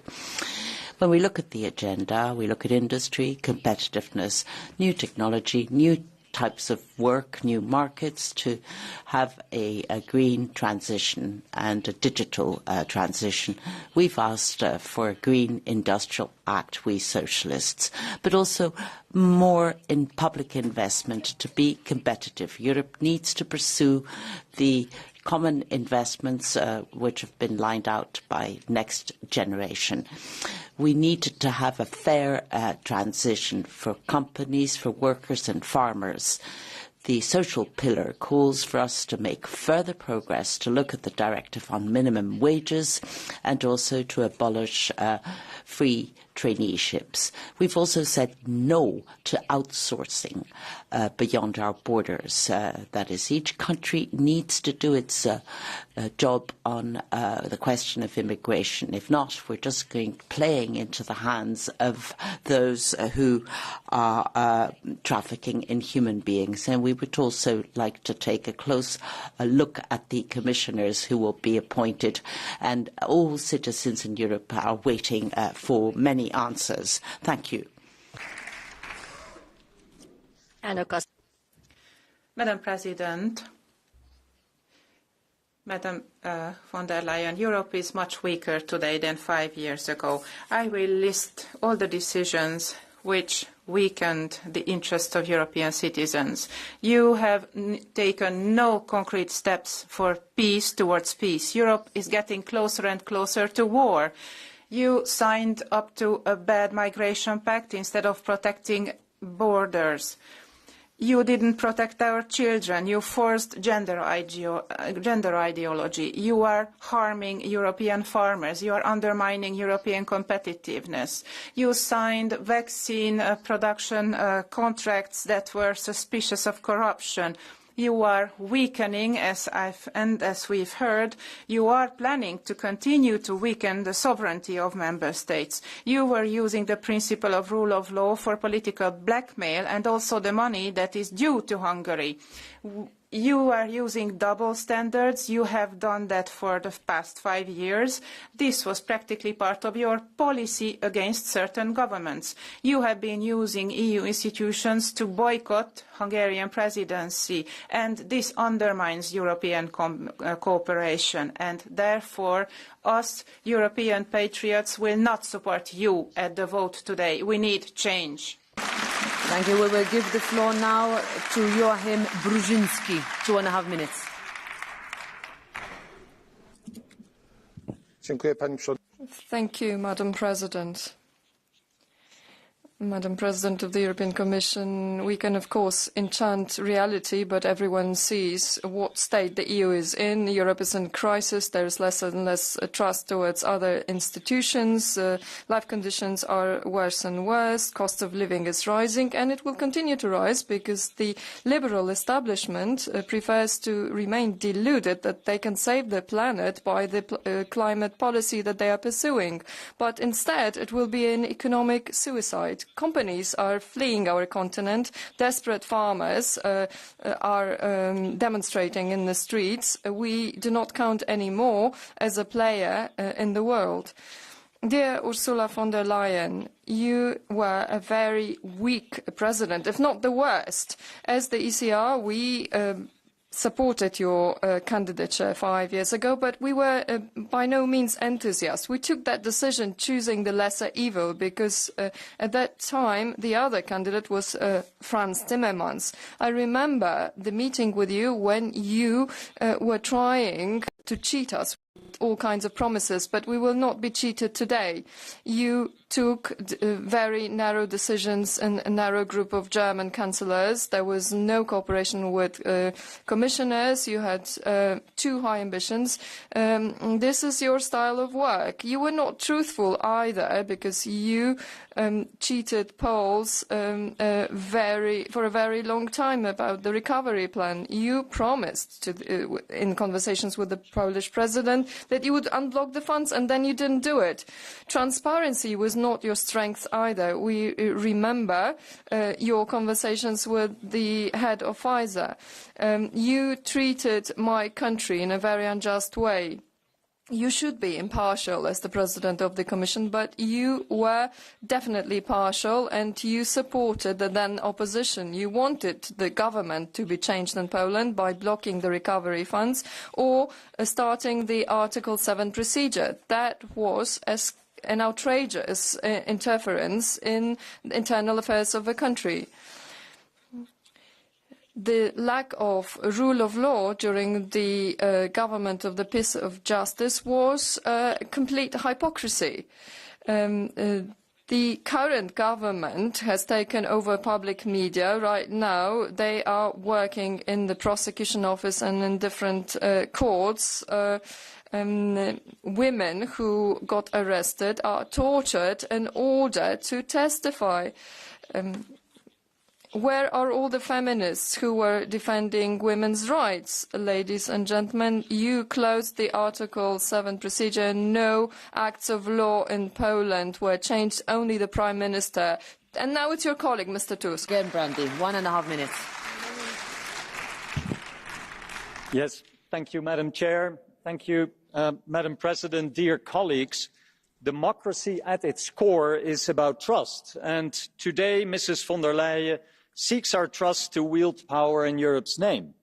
[SPEAKER 7] When we look at the agenda, we look at industry, competitiveness, new technology, new types of work, new markets, to have a green transition and a digital transition. We've asked for a Green Industrial Act, we socialists, but also more in public investment to be competitive. Europe needs to pursue the common investments which have been lined out by Next Generation. We need to have a fair transition for companies, for workers and farmers. The social pillar calls for us to make further progress, to look at the directive on minimum wages and also to abolish free traineeships. We've also said no to outsourcing beyond our borders. That is, each country needs to do its job on the question of immigration. If not, we're just playing into the hands of those who are trafficking in human beings. And we would also like to take a close look at the commissioners who will be appointed. And all citizens in Europe are waiting for many answers. Thank you.
[SPEAKER 14] Madam President, Madam von der Leyen, Europe is much weaker today than 5 years ago. I will list all the decisions which weakened the interest of European citizens. You have taken no concrete steps for peace towards peace. Europe is getting closer and closer to war. You signed up to a bad migration pact instead of protecting borders. You didn't protect our children. You forced gender ideology. You are harming European farmers. You are undermining European competitiveness. You signed vaccine production contracts that were suspicious of corruption. You are weakening, as we've heard, you are planning to continue to weaken the sovereignty of member states. You were using the principle of rule of law for political blackmail and also the money that is due to Hungary. You are using double standards. You have done that for the past 5 years. This was practically part of your policy against certain governments. You have been using EU institutions to boycott Hungarian presidency, and this undermines European cooperation. And therefore, us European patriots will not support you at the vote today. We need change.
[SPEAKER 1] Thank you. We will give the floor now to Joachim Brusinski. 2.5 minutes.
[SPEAKER 11] Thank you, Madam President. Madam President of the European Commission, we can, of course, enchant reality, but everyone sees what state the EU is in. Europe is in crisis. There is less and less trust towards other institutions. Life conditions are worse and worse. Cost of living is rising, and it will continue to rise because the liberal establishment prefers to remain deluded that they can save the planet by the climate policy that they are pursuing. But instead, it will be an economic suicide. Companies are fleeing our continent. Desperate farmers are demonstrating in the streets. We do not count anymore as a player in the world. Dear Ursula von der Leyen, you were a very weak president, if not the worst. As the ECR, we supported your candidature 5 years ago, but we were by no means enthusiastic. We took that decision choosing the lesser evil because at that time the other candidate was Franz Timmermans. I remember the meeting with you when you were trying to cheat us with all kinds of promises, but we will not be cheated today. You took very narrow decisions in a narrow group of German councillors. There was no cooperation with commissioners. You had too high ambitions. This is your style of work. You were not truthful either because you cheated polls for a very long time about the recovery plan. You promised in conversations with the Polish president that you would unblock the funds, and then you didn't do it. Transparency was not your strength either. We remember your conversations with the head of Pfizer. You treated my country in a very unjust way. You should be impartial as the President of the Commission, but you were definitely partial and you supported the then opposition. You wanted the government to be changed in Poland by blocking the recovery funds or starting the Article 7 procedure. That was an outrageous interference in the internal affairs of the country. The lack of rule of law during the government of the peace of justice was complete hypocrisy. The current government has taken over public media. Right now, they are working in the prosecution office and in different courts. women who got arrested are tortured in order to testify. Where are all the feminists who were defending women's rights? Ladies and gentlemen, you closed the Article 7 procedure. No acts of law in Poland were changed, only the Prime Minister. And now it's your colleague, Mr. Tusk.
[SPEAKER 1] Again, Brandy, 1.5 minutes.
[SPEAKER 6] Yes, thank you, Madam Chair. Thank you, Madam President, dear colleagues. Democracy at its core is about trust. And today, Mrs. von der Leyen seeks our trust to wield power in Europe's name.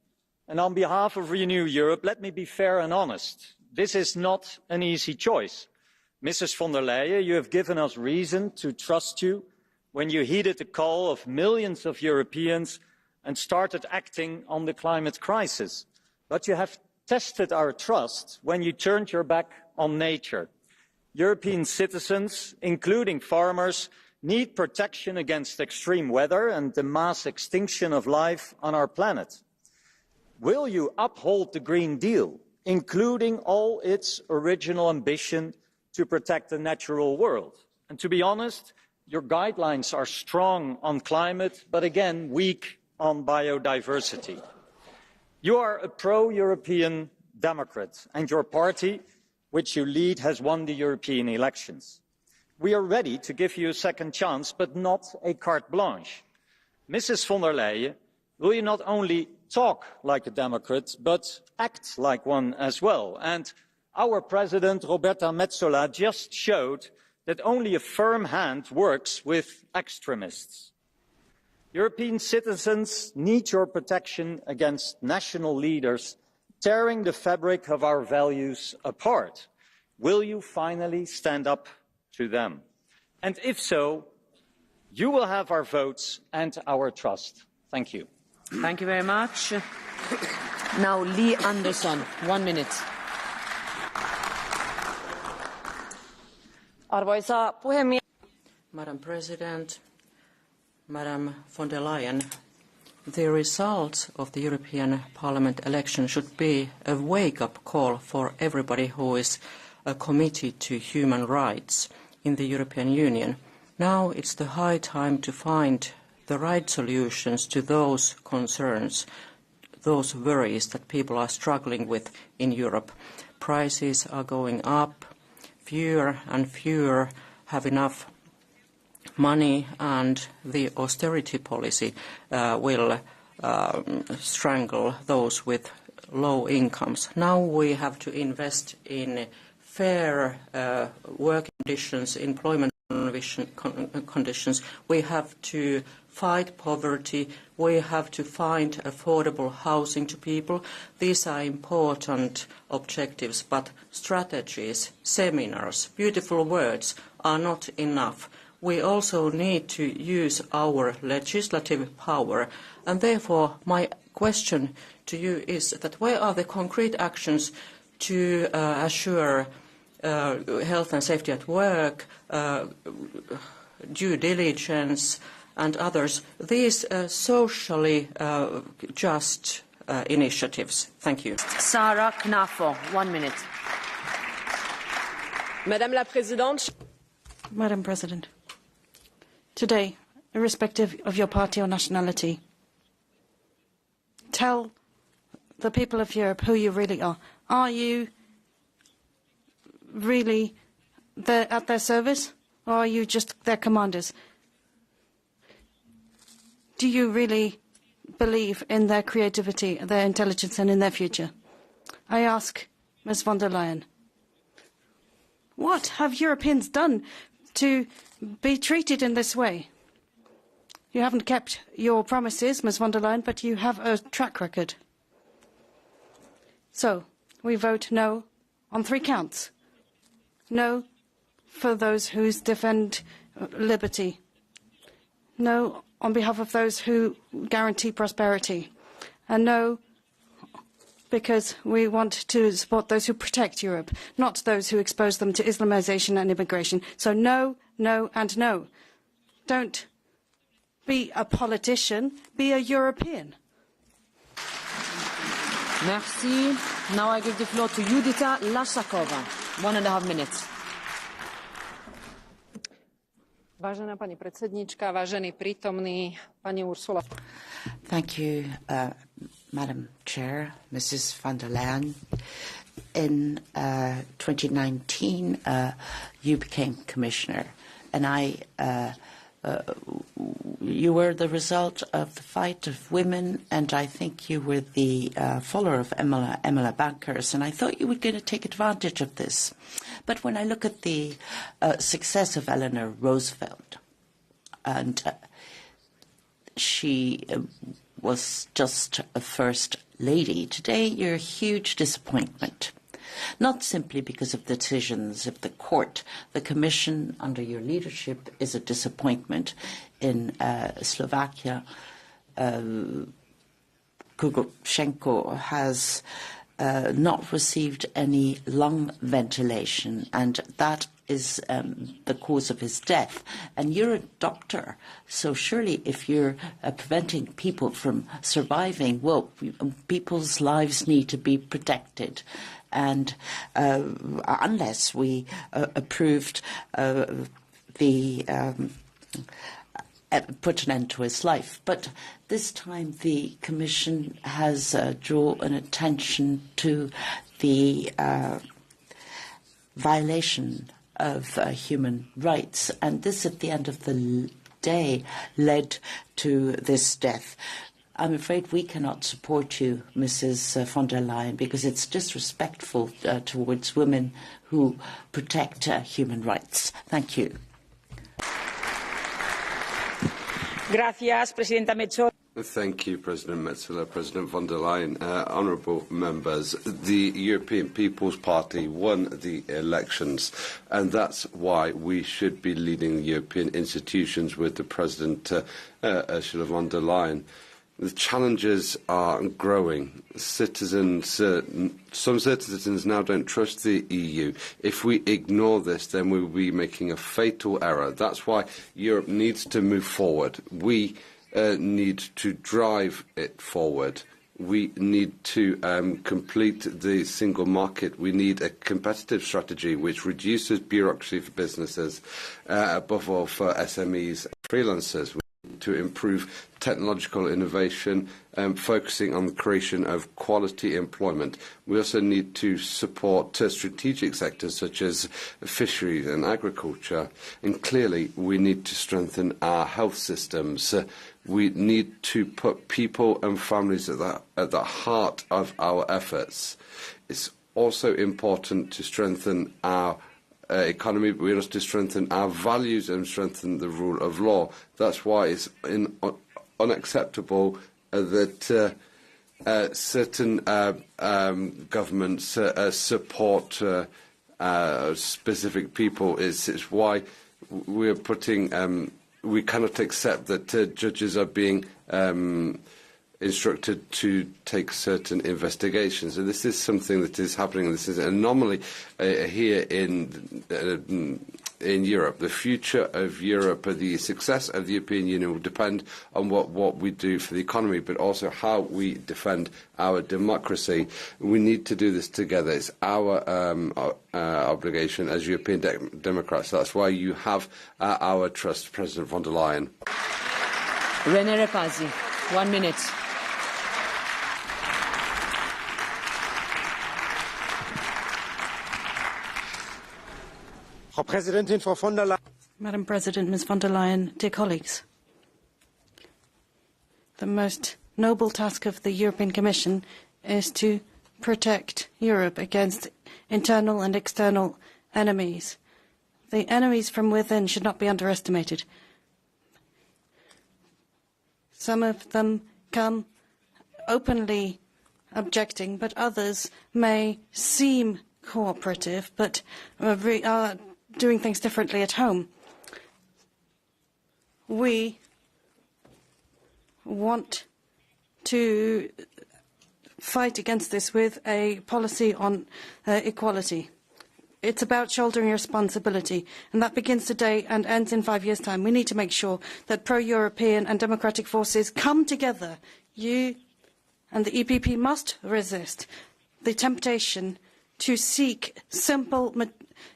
[SPEAKER 6] And on behalf of Renew Europe, let me be fair and honest. This is not an easy choice. Mrs. von der Leyen, you have given us reason to trust you when you heeded the call of millions of Europeans and started acting on the climate crisis. But you have tested our trust when you turned your back on nature. European citizens, including farmers, need protection against extreme weather and the mass extinction of life on our planet. Will you uphold the Green Deal, including all its original ambition to protect the natural world? And to be honest, your guidelines are strong on climate, but again, weak on biodiversity. You are a pro-European Democrat, and your party, which you lead, has won the European elections. We are ready to give you a second chance, but not a carte blanche. Mrs. von der Leyen, will you not only talk like a Democrat, but act like one as well? And our President, Roberta Metsola, just showed that only a firm hand works with extremists. European citizens need your protection against national leaders tearing the fabric of our values apart. Will you finally stand up to them? And if so, you will have our votes and our trust. Thank you.
[SPEAKER 1] Thank you very much. Now, Lee Anderson, 1 minute.
[SPEAKER 15] Arvoisa puhemies.
[SPEAKER 16] Madam President, Madam von der Leyen, the results of the European Parliament election should be a wake-up call for everybody who is committed to human rights in the European Union. Now it's the high time to find the right solutions to those concerns, those worries that people are struggling with in Europe. Prices are going up, fewer and fewer have enough money, and the austerity policy will strangle those with low incomes. Now we have to invest in fair work conditions, employment conditions. We have to fight poverty. We have to find affordable housing to people. These are important objectives, but strategies, seminars, beautiful words are not enough. We also need to use our legislative power, and therefore my question to you is that where are the concrete actions to assure health and safety at work, due diligence and others, these socially just initiatives? Thank you.
[SPEAKER 1] Sarah Knafo, 1 minute.
[SPEAKER 15] Madame la Présidente.
[SPEAKER 12] Madam President, today, irrespective of your party or nationality, tell the people of Europe who you really are. Are you really at their service, or are you just their commanders? Do you really believe in their creativity, their intelligence and in their future? I ask Ms. von der Leyen, what have Europeans done to be treated in this way? You haven't kept your promises, Ms. von der Leyen, but you have a track record. So, we vote no on 3 counts. No for those who defend liberty. No on behalf of those who guarantee prosperity. And no because we want to support those who protect Europe, not those who expose them to Islamization and immigration. So no, no and no. Don't be a politician, be a European.
[SPEAKER 1] Merci. Now I give the floor to Judita Lasakova. 1.5 minutes.
[SPEAKER 8] Vážená pani predsedníčka, vážení prítomní, pani Ursula.
[SPEAKER 7] Thank you, Madam Chair, Mrs. von der Leyen. In 2019, you became Commissioner, and you were the result of the fight of women, and I think you were the follower of Emma Bankers, and I thought you were going to take advantage of this. But when I look at the success of Eleanor Roosevelt, and she was just a first lady, today you're a huge disappointment. Not simply because of the decisions of the court. The Commission, under your leadership, is a disappointment. In Slovakia, Kugelchenko has not received any lung ventilation, and that is the cause of his death. And you're a doctor, so surely if you're preventing people from surviving, well, people's lives need to be protected. And unless we approved put an end to his life. But this time the Commission has drawn an attention to the violation of human rights, and this at the end of the day led to this death. I'm afraid we cannot support you, Mrs. von der Leyen, because it's disrespectful towards women who protect human rights. Thank you.
[SPEAKER 15] Gracias, Presidenta Metsola.
[SPEAKER 9] Thank you, President Metsola, President von der Leyen. Honourable members, the European People's Party won the elections, and that's why we should be leading the European institutions with the President Ursula von der Leyen. The challenges are growing. Some citizens now don't trust the EU. If we ignore this, then we will be making a fatal error. That's why Europe needs to move forward. We need to drive it forward. We need to complete the single market. We need a competitive strategy which reduces bureaucracy for businesses, above all for SMEs and freelancers. We need to improve technological innovation, focusing on the creation of quality employment. We also need to support strategic sectors such as fisheries and agriculture. And clearly, we need to strengthen our health systems. We need to put people and families at the heart of our efforts. It's also important to strengthen our economy, but we also to strengthen our values and strengthen the rule of law. That's why it's unacceptable that certain governments support specific people. It's why we're putting. We cannot accept that judges are being instructed to take certain investigations. And this is something that is happening. This is an anomaly here in Europe. The future of Europe, the success of the European Union will depend on what we do for the economy, but also how we defend our democracy. We need to do this together. It's our obligation as European Democrats. That's why you have our trust, President von der Leyen.
[SPEAKER 1] René Repasi, 1 minute.
[SPEAKER 12] Madam President, Ms. von der Leyen, dear colleagues, the most noble task of the European Commission is to protect Europe against internal and external enemies. The enemies from within should not be underestimated. Some of them come openly objecting, but others may seem cooperative, but are doing things differently at home. We want to fight against this with a policy on equality. It's about shouldering responsibility, and that begins today and ends in 5 years' time. We need to make sure that pro-European and democratic forces come together. You and the EPP must resist the temptation to seek simple,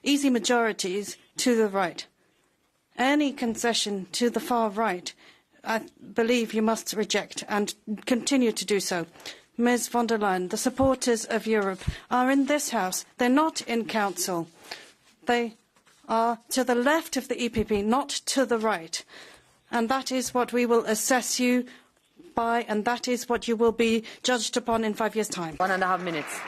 [SPEAKER 12] easy majorities to the right. Any concession to the far right, I believe you must reject and continue to do so. Ms von der Leyen, the supporters of Europe are in this House. They're not in Council. They are to the left of the EPP, not to the right. And that is what we will assess you by, and that is what you will be judged upon in 5 years' time.
[SPEAKER 1] 1.5 minutes.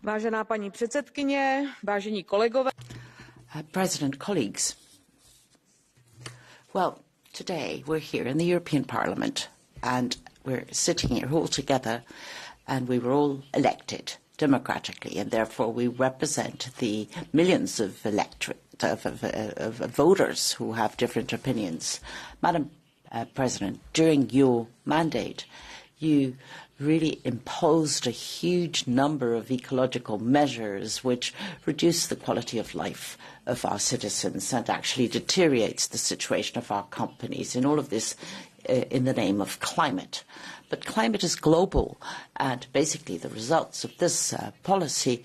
[SPEAKER 17] Vážená paní předsedkyně, vážení kolegové.
[SPEAKER 7] President, colleagues. Well, today we're here in the European Parliament and we're sitting here all together and we were all elected democratically and therefore we represent the millions of voters who have different opinions. Madam President, during your mandate, you really imposed a huge number of ecological measures which reduce the quality of life of our citizens and actually deteriorates the situation of our companies. And all of this in the name of climate. But climate is global, and basically the results of this policy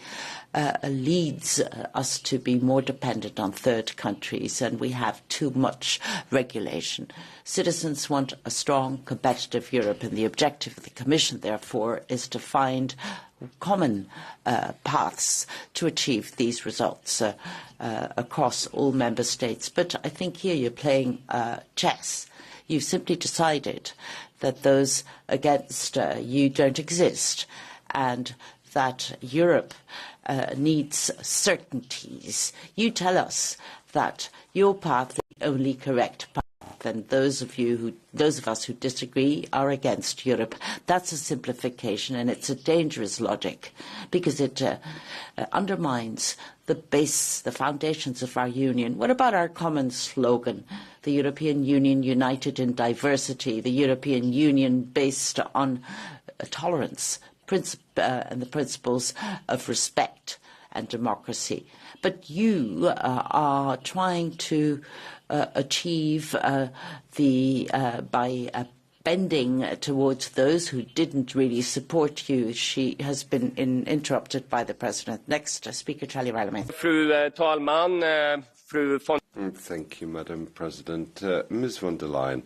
[SPEAKER 7] leads us to be more dependent on third countries, and we have too much regulation. Citizens want a strong, competitive Europe, and the objective of the Commission, therefore, is to find common paths to achieve these results across all member states. But I think here you're playing chess. You've simply decided that those against you don't exist and that Europe needs certainties. You tell us that your path is the only correct path, and those of us who disagree are against Europe. That's a simplification, and it's a dangerous logic because it undermines the base, the foundations of our union. What about our common slogan? The European Union united in diversity, the European Union based on tolerance and the principles of respect and democracy. But you are trying to achieve by bending towards those who didn't really support you. She has been interrupted by the President. Next speaker, Charlie Rallamy.
[SPEAKER 5] Fru talman, fru von...
[SPEAKER 9] Thank you, Madam President. Ms von der Leyen,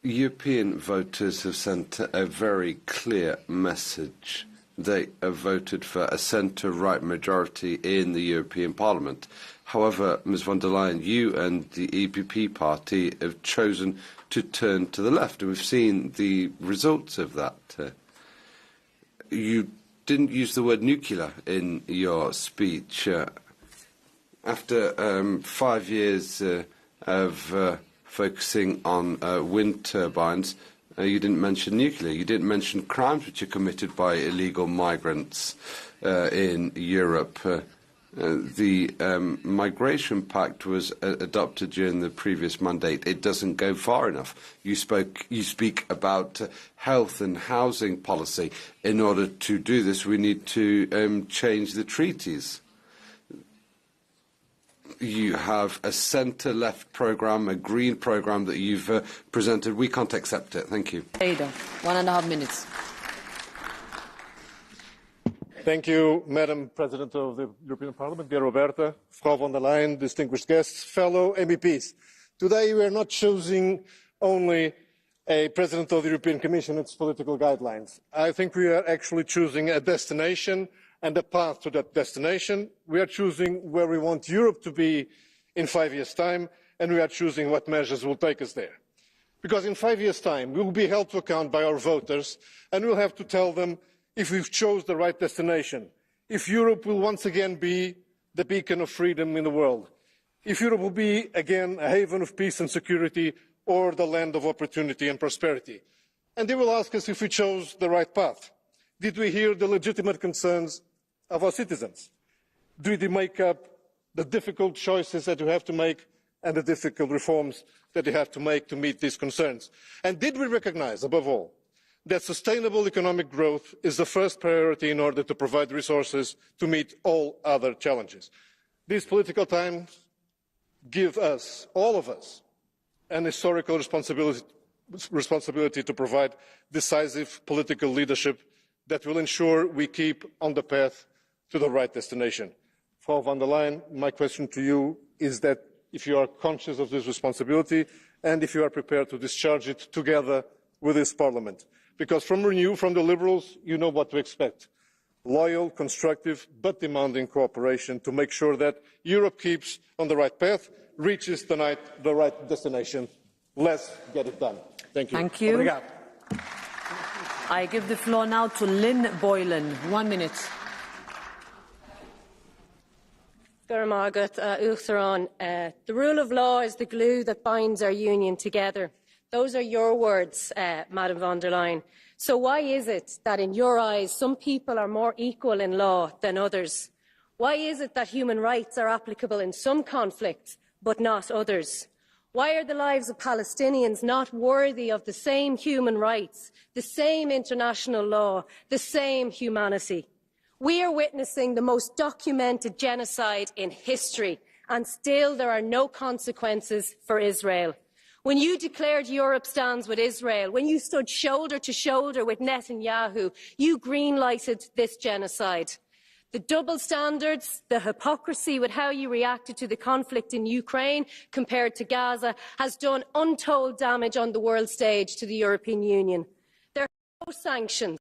[SPEAKER 9] European voters have sent a very clear message. They have voted for a centre-right majority in the European Parliament. However, Ms von der Leyen, you and the EPP party have chosen to turn to the left, and we've seen the results of that. You didn't use the word nuclear in your speech. After 5 years of focusing on wind turbines, you didn't mention nuclear. You didn't mention crimes which are committed by illegal migrants in Europe. The Migration Pact was adopted during the previous mandate. It doesn't go far enough. You speak about health and housing policy. In order to do this, we need to change the treaties. You have a centre-left programme, a green programme that you've presented. We can't accept it. Thank you.
[SPEAKER 1] 1.5 minutes.
[SPEAKER 18] Thank you, Madam President of the European Parliament, dear Roberta, Frau von der Leyen, distinguished guests, fellow MEPs. Today we are not choosing only a President of the European Commission and its political guidelines. I think we are actually choosing a destination and a path to that destination. We are choosing where we want Europe to be in 5 years' time, and we are choosing what measures will take us there. Because in 5 years' time, we will be held to account by our voters, and we'll have to tell them if we've chose the right destination, if Europe will once again be the beacon of freedom in the world, if Europe will be again a haven of peace and security, or the land of opportunity and prosperity. And they will ask us if we chose the right path. Did we hear the legitimate concerns of our citizens? Did we make up the difficult choices that we have to make and the difficult reforms that we have to make to meet these concerns? And did we recognise, above all, that sustainable economic growth is the first priority in order to provide resources to meet all other challenges? These political times give us, all of us, an historical responsibility to provide decisive political leadership that will ensure we keep on the path to the right destination. Frau von der Leyen, my question to you is that if you are conscious of this responsibility and if you are prepared to discharge it together with this Parliament. Because from Renew, from the Liberals, you know what to expect. Loyal, constructive, but demanding cooperation to make sure that Europe keeps on the right path, reaches tonight the right destination. Let's get it done. Thank you.
[SPEAKER 1] Thank you.
[SPEAKER 18] Obrigado.
[SPEAKER 1] I give the floor now to Lynn Boylan. 1 minute.
[SPEAKER 19] The rule of law is the glue that binds our union together. Those are your words, Madam von der Leyen. So why is it that in your eyes some people are more equal in law than others? Why is it that human rights are applicable in some conflicts but not others? Why are the lives of Palestinians not worthy of the same human rights, the same international law, the same humanity? We are witnessing the most documented genocide in history, and still there are no consequences for Israel. When you declared Europe stands with Israel, when you stood shoulder to shoulder with Netanyahu, you green-lighted this genocide. The double standards, the hypocrisy with how you reacted to the conflict in Ukraine compared to Gaza has done untold damage on the world stage to the European Union. There are no sanctions.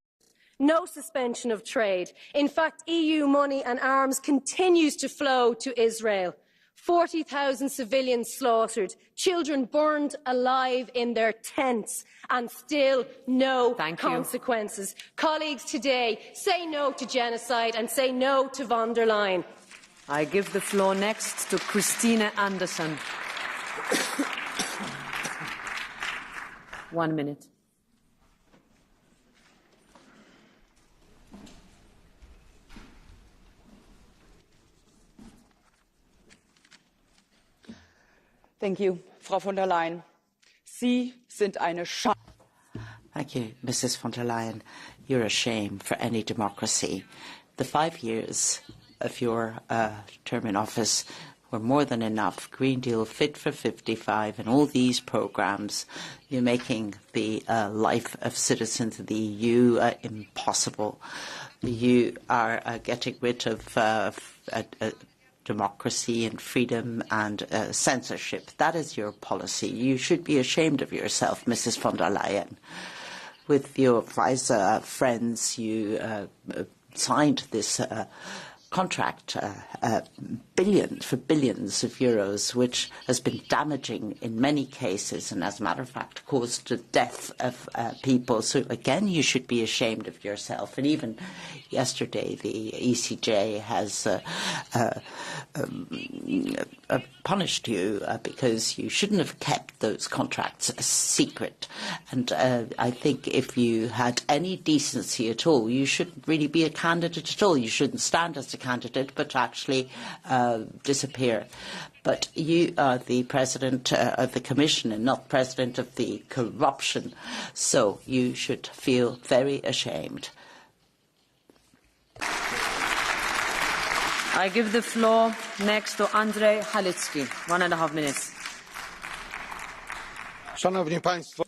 [SPEAKER 19] No suspension of trade. In fact, EU money and arms continues to flow to Israel. 40,000 civilians slaughtered, children burned alive in their tents, and still no consequences. Colleagues, today, say no to genocide and say no to von der Leyen.
[SPEAKER 1] I give the floor next to Christina Anderson. 1 minute.
[SPEAKER 17] Thank you, Frau von der Leyen. Sie sind eine Schande.
[SPEAKER 7] Thank you, Mrs. von der Leyen. You're a shame for any democracy. The 5 years of your term in office were more than enough. Green Deal, Fit for 55, and all these programmes. You're making the life of citizens of the EU impossible. You are getting rid of democracy and freedom and censorship. That is your policy. You should be ashamed of yourself, Mrs. von der Leyen. With your Pfizer friends, you signed this contract for billions of euros, which has been damaging in many cases and, as a matter of fact, caused the death of people. So, again, you should be ashamed of yourself. And even yesterday, the ECJ has punished you because you shouldn't have kept those contracts a secret. And I think if you had any decency at all, you shouldn't really be a candidate at all. You shouldn't stand as a candidate, but actually disappear. But you are the President of the Commission and not President of the corruption. So you should feel very ashamed.
[SPEAKER 1] I give the floor next to Andrzej Halicki. 1.5 minutes.
[SPEAKER 20] Szanowni Państwo.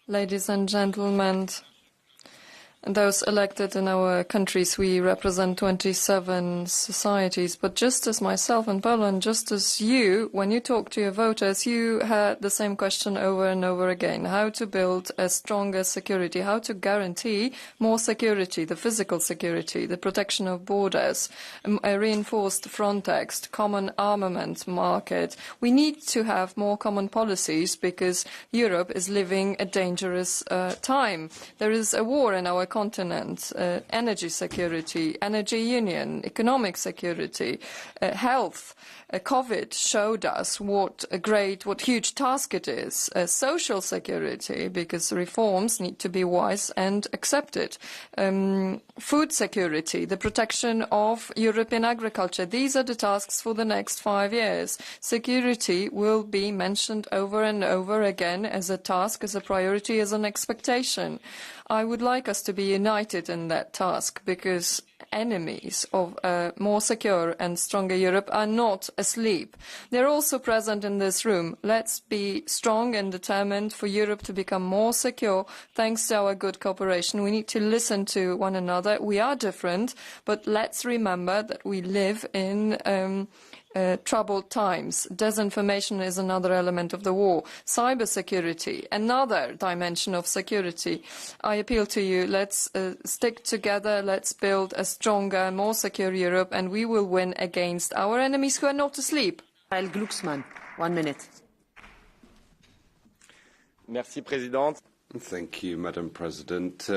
[SPEAKER 11] Ladies and gentlemen, those elected in our countries, we represent 27 societies, but just as myself in Poland, just as you, when you talk to your voters, you had the same question over and over again. How to build a stronger security, how to guarantee more security, the physical security, the protection of borders, a reinforced Frontex, common armament market. We need to have more common policies because Europe is living a dangerous time. There is a war in our continent, energy security, energy union, economic security, health. COVID showed us what huge task it is. Social security, because reforms need to be wise and accepted. Food security, the protection of European agriculture. These are the tasks for the next 5 years. Security will be mentioned over and over again as a task, as a priority, as an expectation. I would like us to be united in that task because enemies of a more secure and stronger Europe are not asleep. They're also present in this room. Let's be strong and determined for Europe to become more secure thanks to our good cooperation. We need to listen to one another. We are different, but let's remember that we live in troubled times. Disinformation is another element of the war. Cybersecurity, another dimension of security. I appeal to you, let's stick together, let's build a stronger, more secure Europe, and we will win against our enemies who are not asleep.
[SPEAKER 1] Glucksmann, 1 minute.
[SPEAKER 5] Merci, Présidente.
[SPEAKER 9] Thank you, Madam President.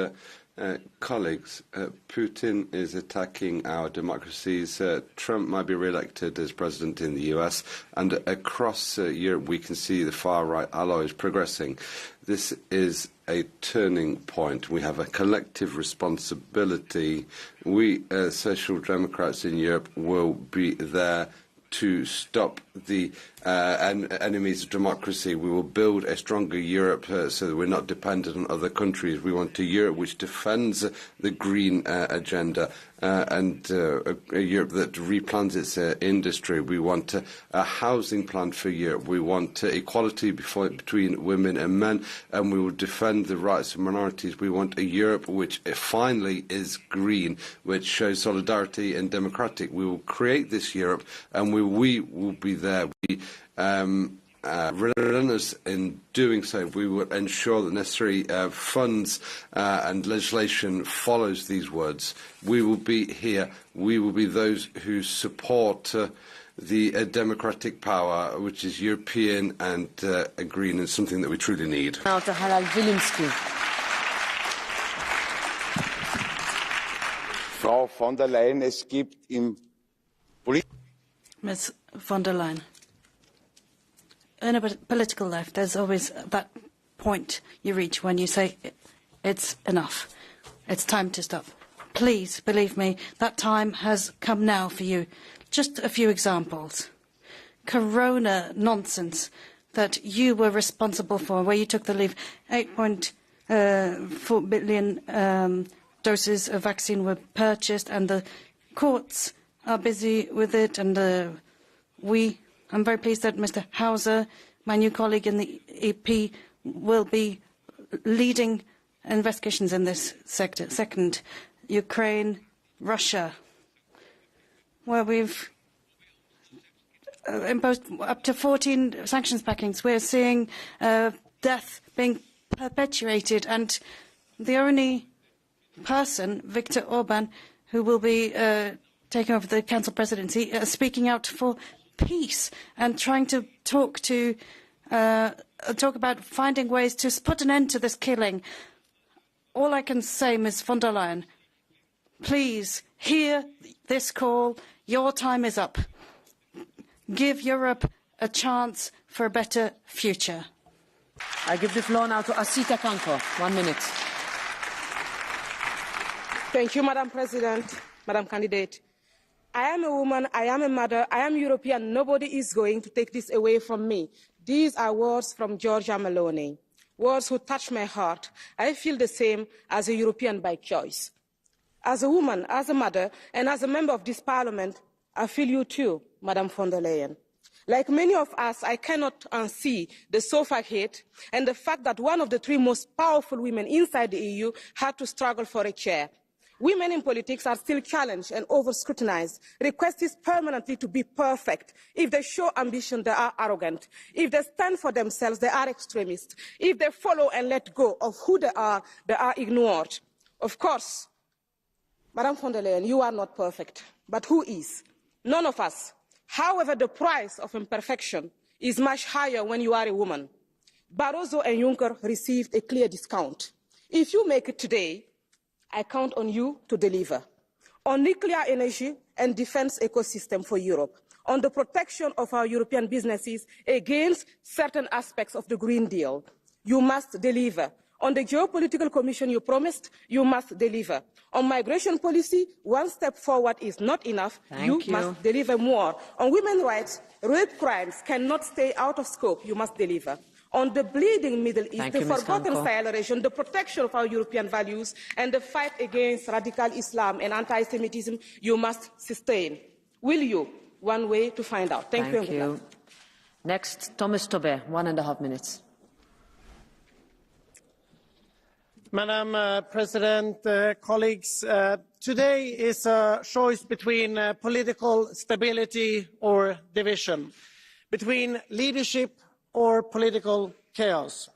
[SPEAKER 9] Colleagues, Putin is attacking our democracies. Trump might be re-elected as president in the US, and across Europe we can see the far-right allies progressing. This is a turning point. We have a collective responsibility. We, Social Democrats in Europe, will be there to stop the enemies of democracy. We will build a stronger Europe so that we're not dependent on other countries. We want a Europe which defends the green agenda and a Europe that replans its industry. We want a housing plan for Europe. We want equality between women and men, and we will defend the rights of minorities. We want a Europe which finally is green, which shows solidarity and democratic. We will create this Europe, and we will be there. Relentless in doing so. We will ensure that necessary funds and legislation follows these words. We will be here. We will be those who support the democratic power, which is European and green, and something that we truly need.
[SPEAKER 1] Now to Halal Wilimski.
[SPEAKER 20] Frau von der Leyen, es gibt im
[SPEAKER 12] Ms. von der Leyen, in a political life, there's always that point you reach when you say, it's enough. It's time to stop. Please, believe me, that time has come now for you. Just a few examples. Corona nonsense that you were responsible for, where you took the lead. 8.4 billion doses of vaccine were purchased, and the courts are busy with it, and I'm very pleased that Mr. Hauser, my new colleague in the EP, will be leading investigations in this sector. Second, Ukraine, Russia, where we've imposed up to 14 sanctions packets. We're seeing death being perpetuated, and the only person, Viktor Orban, who will be taking over the Council presidency, speaking out for peace and trying to talk about finding ways to put an end to this killing. All I can say, Ms. von der Leyen, please hear this call. Your time is up. Give Europe a chance for a better future.
[SPEAKER 1] I give the floor now to Asita Kanko. 1 minute.
[SPEAKER 4] Thank you, Madam President, Madam Candidate. I am a woman, I am a mother, I am European. Nobody is going to take this away from me. These are words from Giorgia Meloni, words who touch my heart. I feel the same as a European by choice. As a woman, as a mother, and as a member of this Parliament, I feel you too, Madam von der Leyen. Like many of us, I cannot unsee the sofa hate and the fact that one of the 3 most powerful women inside the EU had to struggle for a chair. Women in politics are still challenged and over-scrutinized, requested permanently to be perfect. If they show ambition, they are arrogant. If they stand for themselves, they are extremists. If they follow and let go of who they are ignored. Of course, Madam von der Leyen, you are not perfect. But who is? None of us. However, the price of imperfection is much higher when you are a woman. Barroso and Juncker received a clear discount. If you make it today, I count on you to deliver. On nuclear energy and defence ecosystem for Europe. On the protection of our European businesses against certain aspects of the Green Deal. You must deliver. On the geopolitical commission you promised, you must deliver. On migration policy, one step forward is not enough. You must deliver more. On women's rights, rape crimes cannot stay out of scope. You must deliver. on the bleeding Middle East, the forgotten
[SPEAKER 11] Kanko.
[SPEAKER 4] Sahel region, the protection of our European values, and the fight against radical Islam and anti-Semitism, you must sustain. Will you? One way to find out. Thank you. And good luck.
[SPEAKER 1] Next, Thomas Tobé, 1.5 minutes.
[SPEAKER 21] Madam President, colleagues, today is a choice between political stability or division, between leadership or political chaos.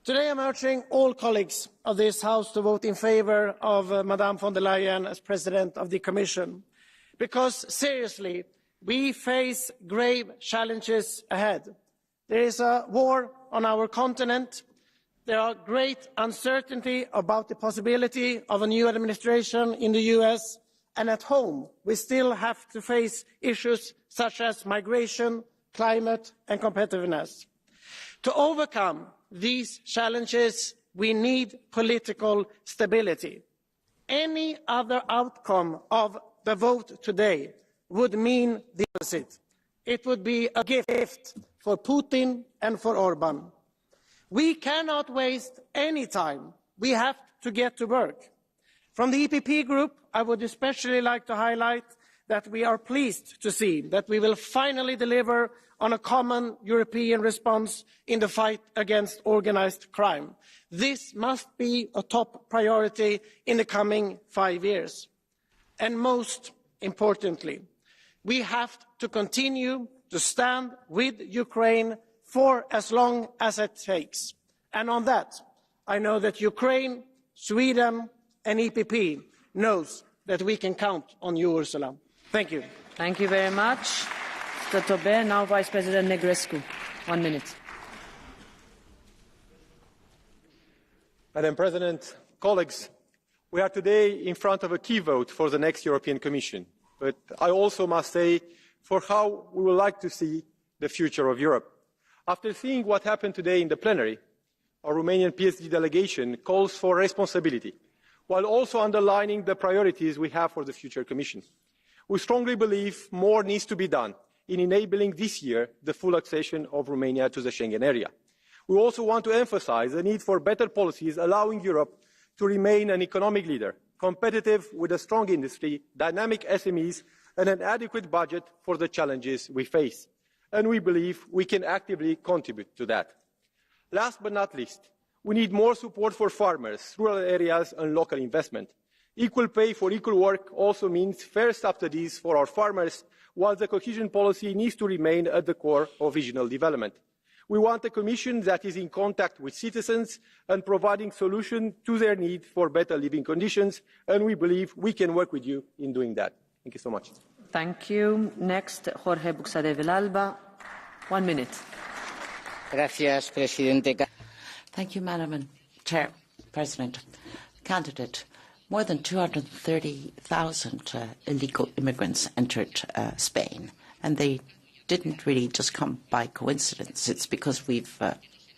[SPEAKER 21] Today I'm urging all colleagues of this House to vote in favour of Madame von der Leyen as President of the Commission, because seriously, we face grave challenges ahead. There is a war on our continent. There are great uncertainty about the possibility of a new administration in the US, and at home we still have to face issues such as migration, climate and competitiveness. To overcome these challenges, we need political stability. Any other outcome of the vote today would mean the opposite. It would be a gift for Putin and for Orban. We cannot waste any time. We have to get to work. From the EPP group, I would especially like to highlight that we are pleased to see that we will finally deliver on a common European response in the fight against organised crime. This must be a top priority in the coming 5 years. And most importantly, we have to continue to stand with Ukraine for as long as it takes. And on that, I know that Ukraine, Sweden and EPP knows that we can count on you, Ursula. Thank you.
[SPEAKER 1] Thank you very much. Mr. Tobé, now Vice President Negrescu. 1 minute.
[SPEAKER 5] Madam President, colleagues, we are today in front of a key vote for the next European Commission. But I also must say for how we would like to see the future of Europe. After seeing what happened today in the plenary, our Romanian PSD delegation calls for responsibility, while also underlining the priorities we have for the future Commission. We strongly believe more needs to be done in enabling this year the full accession of Romania to the Schengen area. We also want to emphasise the need for better policies allowing Europe to remain an economic leader, competitive with a strong industry, dynamic SMEs and an adequate budget for the challenges we face. And we believe we can actively contribute to that. Last but not least, we need more support for farmers, rural areas and local investment. Equal pay for equal work also means fair subsidies for our farmers, while the cohesion policy needs to remain at the core of regional development. We want a Commission that is in contact with citizens and providing solutions to their need for better living conditions, and we believe we can work with you in doing that. Thank you so much.
[SPEAKER 1] Thank you. Next, Jorge Buxade Villalba. 1 minute.
[SPEAKER 22] Gracias, Presidente.
[SPEAKER 7] Thank you, Madam President. Candidate, more than 230,000 illegal immigrants entered Spain, and they didn't really just come by coincidence. It's because we've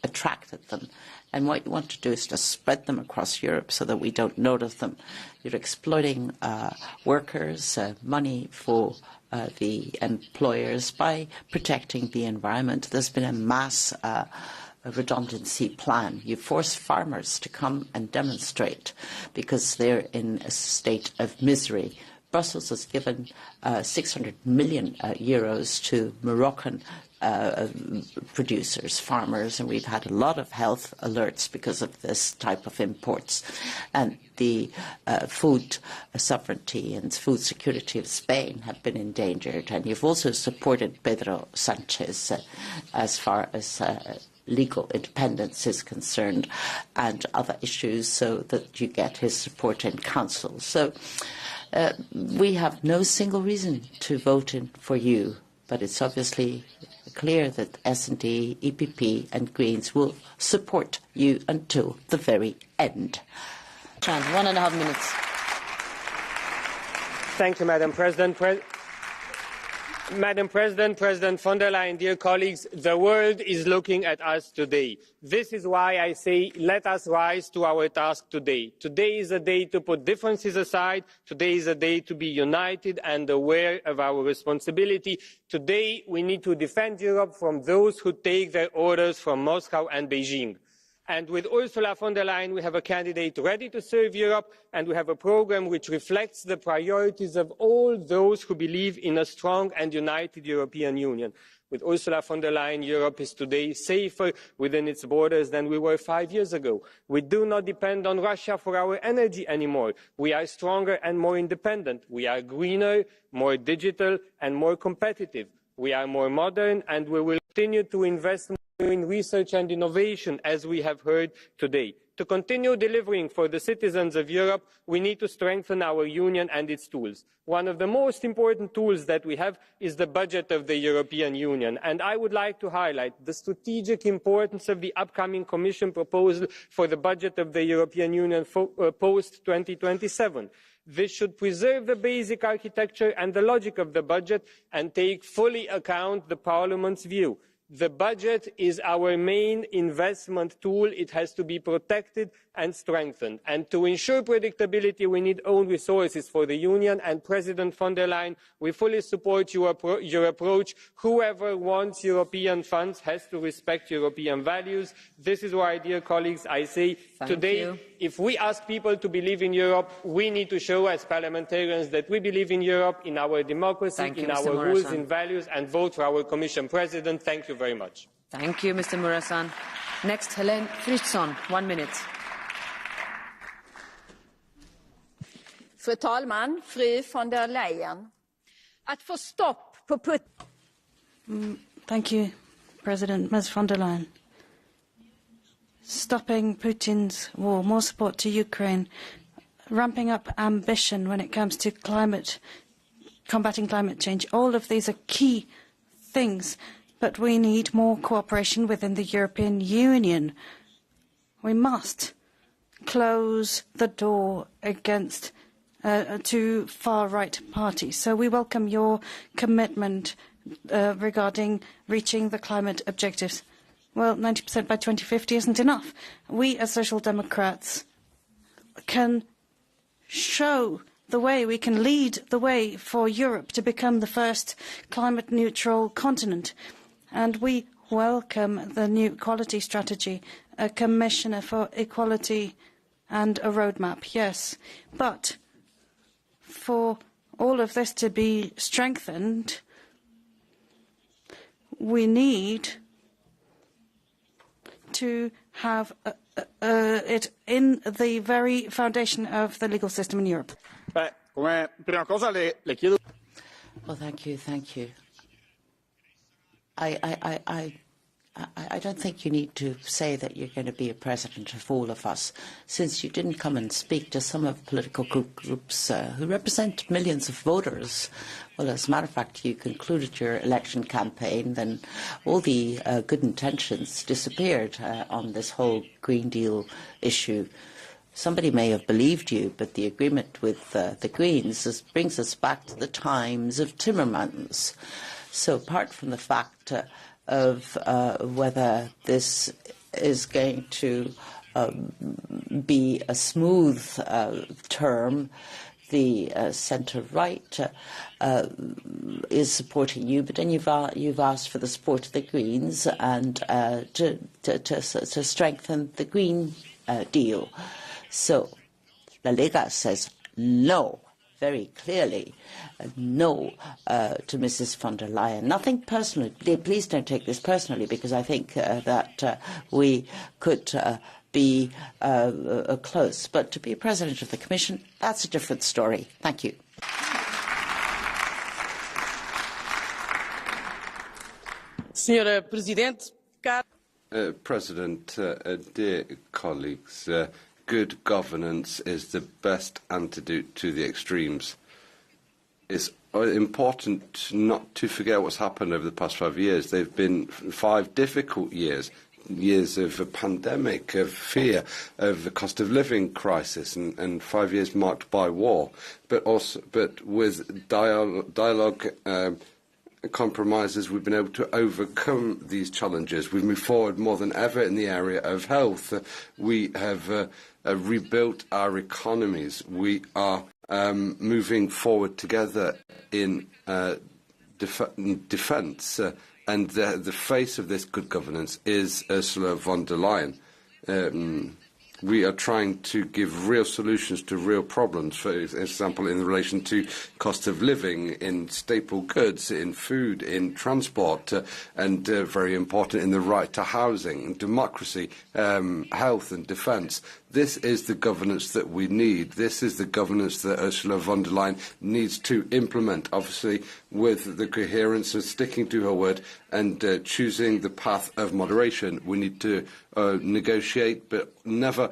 [SPEAKER 7] attracted them. And what you want to do is to spread them across Europe so that we don't notice them. You're exploiting workers, money for the employers by protecting the environment. There's been a mass redundancy plan. You force farmers to come and demonstrate because they're in a state of misery. Brussels has given 600 million euros to Moroccan producers, farmers, and we've had a lot of health alerts because of this type of imports. And the food sovereignty and food security of Spain have been endangered. And you've also supported Pedro Sanchez as far as legal independence is concerned and other issues, so that you get his support in council. So we have no single reason to vote for you, but it's obviously clear that S&D, EPP and Greens will support you until the very end.
[SPEAKER 1] 1.5 minutes.
[SPEAKER 23] Thank you, Madam President.
[SPEAKER 3] Madam President, President von der Leyen, dear colleagues, the world is looking at us today. This is why I say, let us rise to our task today. Today is a day to put differences aside. Today is a day to be united and aware of our responsibility. Today, we need to defend Europe from those who take their orders from Moscow and Beijing. And with Ursula von der Leyen, we have a candidate ready to serve Europe, and we have a programme which reflects the priorities of all those who believe in a strong and united European Union. With Ursula von der Leyen, Europe is today safer within its borders than we were 5 years ago. We do not depend on Russia for our energy anymore. We are stronger and more independent. We are greener, more digital and more competitive. We are more modern, and we will continue to invest in research and innovation, as we have heard today. To continue delivering for the citizens of Europe, we need to strengthen our union and its tools. One of the most important tools that we have is the budget of the European Union, and I would like to highlight the strategic importance of the upcoming Commission proposal for the budget of the European Union post-2027. This should preserve the basic architecture and the logic of the budget and take fully account the Parliament's view. The budget is our main investment tool. It has to be protected and strengthened. And to ensure predictability, we need own resources for the Union. And President von der Leyen, we fully support your approach. Whoever wants European funds has to respect European values. This is why, dear colleagues, I say today, if we ask people to believe in Europe, we need to show as parliamentarians that we believe in Europe, in our democracy, in our rules, in values, and vote for our Commission President. Thank you very much.
[SPEAKER 1] Thank you, Mr. Muresan. Next, Helen Fritzon, 1 minute.
[SPEAKER 10] Fru talman, fru von der Leyen. Att få stopp på
[SPEAKER 12] Thank you, President. Ms. von der Leyen. Stopping Putin's war, more support to Ukraine, ramping up ambition when it comes to combating climate change. All of these are key things, but we need more cooperation within the European Union. We must close the door against to far-right parties. So we welcome your commitment regarding reaching the climate objectives. Well, 90% by 2050 isn't enough. We, as Social Democrats, can show the way, we can lead the way for Europe to become the first climate-neutral continent. And we welcome the new equality strategy, a commissioner for equality and a roadmap, yes. But for all of this to be strengthened, we need to have it in the very foundation of the legal system in Europe.
[SPEAKER 7] Well, thank you. I don't think you need to say that you're going to be a president of all of us, since you didn't come and speak to some of the political groups who represent millions of voters. Well, as a matter of fact, you concluded your election campaign, then all the good intentions disappeared on this whole Green Deal issue. Somebody may have believed you, but the agreement with the Greens brings us back to the times of Timmermans. So apart from the fact of whether this is going to be a smooth term, the centre-right is supporting you, but then you've asked for the support of the Greens and to strengthen the Green Deal. So La Lega says no, very clearly, no to Mrs. von der Leyen. Nothing personal. Please don't take this personally, because I think that we could be close. But to be President of the Commission, that's a different story. Thank you.
[SPEAKER 23] Senhora Presidente,
[SPEAKER 9] President, dear colleagues, good governance is the best antidote to the extremes. It's important not to forget what's happened over the past 5 years. They've been 5 difficult years, years of a pandemic, of fear, of the cost of living crisis, and 5 years marked by war. But with dialogue compromises, we've been able to overcome these challenges. We've moved forward more than ever in the area of health. We have rebuilt our economies. We are moving forward together in defence. And the face of this good governance is Ursula von der Leyen. We are trying to give real solutions to real problems, for example, in relation to cost of living, in staple goods, in food, in transport, and very important in the right to housing, democracy, health and defence. This is the governance that we need. This is the governance that Ursula von der Leyen needs to implement, obviously with the coherence of sticking to her word and choosing the path of moderation. We need to negotiate, but never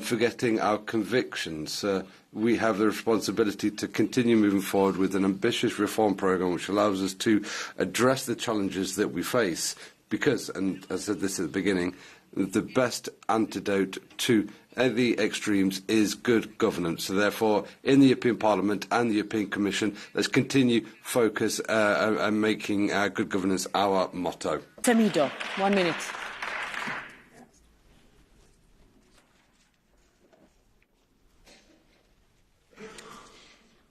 [SPEAKER 9] forgetting our convictions. We have the responsibility to continue moving forward with an ambitious reform programme which allows us to address the challenges that we face because, and I said this at the beginning, the best antidote to the extremes is good governance. So therefore, in the European Parliament and the European Commission, let's continue focus on making good governance our motto.
[SPEAKER 1] Temido, 1 minute.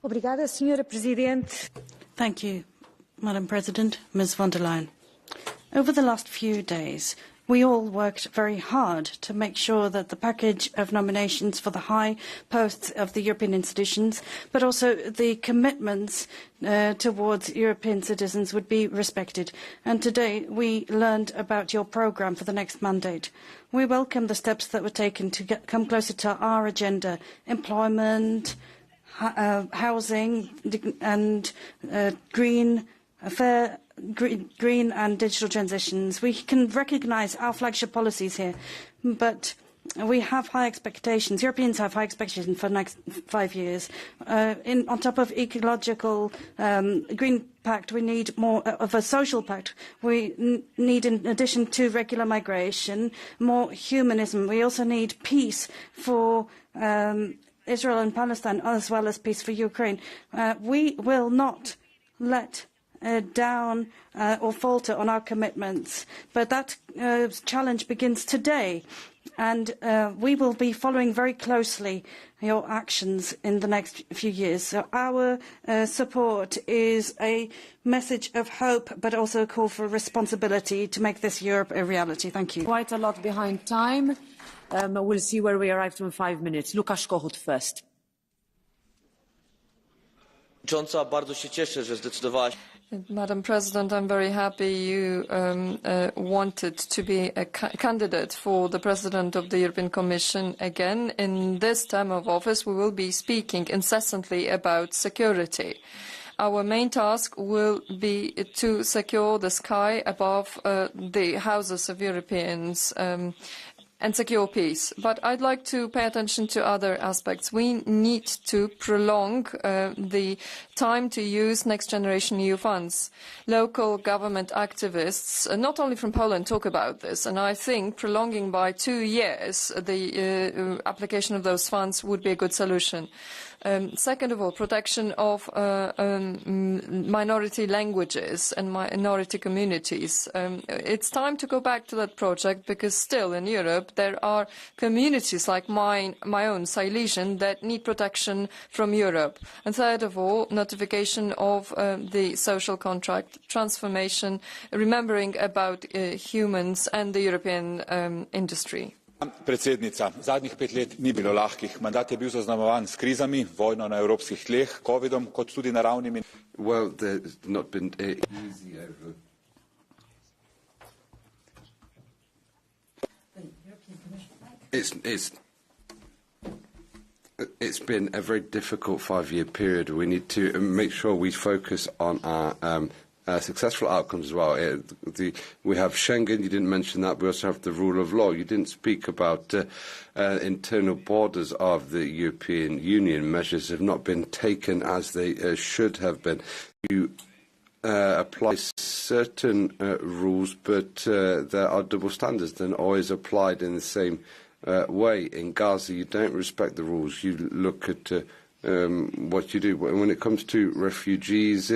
[SPEAKER 12] Obrigada, Senhora Presidente. Thank you, Madam President, Ms von der Leyen. Over the last few days, we all worked very hard to make sure that the package of nominations for the high posts of the European institutions, but also the commitments towards European citizens would be respected. And today we learned about your programme for the next mandate. We welcome the steps that were taken to come closer to our agenda: employment, housing, and green and digital transitions. We can recognise our flagship policies here, but we have high expectations. Europeans have high expectations for the next 5 years. On top of ecological green pact, we need more of a social pact. We need, in addition to regular migration, more humanism. We also need peace for Israel and Palestine, as well as peace for Ukraine. We will not let down or falter on our commitments. But that challenge begins today, and we will be following very closely your actions in the next few years. So our support is a message of hope, but also a call for responsibility to make this Europe a reality. Thank you.
[SPEAKER 1] Quite a lot behind time. We'll see where we arrive in 5 minutes. Łukasz Kochut first.
[SPEAKER 2] Bardzo się cieszę, że zdecydowałaś.
[SPEAKER 11] Madam President, I'm very happy you wanted to be a candidate for the President of the European Commission again. In this term of office, we will be speaking incessantly about security. Our main task will be to secure the sky above the houses of Europeans and secure peace. But I'd like to pay attention to other aspects. We need to prolong the time to use next generation EU funds. Local government activists, not only from Poland, talk about this, and I think prolonging by 2 years the application of those funds would be a good solution. Second of all, protection of minority languages and minority communities. It's time to go back to that project because still in Europe there are communities like my own, Silesian, that need protection from Europe. And third of all, notification of the social contract, transformation, remembering about humans and the European industry.
[SPEAKER 13] Predsednica, zadnjih 5 let ni bilo lahkih. Mandat je bil zaznamovan s krizami, vojno na evropskih tleh, covidom, kot tudi naravnimi.
[SPEAKER 9] Well, there's not been easy over. It's been a very difficult 5-year period. We need to make sure we focus on our successful outcomes as well. We have Schengen, you didn't mention that. We also have the rule of law. You didn't speak about internal borders of the European Union. Measures have not been taken as they should have been. You apply certain rules, but there are double standards. They're not always applied in the same way. In Gaza, you don't respect the rules. You look at what you do. When it comes to refugees,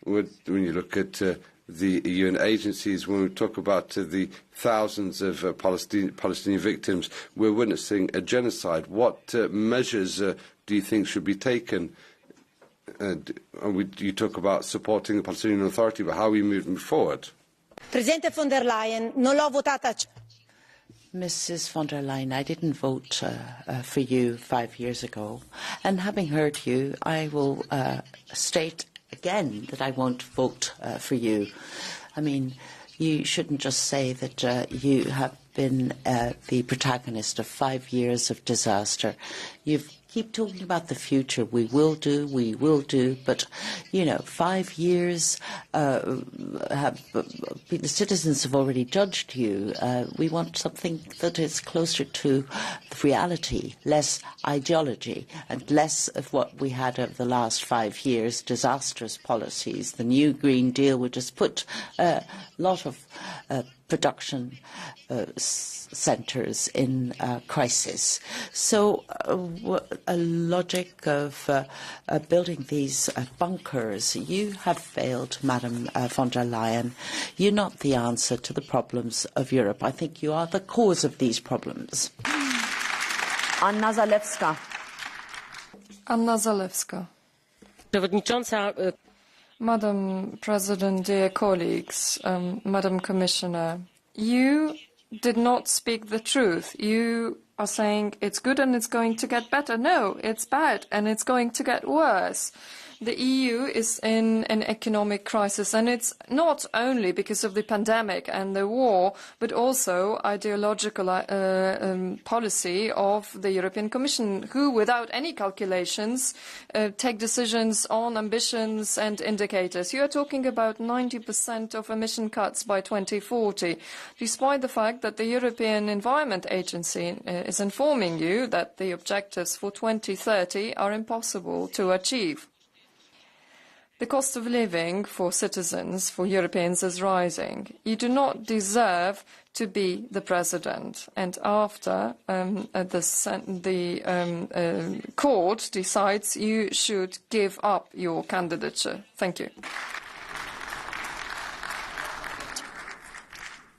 [SPEAKER 9] when you look at the UN agencies, when we talk about the thousands of Palestinian victims, we're witnessing a genocide. What measures do you think should be taken? You talk about supporting the Palestinian Authority, but how are we moving forward?
[SPEAKER 6] Presidente von der Leyen, non l'ho votata.
[SPEAKER 7] Mrs. von der Leyen, I didn't vote for you 5 years ago. And having heard you, I will state again that I won't vote for you. I mean, you shouldn't just say that you have been the protagonist of 5 years of disaster. You keep talking about the future. We will do, but, you know, 5 years, the citizens have already judged you. We want something that is closer to reality, less ideology, and less of what we had over the last 5 years, disastrous policies. The new Green Deal would just put a lot of production centres in crisis. So a logic of building these bunkers, you have failed, Madam von der Leyen. You're not the answer to the problems of Europe. I think you are the cause of these problems.
[SPEAKER 1] Anna Zalewska.
[SPEAKER 11] Anna Zalewska. Madam President, dear colleagues, Madam Commissioner, you did not speak the truth. You are saying it's good and it's going to get better. No, it's bad and it's going to get worse. The EU is in an economic crisis, and it's not only because of the pandemic and the war, but also ideological policy of the European Commission, who, without any calculations, take decisions on ambitions and indicators. You are talking about 90% of emission cuts by 2040, despite the fact that the European Environment Agency is informing you that the objectives for 2030 are impossible to achieve. The cost of living for citizens, for Europeans, is rising. You do not deserve to be the president. And after the court decides, you should give up your candidature. Thank you.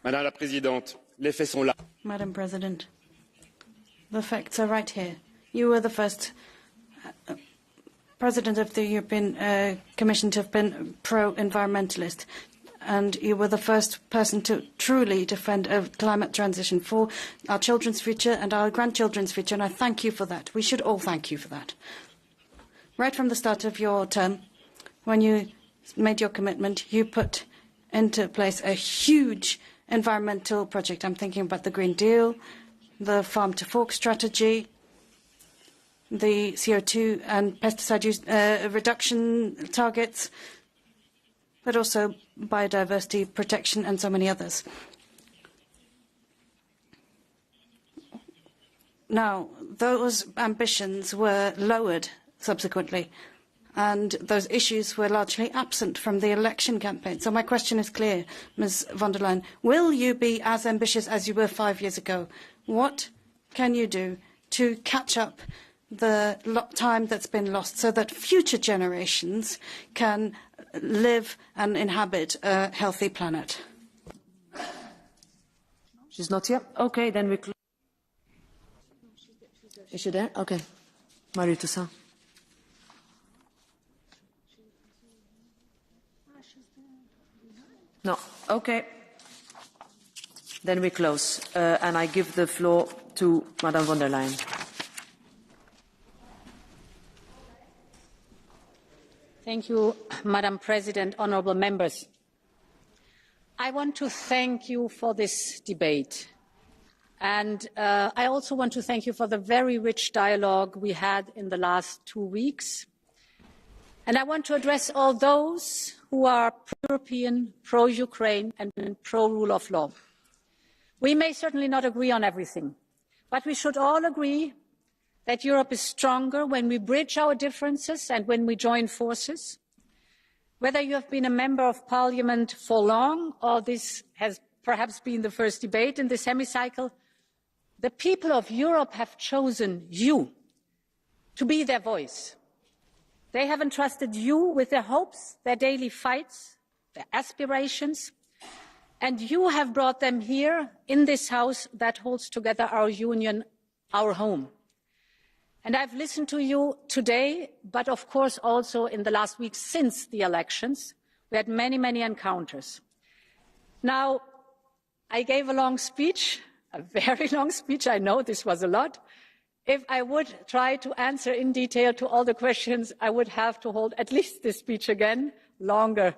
[SPEAKER 14] Madame la Présidente, les faits sont là.
[SPEAKER 12] Madam President, the facts are right here. You were the first President of the European Commission to have been pro-environmentalist, and you were the first person to truly defend a climate transition for our children's future and our grandchildren's future, and I thank you for that. We should all thank you for that. Right from the start of your term, when you made your commitment, you put into place a huge environmental project. I'm thinking about the Green Deal, the farm-to-fork strategy, the CO2 and pesticide use reduction targets, but also biodiversity protection and so many others. Now, those ambitions were lowered subsequently, and those issues were largely absent from the election campaign. So my question is clear, Ms. von der Leyen. Will you be as ambitious as you were 5 years ago? What can you do to catch up the time that's been lost so that future generations can live and inhabit a healthy planet?
[SPEAKER 1] She's not here? Okay, then we close. Is she there? Okay. Marie Toussaint. No. Okay. Then we close. And I give the floor to Madame von der Leyen.
[SPEAKER 15] Thank you, Madam President, honourable members. I want to thank you for this debate. And I also want to thank you for the very rich dialogue we had in the last 2 weeks. And I want to address all those who are pro-European, pro-Ukraine and pro-rule of law. We may certainly not agree on everything, but we should all agree that Europe is stronger when we bridge our differences and when we join forces. Whether you have been a member of Parliament for long or this has perhaps been the first debate in this hemicycle, the people of Europe have chosen you to be their voice. They have entrusted you with their hopes, their daily fights, their aspirations, and you have brought them here in this house that holds together our union, our home. And I've listened to you today, but of course also in the last weeks since the elections. We had many, many encounters. Now, I gave a long speech, a very long speech. I know this was a lot. If I would try to answer in detail to all the questions, I would have to hold at least this speech again, longer.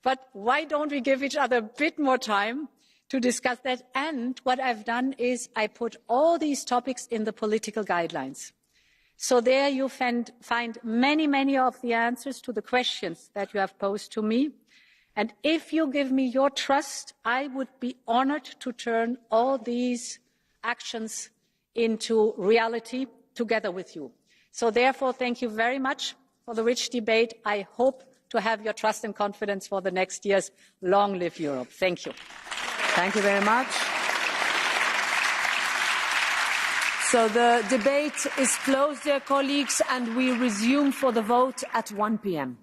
[SPEAKER 15] But why don't we give each other a bit more time to discuss that? And what I've done is I put all these topics in the political guidelines. So there you find many, many of the answers to the questions that you have posed to me. And if you give me your trust, I would be honored to turn all these actions into reality together with you. So therefore, thank you very much for the rich debate. I hope to have your trust and confidence for the next years. Long live Europe. Thank you.
[SPEAKER 1] Thank you very much. So the debate is closed, dear colleagues, and we resume for the vote at 1 p.m.